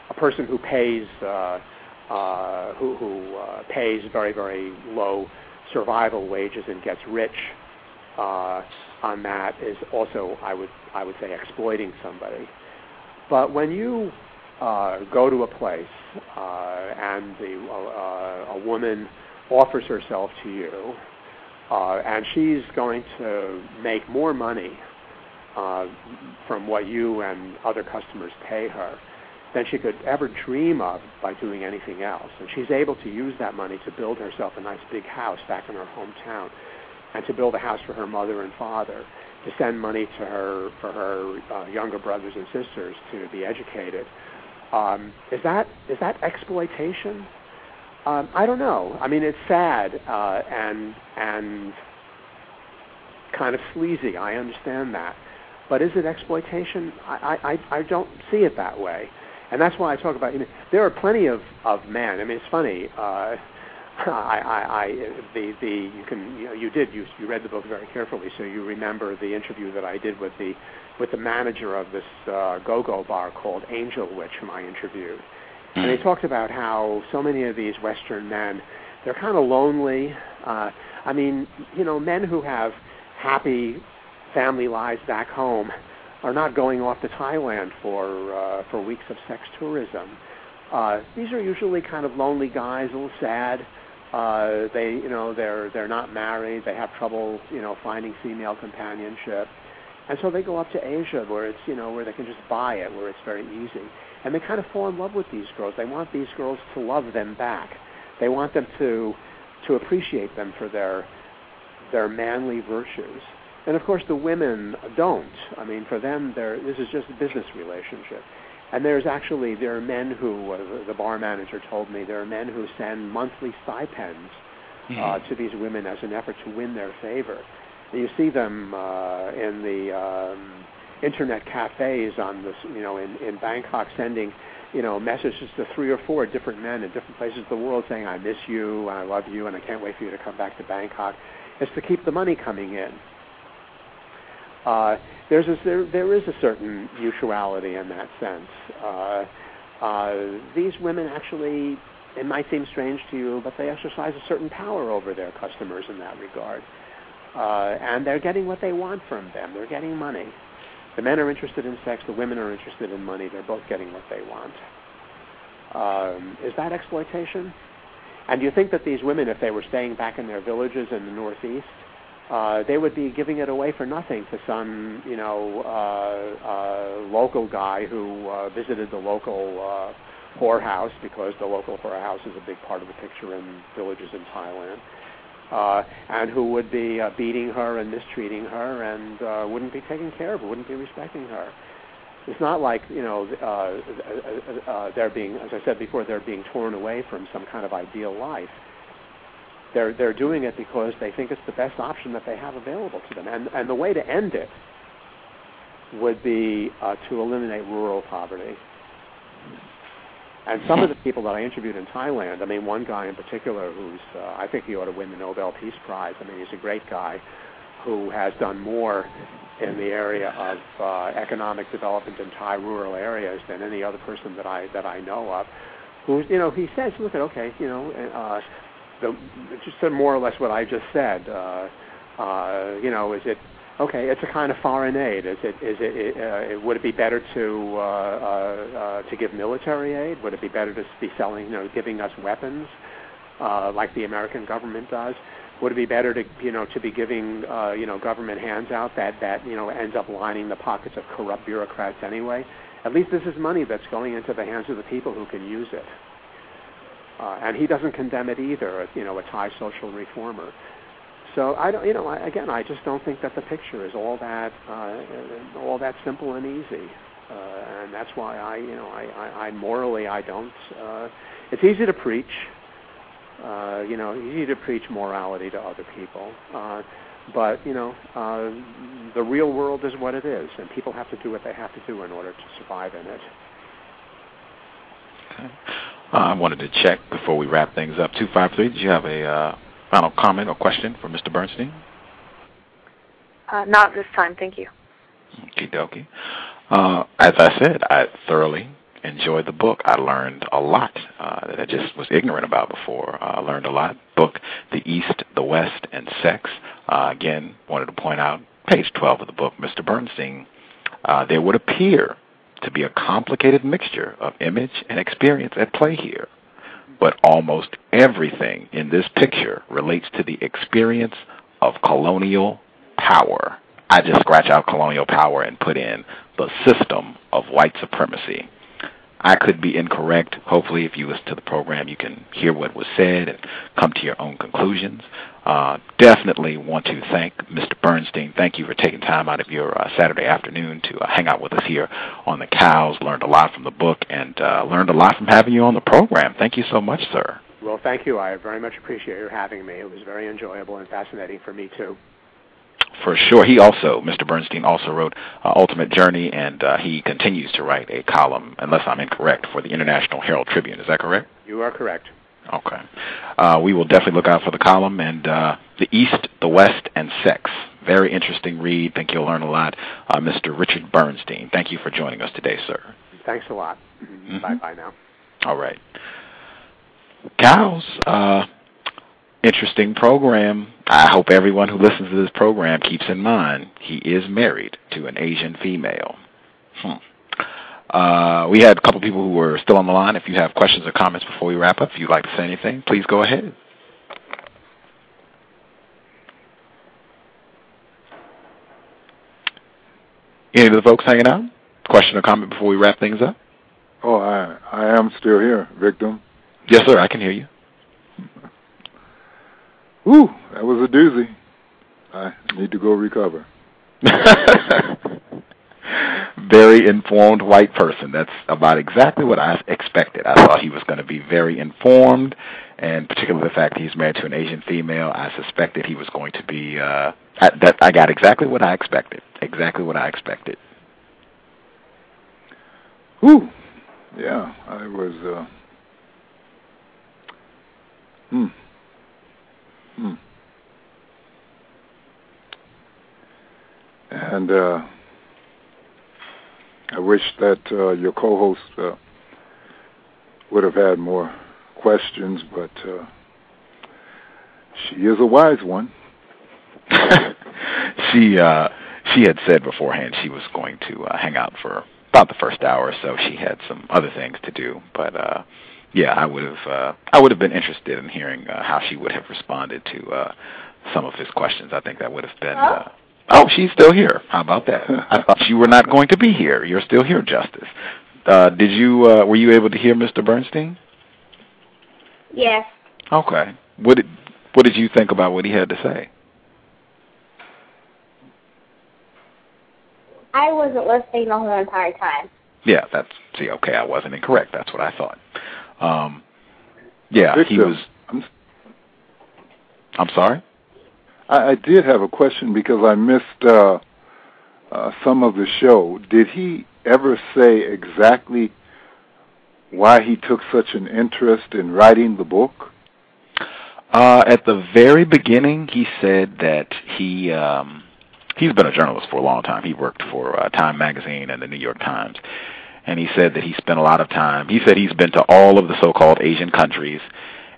S3: A person who pays, pays very, very low survival wages and gets rich on that is also, I would say, exploiting somebody. But when you go to a place and a woman offers herself to you, and she's going to make more money from what you and other customers pay her than she could ever dream of by doing anything else. And she's able to use that money to build herself a nice big house back in her hometown, and to build a house for her mother and father, to send money to her for her younger brothers and sisters to be educated. Is that exploitation? I don't know. I mean, it's sad and kind of sleazy. I understand that, but is it exploitation? I don't see it that way, and that's why I talk about. You know, there are plenty of men. I mean, it's funny. You read the book very carefully, so you remember the interview that I did with the manager of this go-go bar called Angel Witch, whom I interviewed. And they talked about how so many of these Western men, they're kind of lonely. I mean, you know, men who have happy family lives back home are not going off to Thailand for weeks of sex tourism. These are usually kind of lonely guys, a little sad. They're not married. They have trouble, you know, finding female companionship. And so they go up to Asia where it's, you know, where they can just buy it, where it's very easy. And they kind of fall in love with these girls. They want these girls to love them back. They want them to appreciate them for their manly virtues. And of course the women don't. I mean, for them, this is just a business relationship. And there are men who, the bar manager told me, there are men who send monthly stipends to these women as an effort to win their favor. And you see them in the internet cafes on this, you know, in Bangkok, sending, you know, messages to 3 or 4 different men in different places of the world saying, I miss you, I love you, and I can't wait for you to come back to Bangkok. It's to keep the money coming in. There is a certain mutuality in that sense. These women actually, it might seem strange to you, but they exercise a certain power over their customers in that regard. And they're getting what they want from them. They're getting money. The men are interested in sex. The women are interested in money. They're both getting what they want. Is that exploitation? And do you think that these women, if they were staying back in their villages in the Northeast, they would be giving it away for nothing to some, local guy who visited the local whorehouse, because the local whorehouse is a big part of the picture in villages in Thailand, and who would be beating her and mistreating her and wouldn't be taking care of her, wouldn't be respecting her. It's not like, they're being, as I said before, they're being torn away from some kind of ideal life. They're doing it because they think it's the best option that they have available to them. And the way to end it would be to eliminate rural poverty. And some of the people that I interviewed in Thailand, I mean, one guy in particular who's, I think he ought to win the Nobel Peace Prize. I mean, he's a great guy who has done more in the area of economic development in Thai rural areas than any other person that I know of. Who's, he says, look at, okay, just more or less what I just said. Is it okay? It's a kind of foreign aid. Would it be better to give military aid? Would it be better to be selling, giving us weapons, like the American government does? Would it be better to be giving government handouts that ends up lining the pockets of corrupt bureaucrats anyway? At least this is money that's going into the hands of the people who can use it. And he doesn't condemn it either, a Thai social reformer. So I don't, I just don't think that the picture is all that simple and easy, and that's why I morally I don't. It's easy to preach, easy to preach morality to other people, but the real world is what it is, and people have to do what they have to do in order to survive in it.
S2: Okay. I wanted to check before we wrap things up. 253, did you have a final comment or question for Mr. Bernstein?
S6: Not this time, thank you.
S2: Okie dokie. As I said, I thoroughly enjoyed the book. I learned a lot that I just was ignorant about before. I learned a lot. Book, The East, the West, and Sex. Again, wanted to point out, page 12 of the book, Mr. Bernstein, there would appear to be a complicated mixture of image and experience at play here. But almost everything in this picture relates to the experience of colonial power. I just scratch out colonial power and put in the system of white supremacy. I could be incorrect. Hopefully, if you listen to the program, you can hear what was said and come to your own conclusions. Definitely want to thank Mr. Bernstein. Thank you for taking time out of your Saturday afternoon to hang out with us here on the C.O.W.S. Learned a lot from the book and learned a lot from having you on the program. Thank you so much, sir.
S3: Well, thank you. I very much appreciate your having me. It was very enjoyable and fascinating for me, too.
S2: For sure. He also, Mr. Bernstein, also wrote Ultimate Journey, and he continues to write a column, unless I'm incorrect, for the International Herald Tribune. Is that correct?
S3: You are correct.
S2: Okay. We will definitely look out for the column, and The East, the West, and Sex. Very interesting read. Think you'll learn a lot. Mr. Richard Bernstein, thank you for joining us today, sir.
S3: Thanks a lot. Mm-hmm. Bye-bye now.
S2: All right. C.O.W.S., interesting program. I hope everyone who listens to this program keeps in mind he is married to an Asian female. We had a couple people who were still on the line. If you have questions or comments before we wrap up, if you'd like to say anything, please go ahead. Any of the folks hanging out? Question or comment before we wrap things up?
S7: Oh, I am still here, victim.
S2: Yes, sir, I can hear you.
S7: Ooh, that was a doozy. I need to go recover.
S2: Very informed white person. That's about exactly what I expected. I thought he was going to be very informed, and particularly the fact that he's married to an Asian female, I suspected he was going to be, I got exactly what I expected. Exactly what I expected.
S7: Whew. Yeah, I was, And I wish that your co-host would have had more questions, but she is a wise one.
S2: She had said beforehand she was going to hang out for about the first hour or so. She had some other things to do, but yeah, I would have been interested in hearing how she would have responded to some of his questions. I think that would have been... Oh, she's still here. How about that? I thought you were not going to be here. You're still here, Justice. Were you able to hear Mr. Bernstein?
S4: Yes.
S2: Okay. What did you think about what he had to say?
S4: I wasn't listening the whole entire time.
S2: Yeah, okay, I wasn't incorrect. That's what I thought. Yeah,
S7: Victor,
S2: he was... I'm sorry?
S7: I did have a question because I missed some of the show. Did he ever say exactly why he took such an interest in writing the book?
S2: At the very beginning, he said that he's been a journalist for a long time. He worked for Time Magazine and the New York Times. And he said that he spent a lot of time. He said he's been to all of the so-called Asian countries,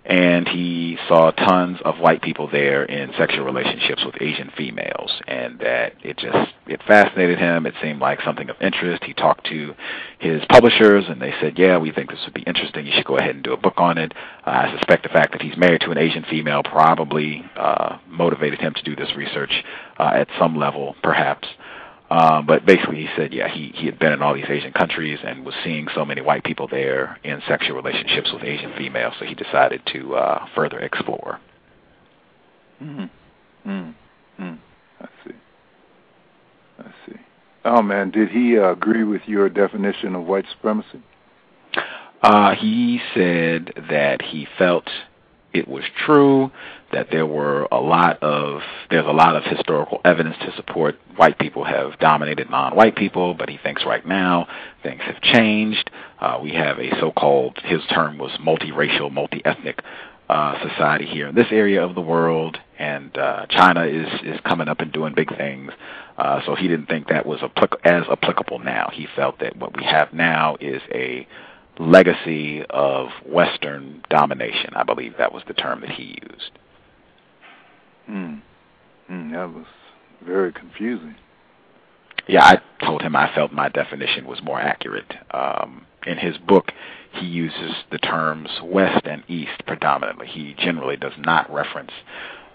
S2: and he saw tons of white people there in sexual relationships with Asian females, and that it fascinated him. It seemed like something of interest. He talked to his publishers, and they said, yeah, we think this would be interesting. You should go ahead and do a book on it. I suspect the fact that he's married to an Asian female probably motivated him to do this research at some level, perhaps. But basically he said, yeah, he had been in all these Asian countries and was seeing so many white people there in sexual relationships with Asian females, so he decided to further explore.
S7: I see. Oh, man, did he agree with your definition of white supremacy?
S2: He said that he felt it was true, that there's a lot of historical evidence to support white people have dominated non-white people, but he thinks right now things have changed. We have a so-called, his term was multiracial, multi-ethnic society here in this area of the world, and China is coming up and doing big things. So he didn't think that was as applicable now. He felt that what we have now is a legacy of Western domination. I believe that was the term that he used.
S7: That was very confusing.
S2: Yeah, I told him I felt my definition was more accurate. In his book, he uses the terms West and East predominantly. He generally does not reference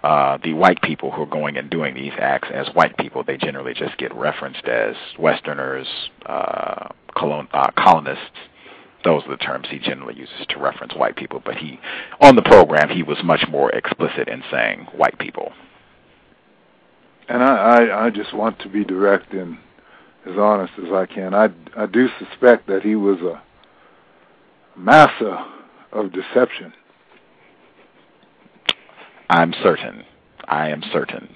S2: the white people who are going and doing these acts as white people. They generally just get referenced as Westerners, colonists. Those are the terms he generally uses to reference white people. But on the program, he was much more explicit in saying white people.
S7: And I just want to be direct and as honest as I can. I do suspect that he was a master of deception.
S2: I am certain.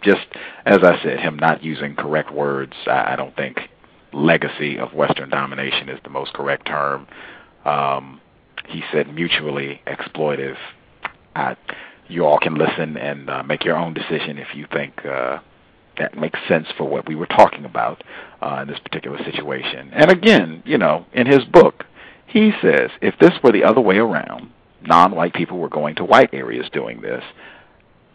S2: Just as I said, him not using correct words, I don't think legacy of Western domination is the most correct term. He said mutually exploitive. You all can listen and make your own decision if you think that makes sense for what we were talking about in this particular situation. And again, in his book, he says if this were the other way around, non-white people were going to white areas doing this,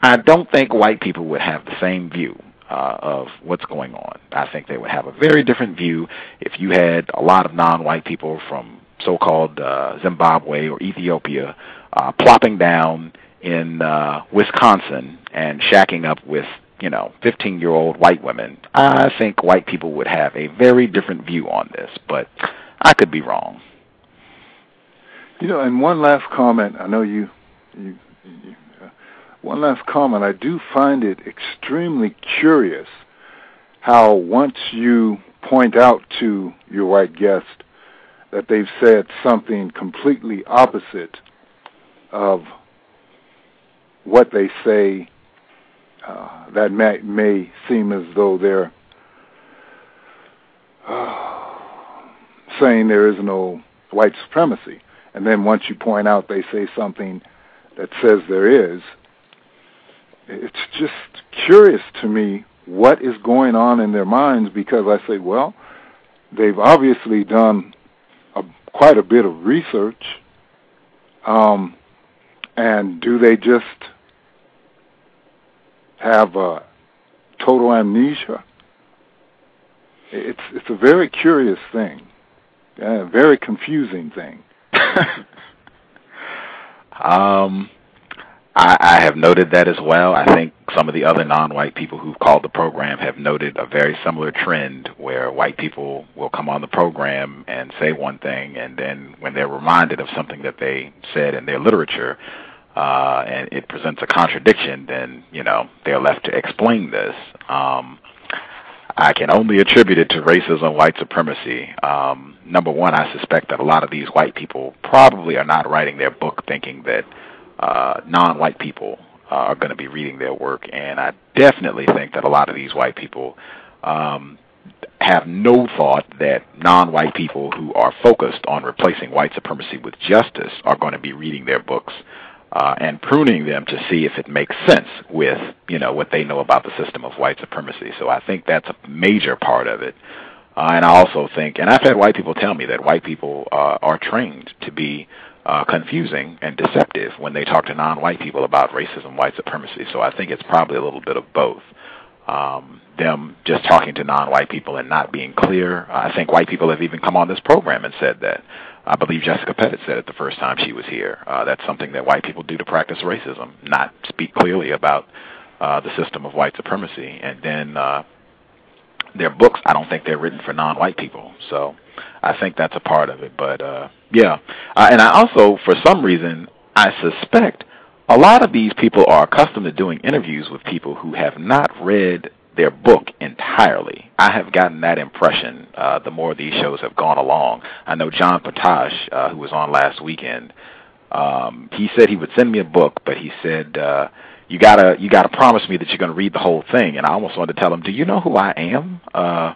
S2: I don't think white people would have the same view of what's going on. I think they would have a very different view if you had a lot of non-white people from so-called Zimbabwe or Ethiopia plopping down in Wisconsin and shacking up with 15-year-old white women. I think white people would have a very different view on this, but I could be wrong.
S7: And one last comment. I know you one last comment. I do find it extremely curious how once you point out to your white guest that they've said something completely opposite of what they say, that may seem as though they're saying there is no white supremacy. And then once you point out they say something that says there is, it's just curious to me what is going on in their minds, because I say, well, they've obviously done quite a bit of research, and do they just have total amnesia? It's a very curious thing, a very confusing thing.
S2: I have noted that as well. I think some of the other non-white people who've called the program have noted a very similar trend where white people will come on the program and say one thing, and then when they're reminded of something that they said in their literature, and it presents a contradiction, then, they're left to explain this. I can only attribute it to racism, white supremacy. Number one, I suspect that a lot of these white people probably are not writing their book thinking that non-white people are going to be reading their work, and I definitely think that a lot of these white people have no thought that non-white people who are focused on replacing white supremacy with justice are going to be reading their books and pruning them to see if it makes sense with, what they know about the system of white supremacy. So I think that's a major part of it. And I also think, and I've had white people tell me that white people are trained to be confusing and deceptive when they talk to non-white people about racism, white supremacy. So I think it's probably a little bit of both. Them just talking to non-white people and not being clear. I think white people have even come on this program and said that. I believe Jessica Pettit said it the first time she was here. That's something that white people do to practice racism, not speak clearly about the system of white supremacy. And then their books, I don't think they're written for non-white people. So I think that's a part of it. But, yeah. And I also, for some reason, I suspect a lot of these people are accustomed to doing interviews with people who have not read their book entirely. I have gotten that impression the more these shows have gone along. I know John Potash, who was on last weekend, he said he would send me a book, but he said, you gotta promise me that you're going to read the whole thing. And I almost wanted to tell him, do you know who I am? I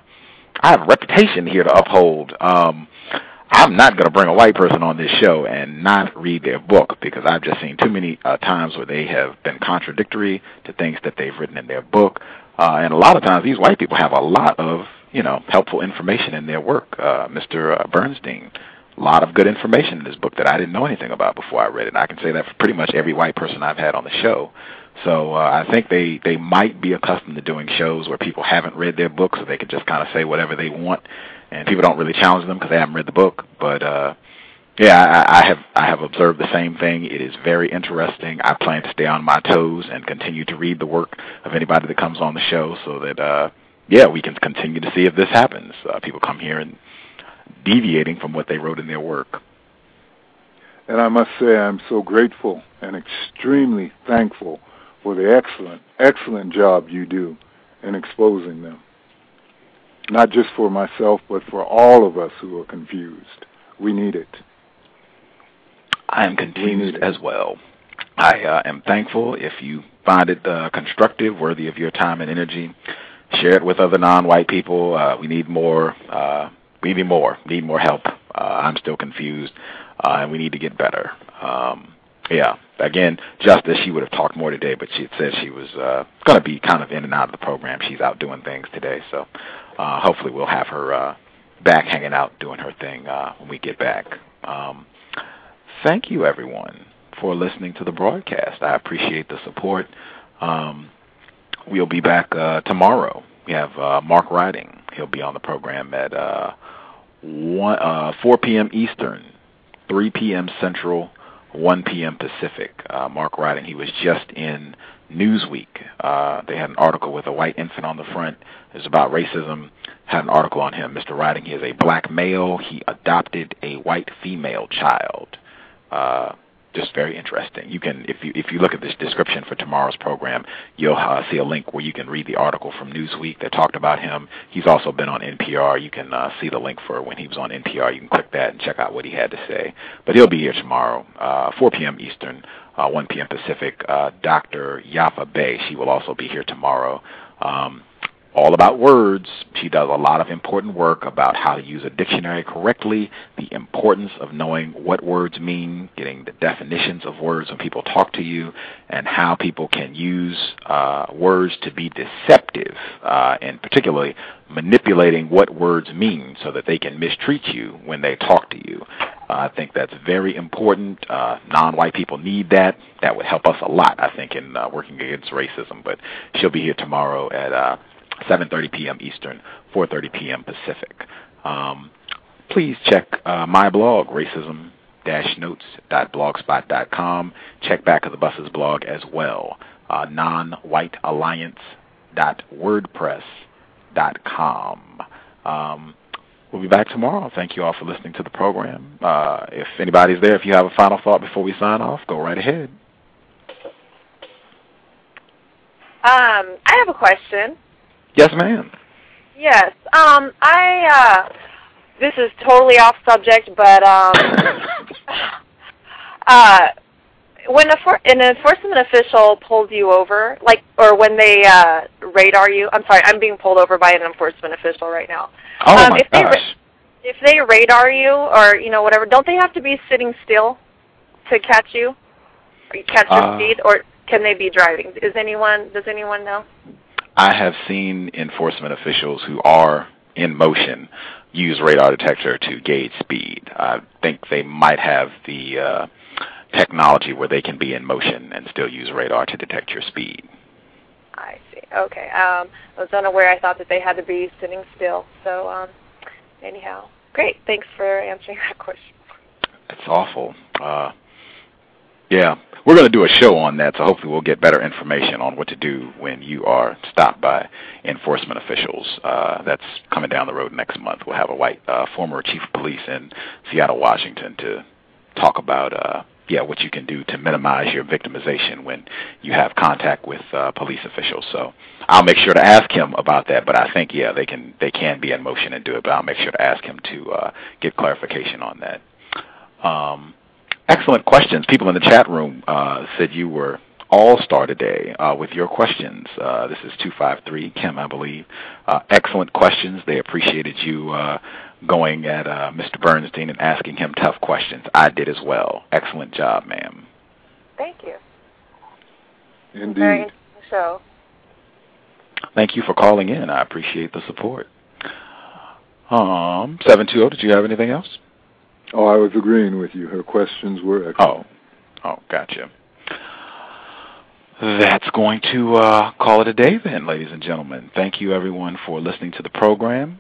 S2: have a reputation here to uphold. I'm not going to bring a white person on this show and not read their book, because I've just seen too many times where they have been contradictory to things that they've written in their book. And a lot of times these white people have a lot of, helpful information in their work. Mr. Bernstein, a lot of good information in this book that I didn't know anything about before I read it. And I can say that for pretty much every white person I've had on the show. So I think they might be accustomed to doing shows where people haven't read their book, so they can just kind of say whatever they want, and people don't really challenge them because they haven't read the book. But yeah, I have observed the same thing. It is very interesting. I plan to stay on my toes and continue to read the work of anybody that comes on the show, so that we can continue to see if this happens. People come here and deviating from what they wrote in their work.
S7: And I must say I'm so grateful and extremely thankful for the excellent job you do in exposing them. Not just for myself, but for all of us who are confused. We need it.
S2: I am confused as well. I am thankful if you find it constructive, worthy of your time and energy. Share it with other non-white people. We need more. We need more help. I'm still confused, and we need to get better. Again, Justice, she would have talked more today, but she had said she was going to be kind of in and out of the program. She's out doing things today, so hopefully we'll have her back hanging out doing her thing when we get back. Thank you, everyone, for listening to the broadcast. I appreciate the support. We'll be back tomorrow. We have Mark Riding. He'll be on the program at 4 p.m. Eastern, 3 p.m. Central, 1 p.m. Pacific. Mark Riding, he was just in Newsweek. They had an article with a white infant on the front. It was about racism. Had an article on him. Mr. Riding, he is a black male. He adopted a white female child. Just very interesting. You can, if you look at this description for tomorrow's program, you'll see a link where you can read the article from Newsweek that talked about him. He's also been on NPR. You can see the link for when he was on NPR. You can click that and check out what he had to say. But he'll be here tomorrow, 4 p.m. Eastern, 1 p.m. Pacific. Dr. Yafa Bey, she will also be here tomorrow. All about words. She does a lot of important work about how to use a dictionary correctly, the importance of knowing what words mean, getting the definitions of words when people talk to you, and how people can use words to be deceptive, and particularly manipulating what words mean so that they can mistreat you when they talk to you. I think that's very important. Non-white people need that. That would help us a lot, I think, in working against racism. But she'll be here tomorrow at 7:30 p.m. Eastern, 4:30 p.m. Pacific. Please check my blog, Racism nonwhite-notes.blogspot.com. Check back of the bus's blog as well, nonwhitealliance.wordpress.com. We'll be back tomorrow. Thank you all for listening to the program. If anybody's there, if you have a final thought before we sign off, go right ahead.
S6: I have a question.
S2: Yes, ma'am.
S6: Yes. This is totally off subject, but when an enforcement official pulls you over, or when they radar you, I'm sorry, I'm being pulled over by an enforcement official right now.
S2: Oh my gosh.
S6: If they radar you or, whatever, don't they have to be sitting still to catch you? Or catch your speed? Or can they be driving? Does anyone know?
S2: I have seen enforcement officials who are in motion use radar detector to gauge speed. I think they might have the technology where they can be in motion and still use radar to detect your speed.
S6: I see. Okay. I was unaware. I thought that they had to be sitting still. So, anyhow. Great. Thanks for answering that question.
S2: It's awful. Yeah. We're going to do a show on that, so hopefully we'll get better information on what to do when you are stopped by enforcement officials. That's coming down the road next month. We'll have a white former chief of police in Seattle, Washington, to talk about what you can do to minimize your victimization when you have contact with police officials. So I'll make sure to ask him about that, but I think, they can be in motion and do it, but I'll make sure to ask him to get clarification on that. Excellent questions. People in the chat room said you were all-star today with your questions. This is 253, Kim, I believe. Excellent questions. They appreciated you going at Mr. Bernstein and asking him tough questions. I did as well. Excellent job, ma'am.
S6: Thank you.
S7: Indeed.
S6: Very interesting show.
S2: Thank you for calling in. I appreciate the support. 720, did you have anything else?
S7: Oh, I was agreeing with you. Her questions were excellent.
S2: Oh, gotcha. That's going to call it a day then, ladies and gentlemen. Thank you, everyone, for listening to the program.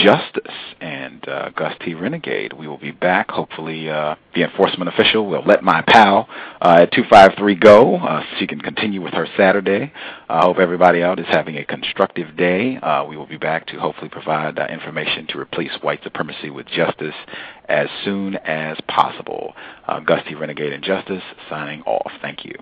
S2: Justice and Gus T Renegade. We will be back. Hopefully, the enforcement official will let my pal at 253 go so she can continue with her Saturday. I hope everybody out is having a constructive day. We will be back to hopefully provide information to replace white supremacy with justice as soon as possible. Gus T Renegade and Justice signing off. Thank you.